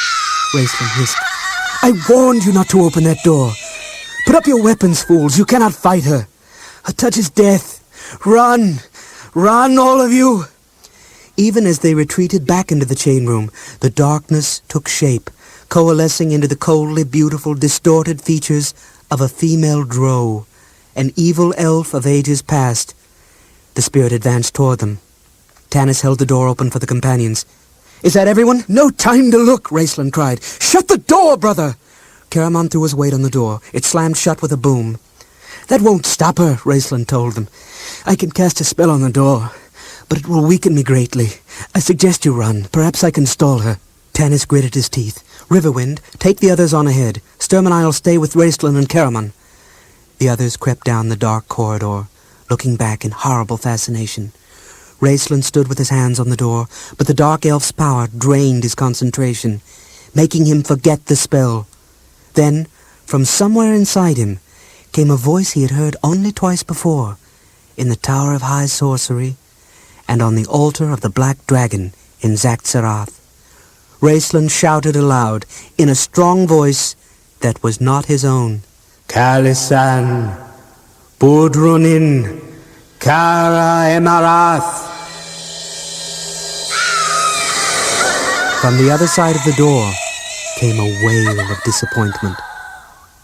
Raistlin hissed. "I warned you not to open that door. Put up your weapons, fools. You cannot fight her. Her touch is death. Run! Run, all of you!" Even as they retreated back into the chain room, the darkness took shape, coalescing into the coldly beautiful, distorted features of a female drow, an evil elf of ages past. The spirit advanced toward them. Tanis held the door open for the companions. "Is that everyone?" "No time to look," Raistlin cried. "Shut the door, brother!" Caramon threw his weight on the door. It slammed shut with a boom. "That won't stop her," Raistlin told them. "I can cast a spell on the door, but it will weaken me greatly. I suggest you run. Perhaps I can stall her." Tanis gritted his teeth. "Riverwind, take the others on ahead. Sturm and I'll stay with Raistlin and Caramon." The others crept down the dark corridor, looking back in horrible fascination. Raistlin stood with his hands on the door, but the dark elf's power drained his concentration, making him forget the spell. Then, from somewhere inside him, came a voice he had heard only twice before, in the Tower of High Sorcery, and on the altar of the Black Dragon in Zaxxarath. Raistlin shouted aloud, in a strong voice that was not his own. "Kalisan, Budrunin, Kara Emarath." From the other side of the door came a wail of disappointment.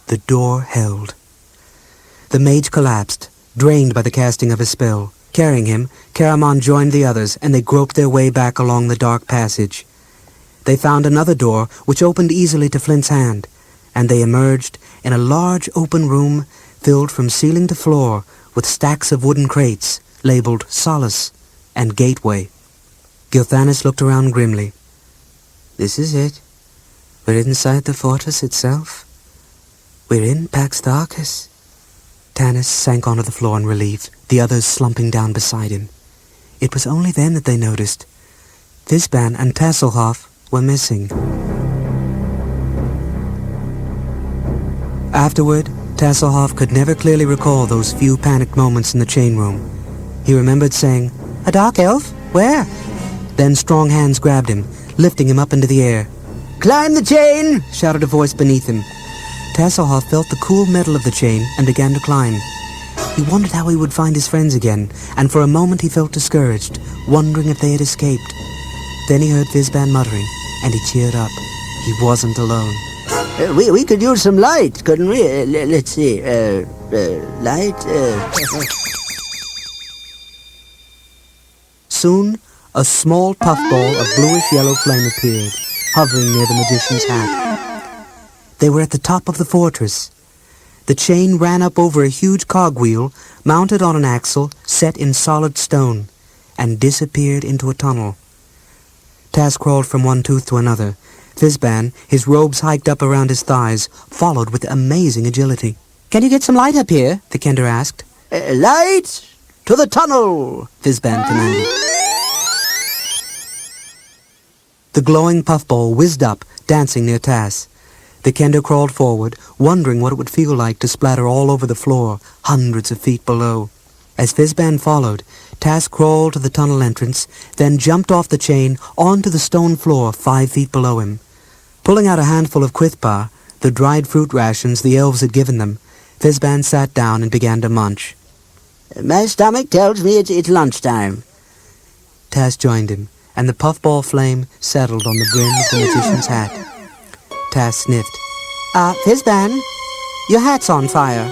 The door held. The mage collapsed, drained by the casting of his spell. Carrying him, Caramon joined the others, and they groped their way back along the dark passage. They found another door, which opened easily to Flint's hand, and they emerged in a large open room filled from ceiling to floor with stacks of wooden crates labeled Solace and Gateway. Gilthanas looked around grimly. "This is it. We're inside the fortress itself. We're in Pax Tharkas." Tanis sank onto the floor in relief, the others slumping down beside him. It was only then that they noticed. Fizban and Tasselhoff were missing. Afterward, Tasselhoff could never clearly recall those few panicked moments in the chain room. He remembered saying, "A dark elf? Where?" Then strong hands grabbed him, lifting him up into the air. Climb the chain! Shouted a voice beneath him. Tasselhoff felt the cool metal of the chain and began to climb. He wondered how he would find his friends again, and for a moment he felt discouraged, wondering if they had escaped. Then he heard Fizban muttering, and he cheered up. He wasn't alone. We could use some light, couldn't we? Let's see. Light? Soon, a small puffball of bluish-yellow flame appeared, hovering near the magician's hat. They were at the top of the fortress. The chain ran up over a huge cogwheel mounted on an axle set in solid stone, and disappeared into a tunnel. Taz crawled from one tooth to another. Fizban, his robes hiked up around his thighs, followed with amazing agility. "Can you get some light up here?" the Kender asked. Light! To the tunnel! Fizban commanded. The glowing puffball whizzed up, dancing near Taz. The Kender crawled forward, wondering what it would feel like to splatter all over the floor, hundreds of feet below. As Fizban followed, Taz crawled to the tunnel entrance, then jumped off the chain onto the stone floor 5 feet below him. Pulling out a handful of quithpa, the dried fruit rations the elves had given them, Fizban sat down and began to munch. My stomach tells me it's lunchtime. Taz joined him, and the puffball flame settled on the brim of the magician's hat. Taz sniffed. Fizban, your hat's on fire."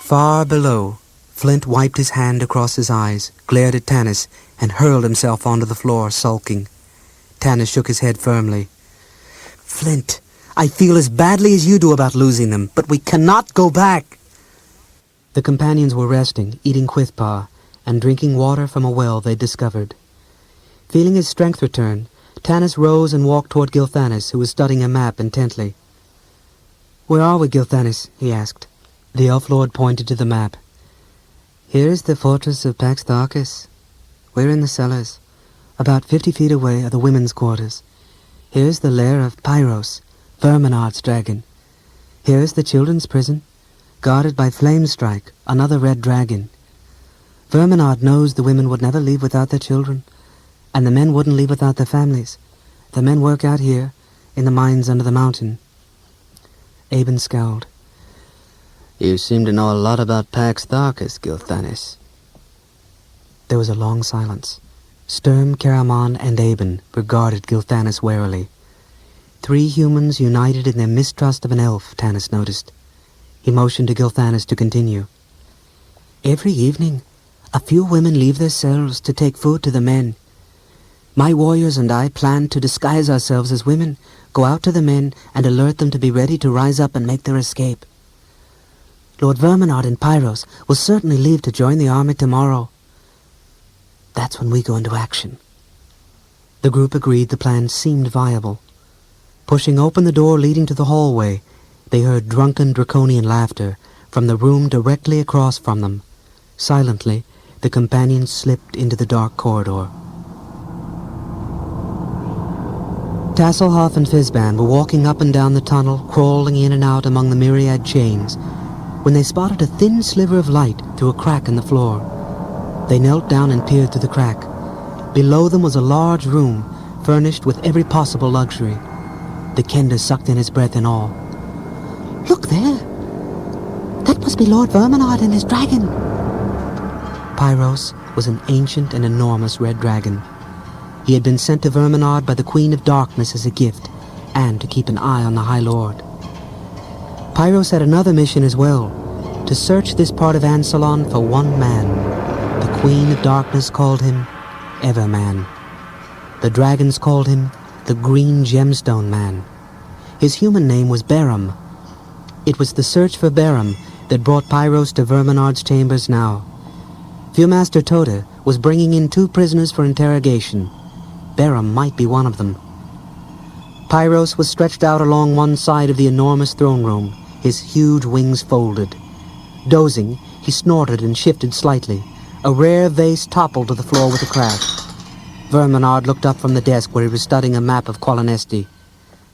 Far below, Flint wiped his hand across his eyes, glared at Tanis, and hurled himself onto the floor, sulking. Tanis shook his head firmly. "Flint, I feel as badly as you do about losing them, but we cannot go back." The companions were resting, eating quithpa, and drinking water from a well they'd discovered. Feeling his strength return, Tanis rose and walked toward Gilthanis, who was studying a map intently. "Where are we, Gilthanis?" he asked. The elf lord pointed to the map. "Here is the fortress of Pax Tharkis. We're in the cellars. About 50 feet away are the women's quarters. Here's the lair of Pyros, Verminard's dragon. Here's the children's prison, guarded by Flamestrike, another red dragon. Verminard knows the women would never leave without their children, and the men wouldn't leave without their families. The men work out here, in the mines under the mountain." Aben scowled. "You seem to know a lot about Pax Tharkis, Gilthanis." There was a long silence. Sturm, Karaman, and Aben regarded Gilthanis warily. 3 humans united in their mistrust of an elf, Tanis noticed. He motioned to Gilthanis to continue. "Every evening, a few women leave their cells to take food to the men. My warriors and I planned to disguise ourselves as women, go out to the men, and alert them to be ready to rise up and make their escape. Lord Verminard and Pyros will certainly leave to join the army tomorrow. That's when we go into action." The group agreed the plan seemed viable. Pushing open the door leading to the hallway, they heard drunken draconian laughter from the room directly across from them. Silently, the companions slipped into the dark corridor. Tasselhoff and Fizban were walking up and down the tunnel, crawling in and out among the myriad chains, when they spotted a thin sliver of light through a crack in the floor. They knelt down and peered through the crack. Below them was a large room, furnished with every possible luxury. The Kender sucked in his breath in awe. "Look there! That must be Lord Verminard and his dragon." Pyros was an ancient and enormous red dragon. He had been sent to Verminard by the Queen of Darkness as a gift, and to keep an eye on the High Lord. Pyros had another mission as well, to search this part of Ansalon for one man. The Queen of Darkness called him Everman. The dragons called him the Green Gemstone Man. His human name was Beram. It was the search for Beram that brought Pyros to Verminard's chambers now. Viewmaster Toda was bringing in 2 prisoners for interrogation. Beram might be one of them. Pyros was stretched out along one side of the enormous throne room, his huge wings folded. Dozing, he snorted and shifted slightly. A rare vase toppled to the floor with a crash. Verminard looked up from the desk where he was studying a map of Qualinesti.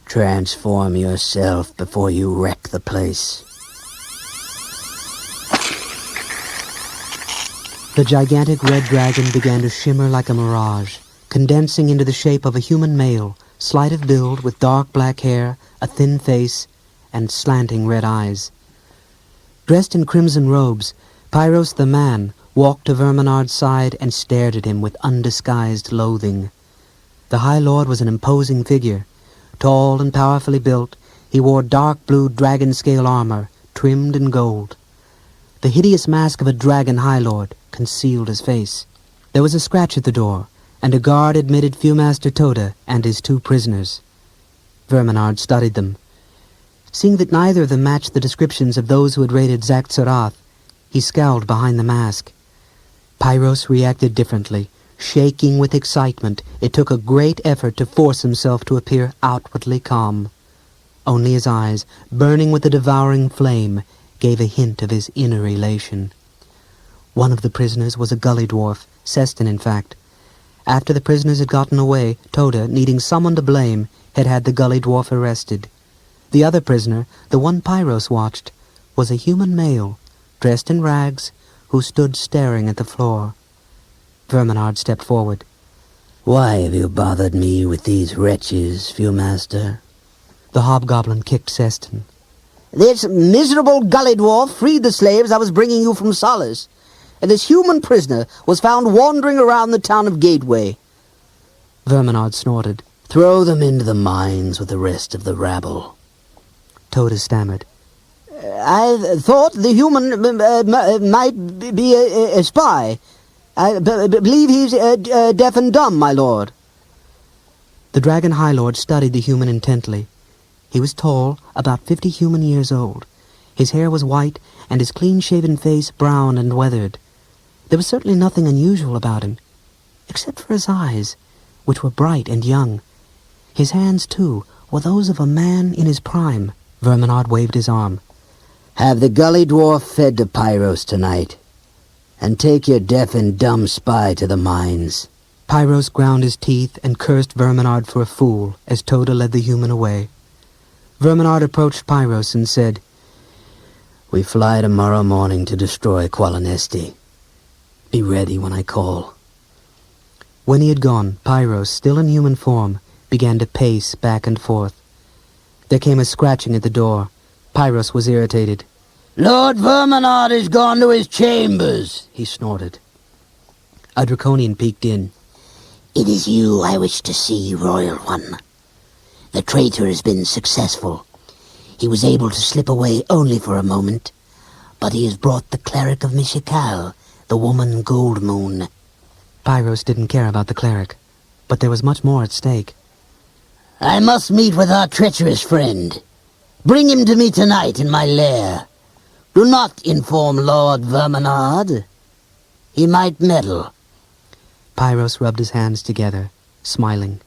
Transform yourself before you wreck the place. The gigantic red dragon began to shimmer like a mirage, condensing into the shape of a human male, slight of build, with dark black hair, a thin face, and slanting red eyes. Dressed in crimson robes, Pyros the man walked to Verminard's side and stared at him with undisguised loathing. The High Lord was an imposing figure. Tall and powerfully built, he wore dark blue dragon-scale armor, trimmed in gold. The hideous mask of a dragon High Lord concealed his face. There was a scratch at the door, and a guard admitted Viewmaster Toda and his 2 prisoners. Verminard studied them. Seeing that neither of them matched the descriptions of those who had raided Zaxxarath, he scowled behind the mask. Pyros reacted differently. Shaking with excitement, it took a great effort to force himself to appear outwardly calm. Only his eyes, burning with a devouring flame, gave a hint of his inner elation. One of the prisoners was a gully dwarf, Seston in fact. After the prisoners had gotten away, Toda, needing someone to blame, had had the gully dwarf arrested. The other prisoner, the one Pyros watched, was a human male, dressed in rags, who stood staring at the floor. Verminard stepped forward. Why have you bothered me with these wretches, Viewmaster? The hobgoblin kicked Seston. This miserable gully dwarf freed the slaves I was bringing you from Solace, and this human prisoner was found wandering around the town of Gateway. Verminard snorted. Throw them into the mines with the rest of the rabble. Toda stammered. I thought the human might be a spy. I believe he's deaf and dumb, my lord. The Dragon High Lord studied the human intently. He was tall, about 50 human years old. His hair was white, and his clean-shaven face brown and weathered. There was certainly nothing unusual about him, except for his eyes, which were bright and young. His hands, too, were those of a man in his prime. Verminard waved his arm. Have the gully dwarf fed to Pyros tonight, and take your deaf and dumb spy to the mines. Pyros ground his teeth and cursed Verminard for a fool as Toda led the human away. Verminard approached Pyros and said, We fly tomorrow morning to destroy Qualinesti. Be ready when I call. When he had gone, Pyros, still in human form, began to pace back and forth. There came a scratching at the door. Pyros was irritated. Lord Verminard is gone to his chambers, he snorted. A draconian peeked in. It is you I wish to see, Royal One. The traitor has been successful. He was able to slip away only for a moment, but he has brought the cleric of Mishikal, the woman Goldmoon. Pyros didn't care about the cleric, but there was much more at stake. I must meet with our treacherous friend. Bring him to me tonight in my lair. Do not inform Lord Verminard. He might meddle. Pyros rubbed his hands together, smiling.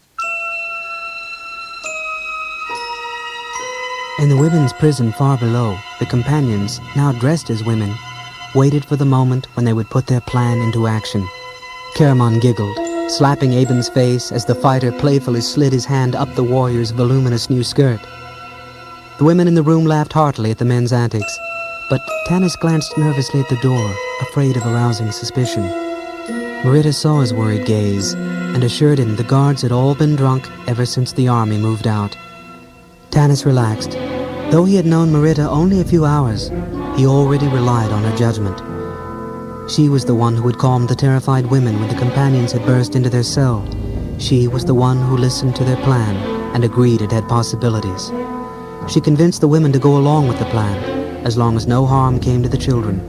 In the women's prison far below, the companions, now dressed as women, waited for the moment when they would put their plan into action. Caramon giggled, slapping Aben's face as the fighter playfully slid his hand up the warrior's voluminous new skirt. The women in the room laughed heartily at the men's antics, but Tanis glanced nervously at the door, afraid of arousing suspicion. Marita saw his worried gaze and assured him the guards had all been drunk ever since the army moved out. Tanis relaxed. Though he had known Marita only a few hours, he already relied on her judgment. She was the one who had calmed the terrified women when the companions had burst into their cell. She was the one who listened to their plan and agreed it had possibilities. She convinced the women to go along with the plan, as long as no harm came to the children.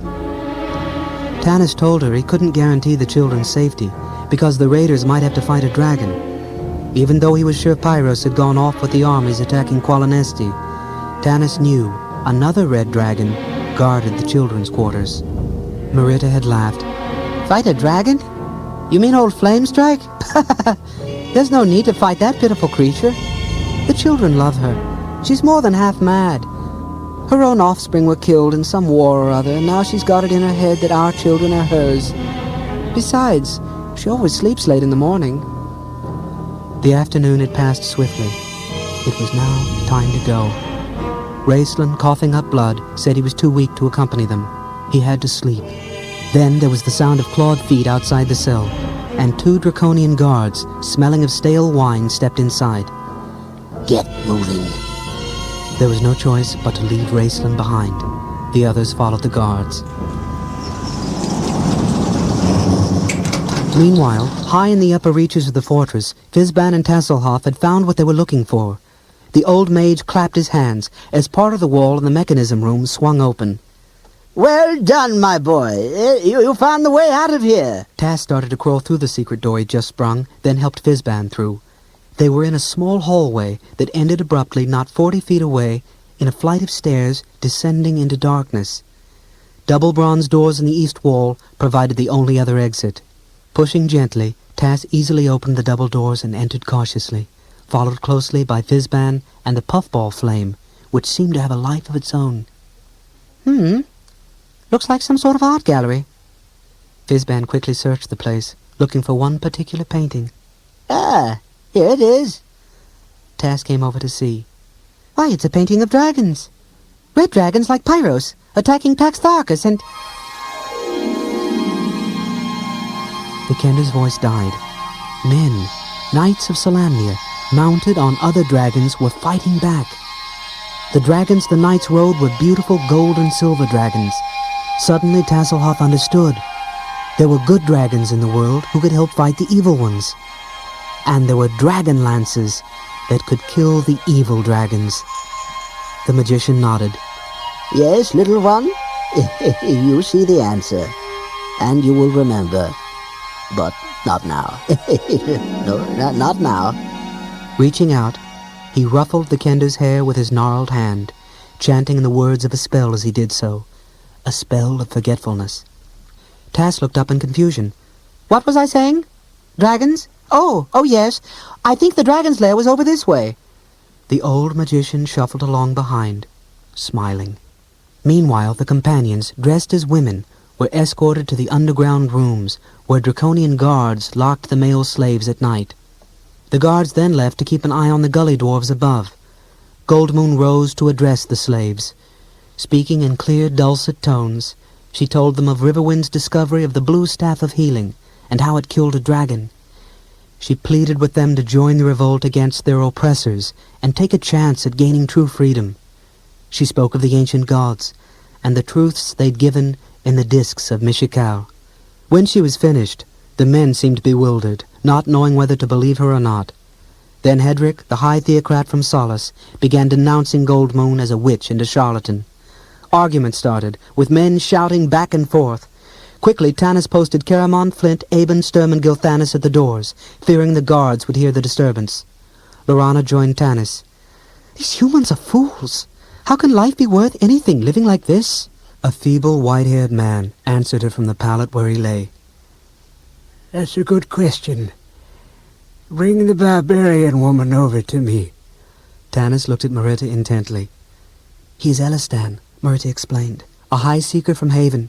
Tanis told her he couldn't guarantee the children's safety, because the raiders might have to fight a dragon. Even though he was sure Pyros had gone off with the armies attacking Qualinesti, Tanis knew another red dragon guarded the children's quarters. Marita had laughed. Fight a dragon? You mean old Flamestrike? There's no need to fight that pitiful creature. The children love her. She's more than half mad. Her own offspring were killed in some war or other, and now she's got it in her head that our children are hers. Besides, she always sleeps late in the morning. The afternoon had passed swiftly. It was now time to go. Raistlin, coughing up blood, said he was too weak to accompany them. He had to sleep. Then there was the sound of clawed feet outside the cell, and 2 draconian guards, smelling of stale wine, stepped inside. Get moving. There was no choice but to leave Raceland behind. The others followed the guards. Meanwhile, high in the upper reaches of the fortress, Fizban and Tasselhoff had found what they were looking for. The old mage clapped his hands as part of the wall in the mechanism room swung open. Well done, my boy. You found the way out of here. Tass started to crawl through the secret door he'd just sprung, then helped Fizban through. They were in a small hallway that ended abruptly not 40 feet away in a flight of stairs descending into darkness. Double bronze doors in the east wall provided the only other exit. Pushing gently, Tass easily opened the double doors and entered cautiously, followed closely by Fizban and the puffball flame, which seemed to have a life of its own. Looks like some sort of art gallery. Fizban quickly searched the place, looking for one particular painting. Ah, here it is. Tass came over to see. Why, it's a painting of dragons. Red dragons like Pyros, attacking Taxtharcus and... The Kender's voice died. Men, knights of Solamnia, mounted on other dragons, were fighting back. The dragons the knights rode were beautiful gold and silver dragons. Suddenly Tasselhoff understood. There were good dragons in the world who could help fight the evil ones. And there were Dragonlances that could kill the evil dragons. The magician nodded. Yes, little one. You see the answer. And you will remember. But not now. No, not now. Reaching out, he ruffled the Kender's hair with his gnarled hand, chanting the words of a spell as he did so. A spell of forgetfulness. Tass looked up in confusion. What was I saying? Dragons? Oh, yes. I think the dragon's lair was over this way. The old magician shuffled along behind, smiling. Meanwhile, the companions, dressed as women, were escorted to the underground rooms where draconian guards locked the male slaves at night. The guards then left to keep an eye on the gully dwarves above. Goldmoon rose to address the slaves. Speaking in clear, dulcet tones, she told them of Riverwind's discovery of the blue staff of healing and how it killed a dragon. She pleaded with them to join the revolt against their oppressors and take a chance at gaining true freedom. She spoke of the ancient gods and the truths they'd given in the discs of Mishikal. When she was finished, the men seemed bewildered, not knowing whether to believe her or not. Then Hedrick, the high theocrat from Solace, began denouncing Goldmoon as a witch and a charlatan. Argument started, with men shouting back and forth. Quickly, Tanis posted Caramon, Flint, Aben, Sturm, and Gilthanis at the doors, fearing the guards would hear the disturbance. Lorana joined Tanis. These humans are fools. How can life be worth anything living like this? A feeble, white-haired man answered her from the pallet where he lay. That's a good question. Bring the barbarian woman over to me. Tanis looked at Marita intently. He is Elistan, Marita explained, a high seeker from Haven.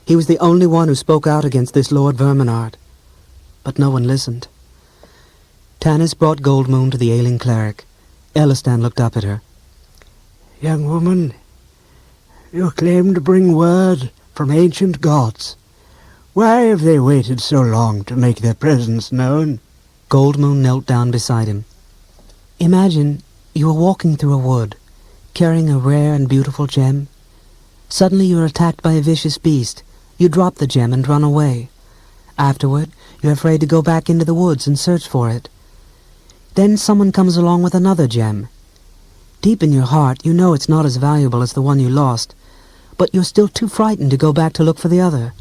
He was the only one who spoke out against this Lord Verminard. But no one listened. Tanis brought Goldmoon to the ailing cleric. Elistan looked up at her. Young woman, you claim to bring word from ancient gods. Why have they waited so long to make their presence known? Goldmoon knelt down beside him. Imagine you are walking through a wood, carrying a rare and beautiful gem. Suddenly you are attacked by a vicious beast. You drop the gem and run away. Afterward, you're afraid to go back into the woods and search for it. Then someone comes along with another gem. Deep in your heart, you know it's not as valuable as the one you lost, but you're still too frightened to go back to look for the other.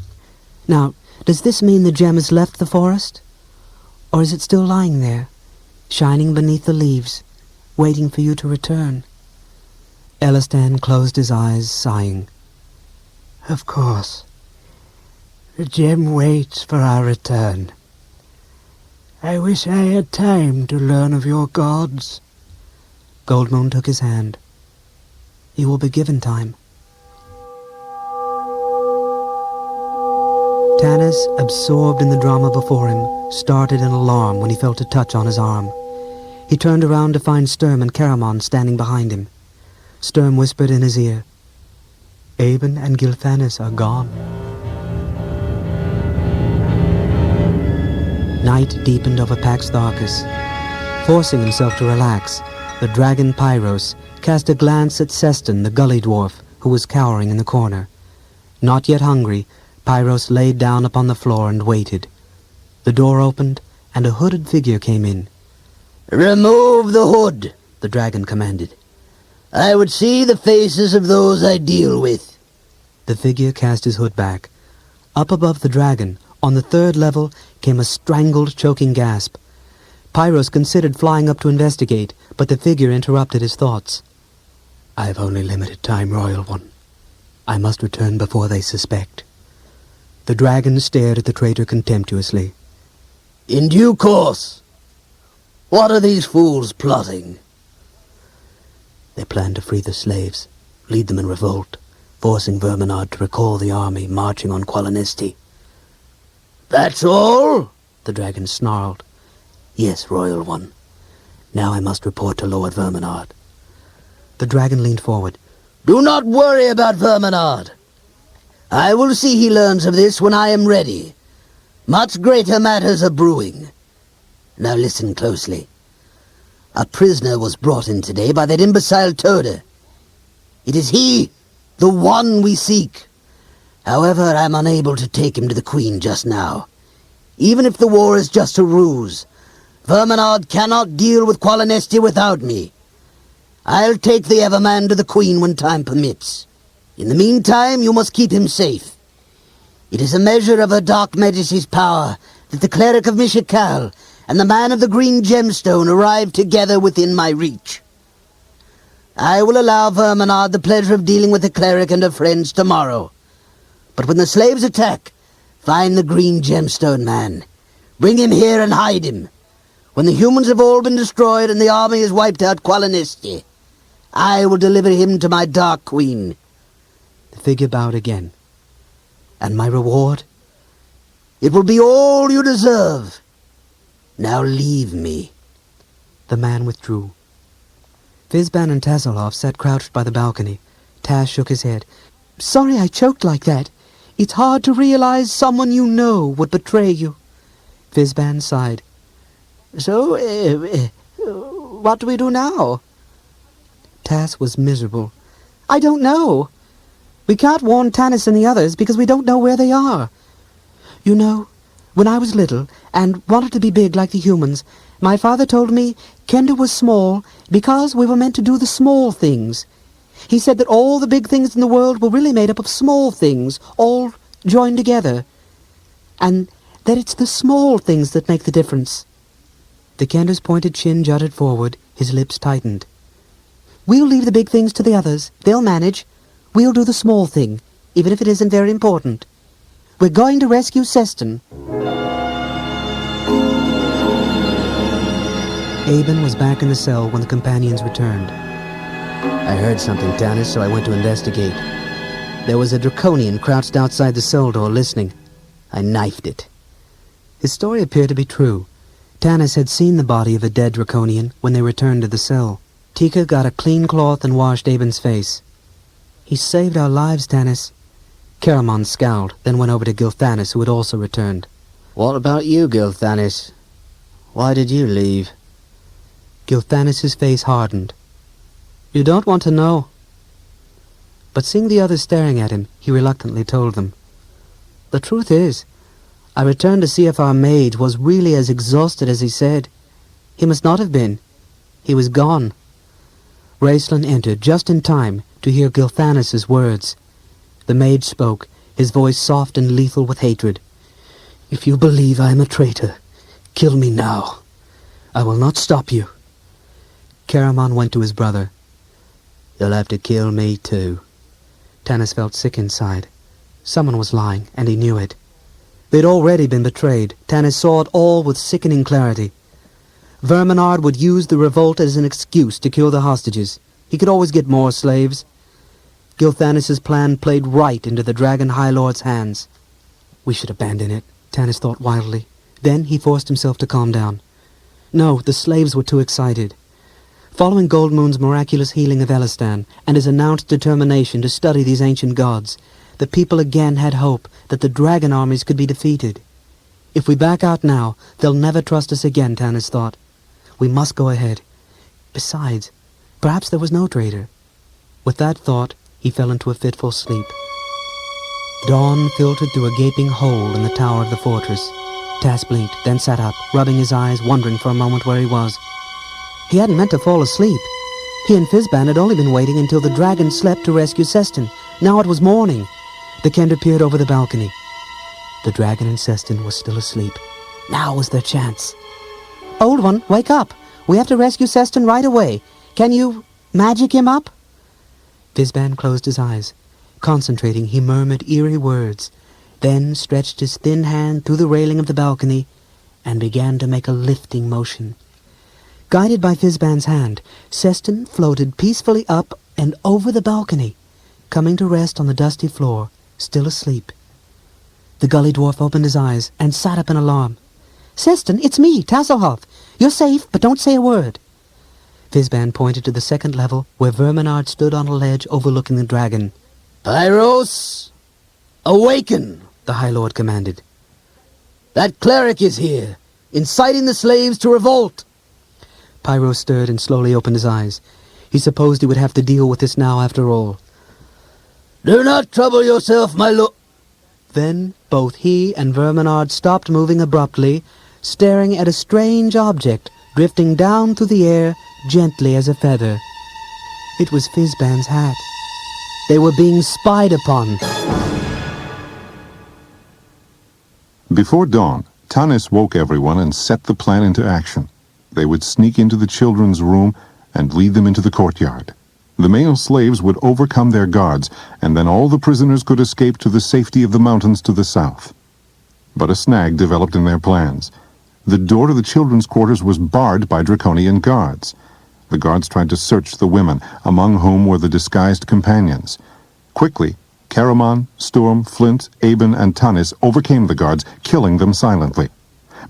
Now, does this mean the gem has left the forest? Or is it still lying there, shining beneath the leaves, waiting for you to return? Elistan closed his eyes, sighing. Of course. The gem waits for our return. I wish I had time to learn of your gods. Goldmoon took his hand. You will be given time. Tanis, absorbed in the drama before him, started in alarm when he felt a touch on his arm. He turned around to find Sturm and Caramon standing behind him. Sturm whispered in his ear, Aben and Gilthanis are gone. Night deepened over Pax Tharkus. Forcing himself to relax, the dragon Pyros cast a glance at Seston, the gully dwarf, who was cowering in the corner. Not yet hungry, Pyros laid down upon the floor and waited. The door opened, and a hooded figure came in. "Remove the hood," the dragon commanded. "I would see the faces of those I deal with." The figure cast his hood back. Up above the dragon, on the third level, came a strangled, choking gasp. Pyros considered flying up to investigate, but the figure interrupted his thoughts. "I have only limited time, Royal One. I must return before they suspect." The dragon stared at the traitor contemptuously. "In due course. What are these fools plotting?" They plan to free the slaves, lead them in revolt, forcing Verminard to recall the army marching on Qualinesti. "That's all?" The dragon snarled. "Yes, Royal One. Now I must report to Lord Verminard." The dragon leaned forward. "Do not worry about Verminard. I will see he learns of this when I am ready. Much greater matters are brewing. Now listen closely. A prisoner was brought in today by that imbecile Tode. It is he, the one we seek. However, I am unable to take him to the Queen just now. Even if the war is just a ruse, Verminard cannot deal with Qualinesti without me. I'll take the Everman to the Queen when time permits. In the meantime, you must keep him safe. It is a measure of her Dark Majesty's power that the Cleric of Mishakal and the Man of the Green Gemstone arrive together within my reach. I will allow Verminard the pleasure of dealing with the Cleric and her friends tomorrow. But when the slaves attack, find the Green Gemstone Man. Bring him here and hide him. When the humans have all been destroyed and the army has wiped out Qualinesti, I will deliver him to my Dark Queen." The figure bowed again. "And my reward?" "It will be all you deserve. Now leave me." The man withdrew. Fizban and Tasselhoff sat crouched by the balcony. Taz shook his head. Sorry I choked like that. It's hard to realize someone you know would betray you. Fizban sighed. So, what do we do now? Tass was miserable. I don't know. We can't warn Tanis and the others because we don't know where they are. You know, when I was little and wanted to be big like the humans, my father told me Kenda was small because we were meant to do the small things. He said that all the big things in the world were really made up of small things, all joined together. And that it's the small things that make the difference. The Kenda's pointed chin jutted forward, his lips tightened. We'll leave the big things to the others. They'll manage. We'll do the small thing, even if it isn't very important. We're going to rescue Seston. Aben was back in the cell when the companions returned. I heard something, Tanis, so I went to investigate. There was a draconian crouched outside the cell door listening. I knifed it. His story appeared to be true. Tanis had seen the body of a dead draconian when they returned to the cell. Tika got a clean cloth and washed Aben's face. He saved our lives, Tanis. Caramon scowled, then went over to Gilthanis, who had also returned. What about you, Gilthanis? Why did you leave? Gilthanis's face hardened. You don't want to know. But seeing the others staring at him, he reluctantly told them. The truth is, I returned to see if our mage was really as exhausted as he said. He must not have been. He was gone. Raistlin entered just in time to hear Gilthanis's words. The mage spoke, his voice soft and lethal with hatred. If you believe I am a traitor, kill me now. I will not stop you. Caramon went to his brother. You'll have to kill me too. Tanis felt sick inside. Someone was lying, and he knew it. They'd already been betrayed. Tanis saw it all with sickening clarity. Verminard would use the revolt as an excuse to kill the hostages. He could always get more slaves. Gilthanis's plan played right into the Dragon High Lord's hands. We should abandon it, Tanis thought wildly. Then he forced himself to calm down. No, the slaves were too excited. Following Goldmoon's miraculous healing of Elistan and his announced determination to study these ancient gods, the people again had hope that the dragon armies could be defeated. If we back out now, they'll never trust us again, Tanis thought. We must go ahead. Besides, perhaps there was no traitor. With that thought, he fell into a fitful sleep. Dawn filtered through a gaping hole in the tower of the fortress. Tas blinked, then sat up, rubbing his eyes, wondering for a moment where he was. He hadn't meant to fall asleep. He and Fizban had only been waiting until the dragon slept to rescue Seston. Now it was morning. The Kender peered over the balcony. The dragon and Seston were still asleep. Now was their chance. Old One, wake up. We have to rescue Seston right away. Can you magic him up? Fizban closed his eyes. Concentrating, he murmured eerie words, then stretched his thin hand through the railing of the balcony and began to make a lifting motion. Guided by Fizban's hand, Seston floated peacefully up and over the balcony, coming to rest on the dusty floor, still asleep. The gully dwarf opened his eyes and sat up in alarm. Seston, it's me, Tasselhoff. You're safe, but don't say a word. Fizban pointed to the second level, where Verminard stood on a ledge overlooking the dragon. Pyros, awaken, the High Lord commanded. That cleric is here, inciting the slaves to revolt. Pyro stirred and slowly opened his eyes. He supposed he would have to deal with this now after all. Do not trouble yourself, my lord. Then both he and Verminard stopped moving abruptly, staring at a strange object drifting down through the air gently as a feather. It was Fizban's hat. They were being spied upon. Before dawn, Tanis woke everyone and set the plan into action. They would sneak into the children's room and lead them into the courtyard. The male slaves would overcome their guards, and then all the prisoners could escape to the safety of the mountains to the south. But a snag developed in their plans. The door to the children's quarters was barred by draconian guards. The guards tried to search the women, among whom were the disguised companions. Quickly, Caramon, Sturm, Flint, Aben, and Tanis overcame the guards, killing them silently.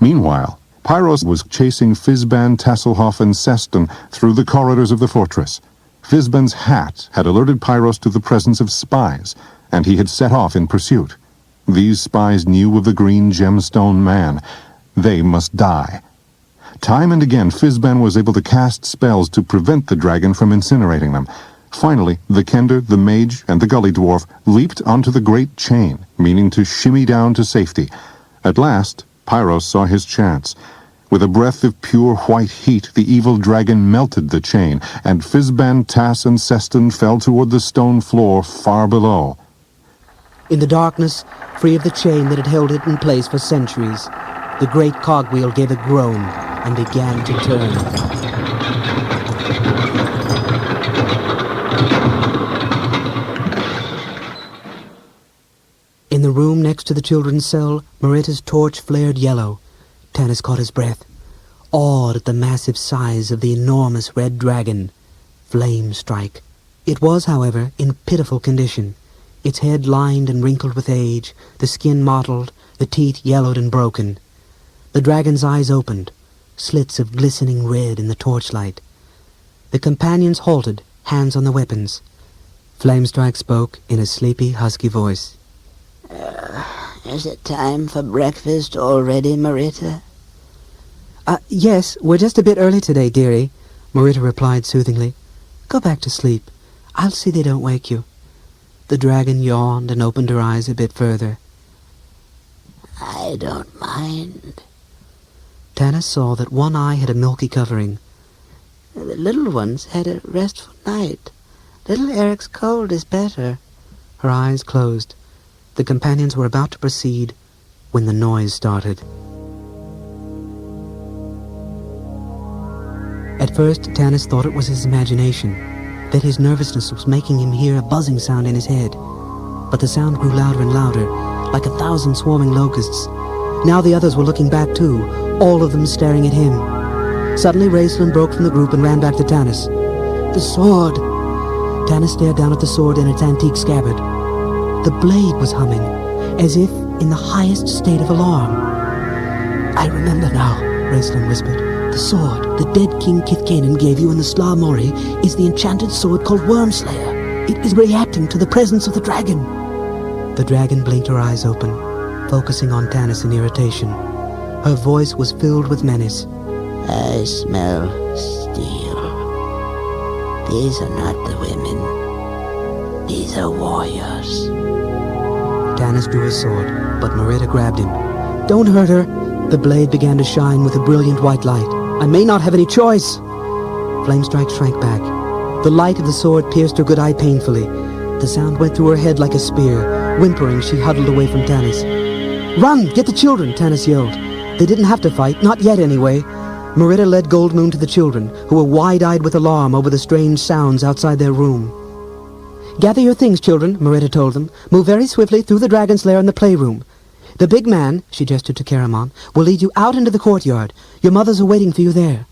Meanwhile, Pyros was chasing Fizban, Tasselhoff, and Seston through the corridors of the fortress. Fizban's hat had alerted Pyros to the presence of spies, and he had set off in pursuit. These spies knew of the green gemstone man. They must die. Time and again, Fizban was able to cast spells to prevent the dragon from incinerating them. Finally, the Kender, the mage, and the gully dwarf leaped onto the great chain, meaning to shimmy down to safety. At last, Pyros saw his chance. With a breath of pure white heat, the evil dragon melted the chain, and Fizban, Tas, and Seston fell toward the stone floor far below. In the darkness, free of the chain that had held it in place for centuries, the great cogwheel gave a groan and began to turn. In the room next to the children's cell, Marita's torch flared yellow. Tanis caught his breath, awed at the massive size of the enormous red dragon. Flame strike. It was, however, in pitiful condition. Its head lined and wrinkled with age, the skin mottled, the teeth yellowed and broken. The dragon's eyes opened, slits of glistening red in the torchlight. The companions halted, hands on the weapons. Flamestrike spoke in a sleepy, husky voice. Is it time for breakfast already, Marita? Yes, we're just a bit early today, dearie, Marita replied soothingly. Go back to sleep. I'll see they don't wake you. The dragon yawned and opened her eyes a bit further. I don't mind. Tanis saw that one eye had a milky covering. The little one's had a restful night. Little Eric's cold is better. Her eyes closed. The companions were about to proceed when the noise started. At first, Tanis thought it was his imagination, that his nervousness was making him hear a buzzing sound in his head. But the sound grew louder and louder, like 1,000 swarming locusts. Now the others were looking back too, all of them staring at him. Suddenly Raistlin broke from the group and ran back to Tanis. The sword! Tanis stared down at the sword in its antique scabbard. The blade was humming, as if in the highest state of alarm. I remember now, Raistlin whispered. The sword the dead King Kithkanen gave you in the Sla Mori is the enchanted sword called Wormslayer. It is reacting to the presence of the dragon. The dragon blinked her eyes open, focusing on Tanis in irritation. Her voice was filled with menace. I smell steel. These are not the women. These are warriors. Tanis drew his sword, but Margret grabbed him. Don't hurt her! The blade began to shine with a brilliant white light. I may not have any choice! Flamestrike shrank back. The light of the sword pierced her good eye painfully. The sound went through her head like a spear. Whimpering, she huddled away from Tanis. Run! Get the children! Tanis yelled. They didn't have to fight, not yet anyway. Margret led Goldmoon to the children, who were wide-eyed with alarm over the strange sounds outside their room. Gather your things, children, Margret told them. Move very swiftly through the dragon's lair and the playroom. The big man, she gestured to Caramon, will lead you out into the courtyard. Your mothers are waiting for you there.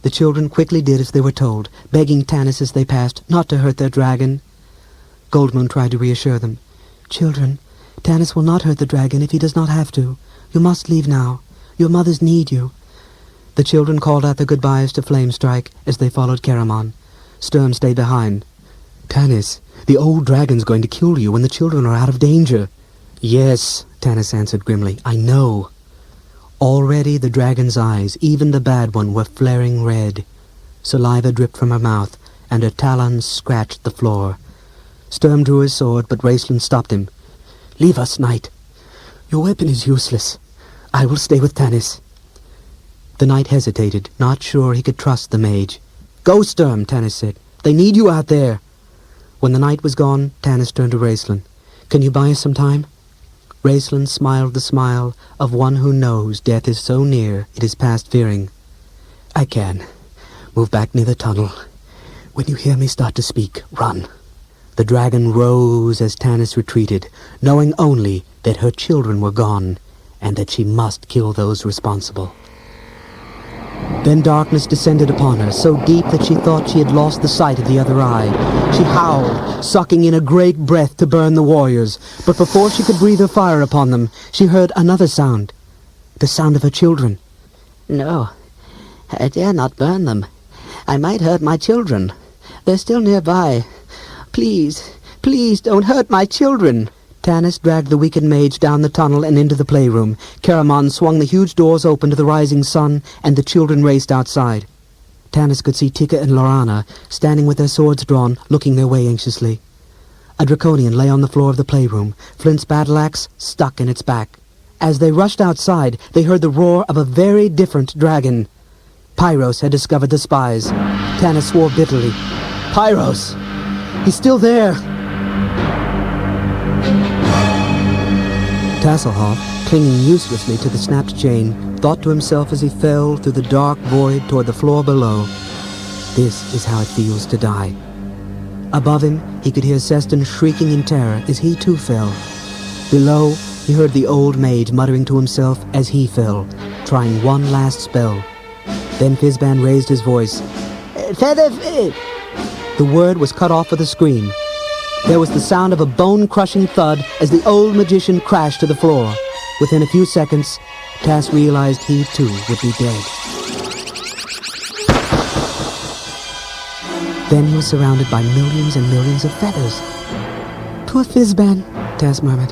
The children quickly did as they were told, begging Tanis as they passed not to hurt their dragon. Goldmoon tried to reassure them. Children, Tanis will not hurt the dragon if he does not have to. You must leave now. Your mothers need you. The children called out their goodbyes to Flamestrike as they followed Caramon. Sturm stayed behind. Tanis, the old dragon's going to kill you when the children are out of danger. Yes, Tanis answered grimly. I know. Already the dragon's eyes, even the bad one, were flaring red. Saliva dripped from her mouth, and her talons scratched the floor. Sturm drew his sword, but Raceland stopped him. Leave us, knight. Your weapon is useless. I will stay with Tanis. The knight hesitated, not sure he could trust the mage. Go, Sturm, Tanis said. They need you out there. When the knight was gone, Tanis turned to Raceland. Can you buy us some time? Raceland smiled the smile of one who knows death is so near it is past fearing. I can. Move back near the tunnel. When you hear me start to speak, run. The dragon rose as Tanis retreated, knowing only that her children were gone, and that she must kill those responsible. Then darkness descended upon her, so deep that she thought she had lost the sight of the other eye. She howled, sucking in a great breath to burn the warriors, but before she could breathe her fire upon them, she heard another sound. The sound of her children. No, I dare not burn them. I might hurt my children. They're still nearby. Please, please don't hurt my children. Tanis dragged the weakened mage down the tunnel and into the playroom. Caramon swung the huge doors open to the rising sun, and the children raced outside. Tanis could see Tika and Lorana, standing with their swords drawn, looking their way anxiously. A draconian lay on the floor of the playroom, Flint's battle-axe stuck in its back. As they rushed outside, they heard the roar of a very different dragon. Pyros had discovered the spies. Tanis swore bitterly. Pyros! He's still there! Tasselhoff, clinging uselessly to the snapped chain, thought to himself as he fell through the dark void toward the floor below, this is how it feels to die. Above him, he could hear Seston shrieking in terror as he too fell. Below, he heard the old mage muttering to himself as he fell, trying one last spell. Then Fizban raised his voice. Feather! The word was cut off with a scream. There was the sound of a bone-crushing thud as the old magician crashed to the floor. Within a few seconds, Tass realized he too would be dead. Then he was surrounded by millions and millions of feathers. Poor Fizban, Tass murmured.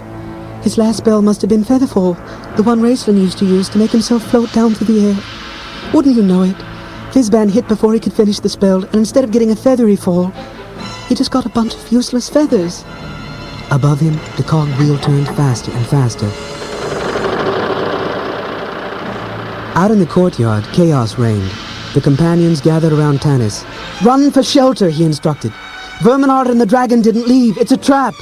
His last spell must have been Featherfall, the one Raceland used to use to make himself float down through the air. Wouldn't you know it? Fizban hit before he could finish the spell, and instead of getting a feathery fall, he just got a bunch of useless feathers. Above him, the cog wheel turned faster and faster. Out in the courtyard, chaos reigned. The companions gathered around Tanis. Run for shelter, he instructed. Verminard and the dragon didn't leave. It's a trap.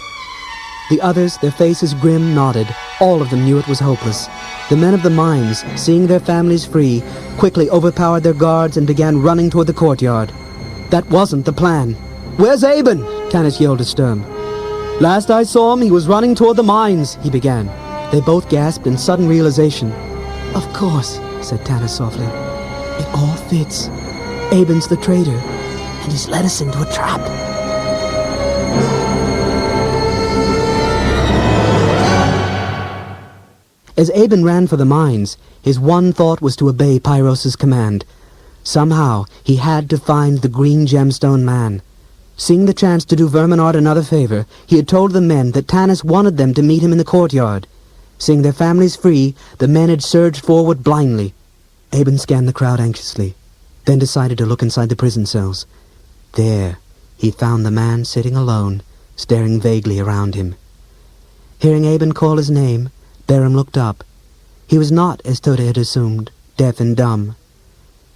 The others, their faces grim, nodded. All of them knew it was hopeless. The men of the mines, seeing their families free, quickly overpowered their guards and began running toward the courtyard. That wasn't the plan. Where's Aben? Tanis yelled at Sturm. Last I saw him, he was running toward the mines, he began. They both gasped in sudden realization. Of course, said Tanis softly. It all fits. Aben's the traitor, and he's led us into a trap. As Aben ran for the mines, his one thought was to obey Pyros' command. Somehow, he had to find the green gemstone man. Seeing the chance to do Verminard another favor, he had told the men that Tanis wanted them to meet him in the courtyard. Seeing their families free, the men had surged forward blindly. Aben scanned the crowd anxiously, then decided to look inside the prison cells. There, he found the man sitting alone, staring vaguely around him. Hearing Aben call his name, Beram looked up. He was not, as Tota had assumed, deaf and dumb.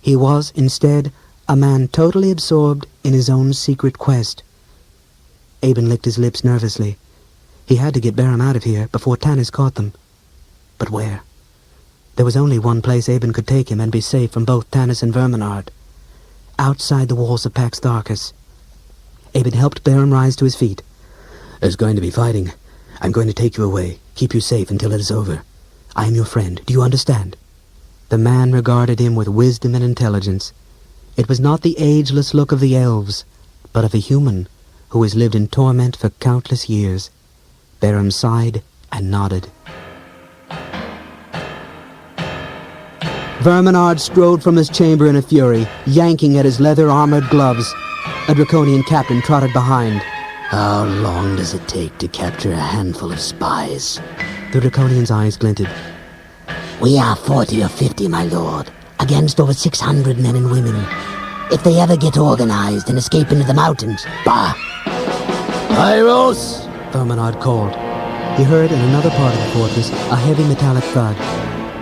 He was, instead, a man totally absorbed in his own secret quest. Aben licked his lips nervously. He had to get Beram out of here before Tanis caught them. But where? There was only one place Aben could take him and be safe from both Tanis and Verminard. Outside the walls of Pax Darkus. Aben helped Beram rise to his feet. "There's going to be fighting. I'm going to take you away, keep you safe until it is over. I am your friend. Do you understand?" The man regarded him with wisdom and intelligence. It was not the ageless look of the elves, but of a human who has lived in torment for countless years. Beram sighed and nodded. Verminard strode from his chamber in a fury, yanking at his leather-armored gloves. A draconian captain trotted behind. How long does it take to capture a handful of spies? The draconian's eyes glinted. We are 40 or 50, my lord, against over 600 men and women. If they ever get organized and escape into the mountains, bah! Pyros! Verminard called. He heard in another part of the fortress a heavy metallic thud.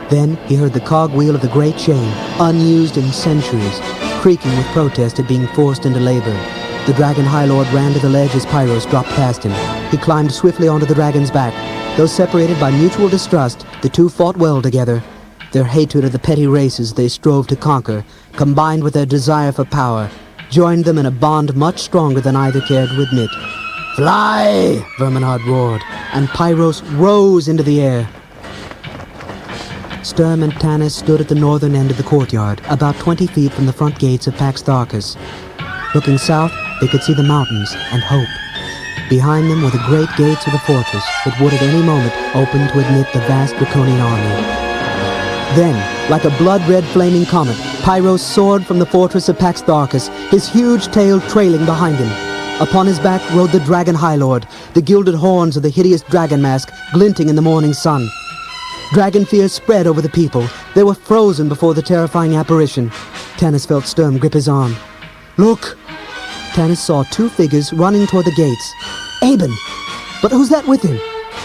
Then he heard the cogwheel of the great chain, unused in centuries, creaking with protest at being forced into labor. The Dragon High Lord ran to the ledge as Pyros dropped past him. He climbed swiftly onto the dragon's back. Though separated by mutual distrust, the two fought well together. Their hatred of the petty races they strove to conquer, combined with their desire for power, joined them in a bond much stronger than either cared to admit. "Fly!" Verminard roared, and Pyros rose into the air. Sturm and Tanis stood at the northern end of the courtyard, about 20 feet from the front gates of Pax Darkus. Looking south, they could see the mountains and hope. Behind them were the great gates of the fortress that would at any moment open to admit the vast draconian army. Then, like a blood-red flaming comet, Pyros soared from the fortress of Pax Darkus, his huge tail trailing behind him. Upon his back rode the Dragon High Lord, the gilded horns of the hideous dragon mask glinting in the morning sun. Dragon fear spread over the people. They were frozen before the terrifying apparition. Tanis felt Sturm grip his arm. "Look!" Tanis saw two figures running toward the gates. Aben! But who's that with him?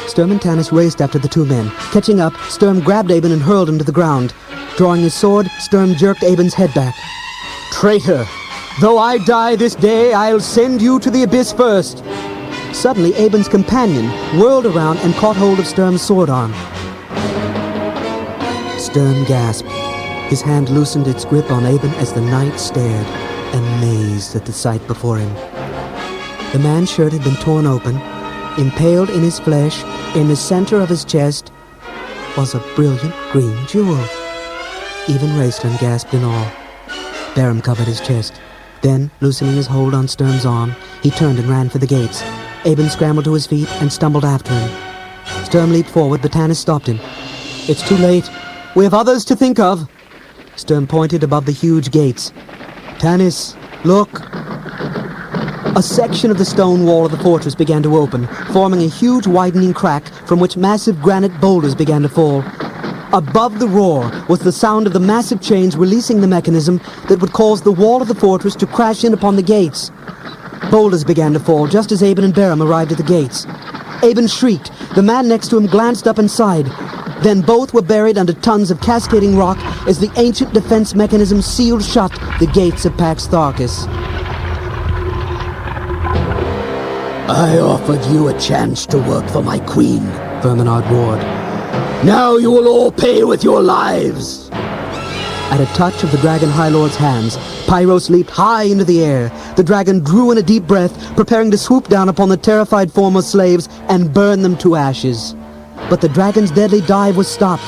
Sturm and Tanis raced after the two men. Catching up, Sturm grabbed Aben and hurled him to the ground. Drawing his sword, Sturm jerked Aben's head back. "Traitor! Though I die this day, I'll send you to the abyss first!" Suddenly, Aben's companion whirled around and caught hold of Sturm's sword arm. Sturm gasped. His hand loosened its grip on Aben as the knight stared, amazed at the sight before him. The man's shirt had been torn open. Impaled in his flesh, in the center of his chest, was a brilliant green jewel. Even Raistlin gasped in awe. Beram covered his chest. Then, loosening his hold on Sturm's arm, he turned and ran for the gates. Aben scrambled to his feet and stumbled after him. Sturm leaped forward, but Tanis stopped him. "It's too late. We have others to think of." Sturm pointed above the huge gates. "Tanis, look." A section of the stone wall of the fortress began to open, forming a huge widening crack from which massive granite boulders began to fall. Above the roar was the sound of the massive chains releasing the mechanism that would cause the wall of the fortress to crash in upon the gates. Boulders began to fall just as Aben and Beram arrived at the gates. Aben shrieked. The man next to him glanced up and sighed. Then both were buried under tons of cascading rock as the ancient defense mechanism sealed shut the gates of Pax Darkus. I offered you a chance to work for my queen, Verminard roared. Now you will all pay with your lives. At a touch of the Dragon High Lord's hands, Pyros leaped high into the air. The dragon drew in a deep breath, preparing to swoop down upon the terrified former slaves and burn them to ashes. But the dragon's deadly dive was stopped.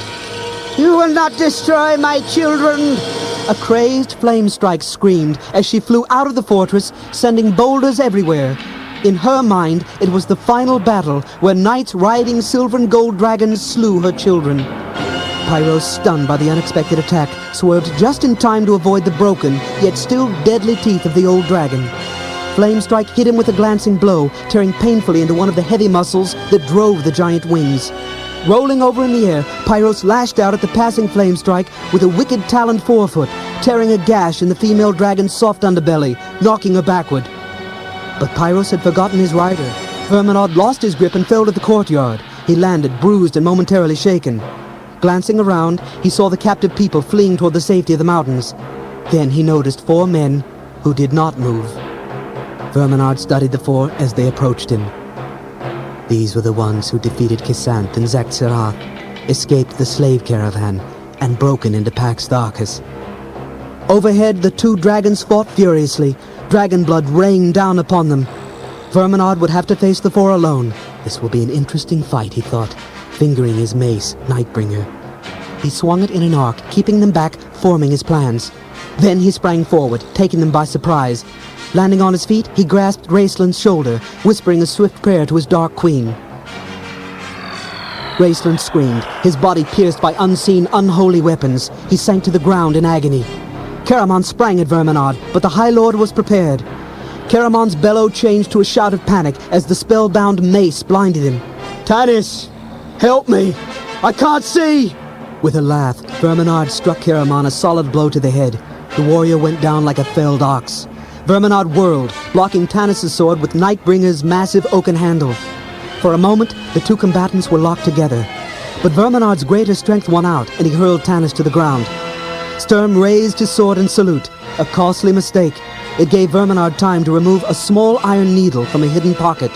"You will not destroy my children!" A crazed flame strike screamed as she flew out of the fortress, sending boulders everywhere. In her mind, it was the final battle where knights riding silver and gold dragons slew her children. Pyros, stunned by the unexpected attack, swerved just in time to avoid the broken, yet still deadly teeth of the old dragon. Flamestrike hit him with a glancing blow, tearing painfully into one of the heavy muscles that drove the giant wings. Rolling over in the air, Pyros lashed out at the passing flame strike with a wicked taloned forefoot, tearing a gash in the female dragon's soft underbelly, knocking her backward. But Pyros had forgotten his rider. Verminaud lost his grip and fell to the courtyard. He landed, bruised and momentarily shaken. Glancing around, he saw the captive people fleeing toward the safety of the mountains. Then he noticed 4 men who did not move. Verminaud studied the 4 as they approached him. These were the ones who defeated Kissant and Zaxxarath, escaped the slave caravan, and broken into Pax Darkus. Overhead, the 2 dragons fought furiously. Dragon blood rained down upon them. Verminaud would have to face the 4 alone. This will be an interesting fight, he thought, fingering his mace, Nightbringer. He swung it in an arc, keeping them back, forming his plans. Then he sprang forward, taking them by surprise. Landing on his feet, he grasped Raceland's shoulder, whispering a swift prayer to his Dark Queen. Raceland screamed, his body pierced by unseen, unholy weapons. He sank to the ground in agony. Caramon sprang at Verminaud, but the High Lord was prepared. Caramon's bellow changed to a shout of panic as the spellbound mace blinded him. Tanis! Help me! I can't see! With a laugh, Verminaud struck Caramon a solid blow to the head. The warrior went down like a felled ox. Verminaud whirled, blocking Tanis' sword with Nightbringer's massive oaken handle. For a moment, the 2 combatants were locked together. But Verminaud's greater strength won out, and he hurled Tanis to the ground. Sturm raised his sword in salute, a costly mistake. It gave Verminaud time to remove a small iron needle from a hidden pocket.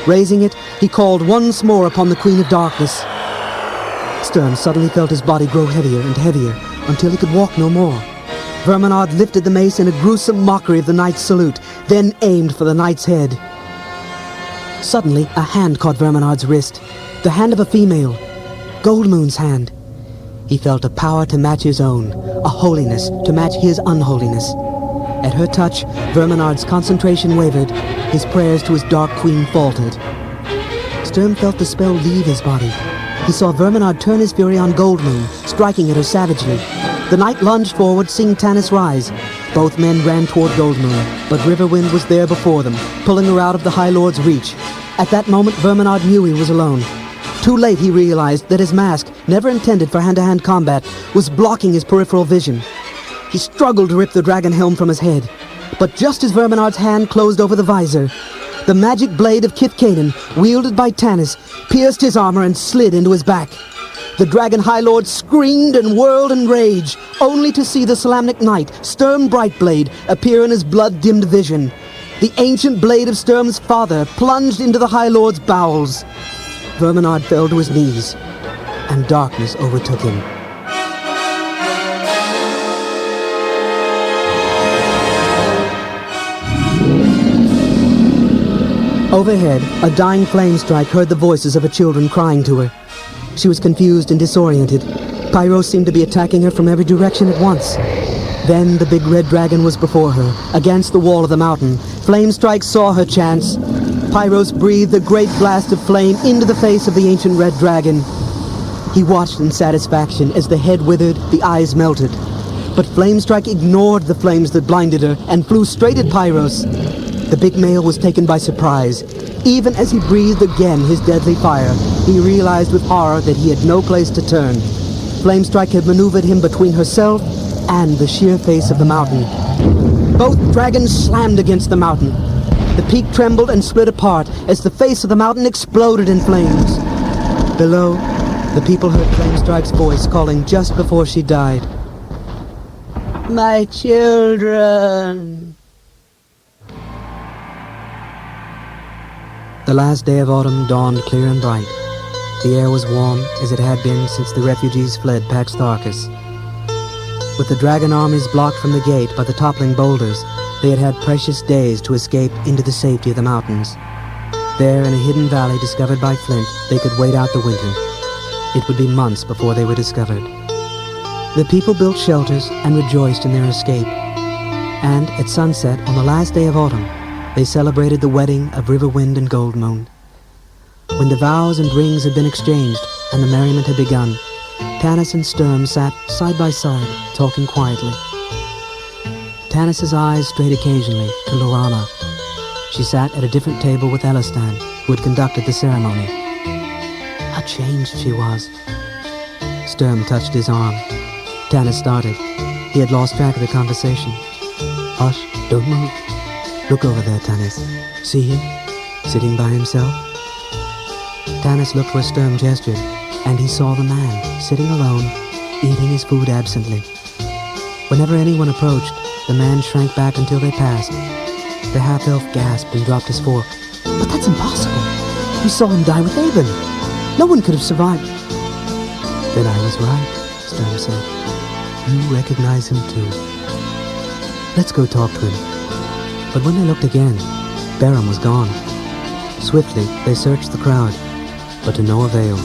Raising it, he called once more upon the Queen of Darkness. Sturm suddenly felt his body grow heavier and heavier, until he could walk no more. Verminaud lifted the mace in a gruesome mockery of the knight's salute, then aimed for the knight's head. Suddenly, a hand caught Verminaud's wrist. The hand of a female. Goldmoon's hand. He felt a power to match his own, a holiness to match his unholiness. At her touch, Verminaud's concentration wavered. His prayers to his Dark Queen faltered. Sturm felt the spell leave his body. He saw Verminaud turn his fury on Goldmoon, striking at her savagely. The knight lunged forward, seeing Tanis rise. Both men ran toward Goldmoon, but Riverwind was there before them, pulling her out of the High Lord's reach. At that moment, Verminaud knew he was alone. Too late, he realized that his mask, never intended for hand-to-hand combat, was blocking his peripheral vision. He struggled to rip the dragon helm from his head. But just as Verminaud's hand closed over the visor, the magic blade of Kithkanen, wielded by Tanis, pierced his armor and slid into his back. The Dragon High Lord screamed and whirled in rage, only to see the Solamnic Knight, Sturm Brightblade, appear in his blood-dimmed vision. The ancient blade of Sturm's father plunged into the High Lord's bowels. Verminaud fell to his knees, and darkness overtook him. Overhead, a dying flame strike heard the voices of her children crying to her. She was confused and disoriented. Pyros seemed to be attacking her from every direction at once. Then the big red dragon was before her, against the wall of the mountain. Flamestrike saw her chance. Pyros breathed a great blast of flame into the face of the ancient red dragon. He watched in satisfaction as the head withered, the eyes melted. But Flamestrike ignored the flames that blinded her and flew straight at Pyros. The big male was taken by surprise. Even as he breathed again his deadly fire, he realized with horror that he had no place to turn. Flamestrike had maneuvered him between herself and the sheer face of the mountain. Both dragons slammed against the mountain. The peak trembled and split apart as the face of the mountain exploded in flames. Below, the people heard Flamestrike's voice calling just before she died. "My children!" The last day of autumn dawned clear and bright. The air was warm, as it had been since the refugees fled Pax Darkus. With the dragon armies blocked from the gate by the toppling boulders, they had had precious days to escape into the safety of the mountains. There, in a hidden valley discovered by Flint, they could wait out the winter. It would be months before they were discovered. The people built shelters and rejoiced in their escape. And at sunset, on the last day of autumn, they celebrated the wedding of Riverwind and Goldmoon. When the vows and rings had been exchanged and the merriment had begun, Tanis and Sturm sat side by side, talking quietly. Tanis's eyes strayed occasionally to Lorana. She sat at a different table with Elistan, who had conducted the ceremony. How changed she was. Sturm touched his arm. Tanis started. He had lost track of the conversation. Hush, don't move. Look over there, Tanis. See him? Sitting by himself? Tanis looked where Sturm gestured, and he saw the man, sitting alone, eating his food absently. Whenever anyone approached, the man shrank back until they passed. The half-elf gasped and dropped his fork. But that's impossible. We saw him die with Avon. No one could have survived. Then I was right, Sturm said. You recognize him too. Let's go talk to him. But when they looked again, Barum was gone. Swiftly, they searched the crowd, but to no avail.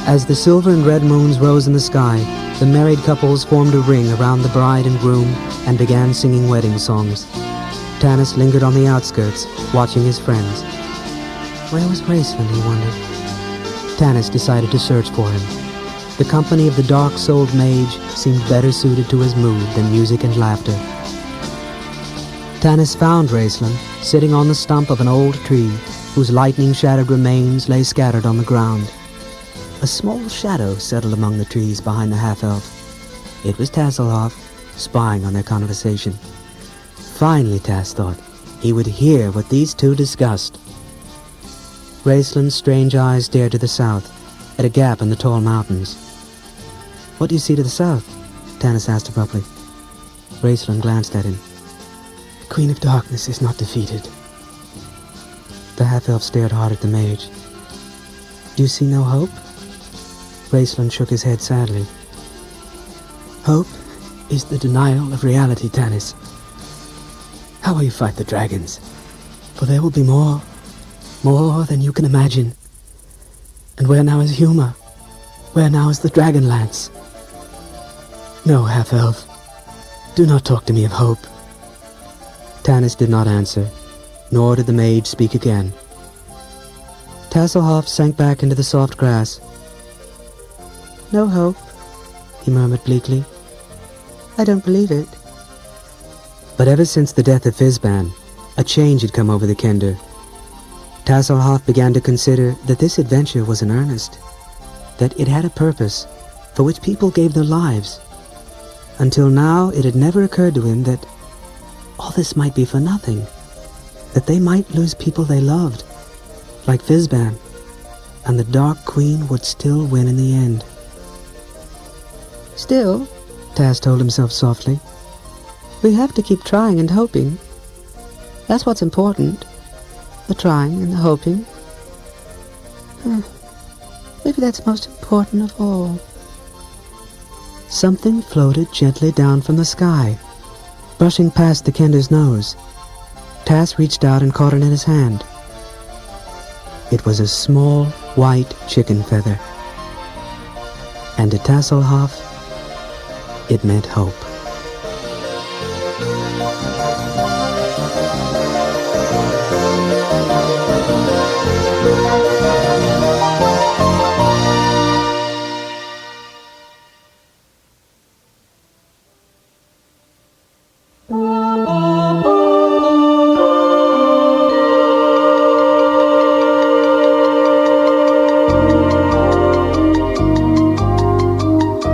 As the silver and red moons rose in the sky, the married couples formed a ring around the bride and groom and began singing wedding songs. Tanis lingered on the outskirts, watching his friends. Where was Raceland, he wondered. Tanis decided to search for him. The company of the dark-souled mage seemed better suited to his mood than music and laughter. Tanis found Raceland, sitting on the stump of an old tree, whose lightning-shattered remains lay scattered on the ground. A small shadow settled among the trees behind the half-elf. It was Tasselhoff, spying on their conversation. Finally, Tass thought, he would hear what these two discussed. Raceland's strange eyes stared to the south, at a gap in the tall mountains. What do you see to the south? Tanis asked abruptly. Raceland glanced at him. The Queen of Darkness is not defeated. The half-elf stared hard at the mage. Do you see no hope? Raceland shook his head sadly. Hope is the denial of reality, Tanis. How will you fight the dragons? For there will be more than you can imagine. And where now is humor? Where now is the Dragonlance? No, half-elf. Do not talk to me of hope. Tanis did not answer, nor did the mage speak again. Tasselhoff sank back into the soft grass. No hope, he murmured bleakly. I don't believe it. But ever since the death of Fizban, a change had come over the Kender. Tasselhoff began to consider that this adventure was in earnest, that it had a purpose for which people gave their lives. Until now, it had never occurred to him that all this might be for nothing, that they might lose people they loved, like Fizban, and the Dark Queen would still win in the end. Still, Tass told himself softly, we have to keep trying and hoping. That's what's important. The trying and the hoping. Maybe that's most important of all. Something floated gently down from the sky, brushing past the Kender's nose. Tass reached out and caught it in his hand. It was a small, white chicken feather. And to Tasselhoff, it meant hope.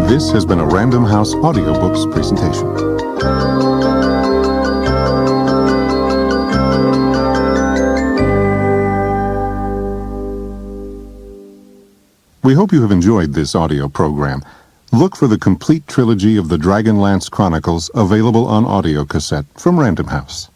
This has been a Random House Audiobooks presentation. We hope you have enjoyed this audio program. Look for the complete trilogy of the Dragonlance Chronicles available on audio cassette from Random House.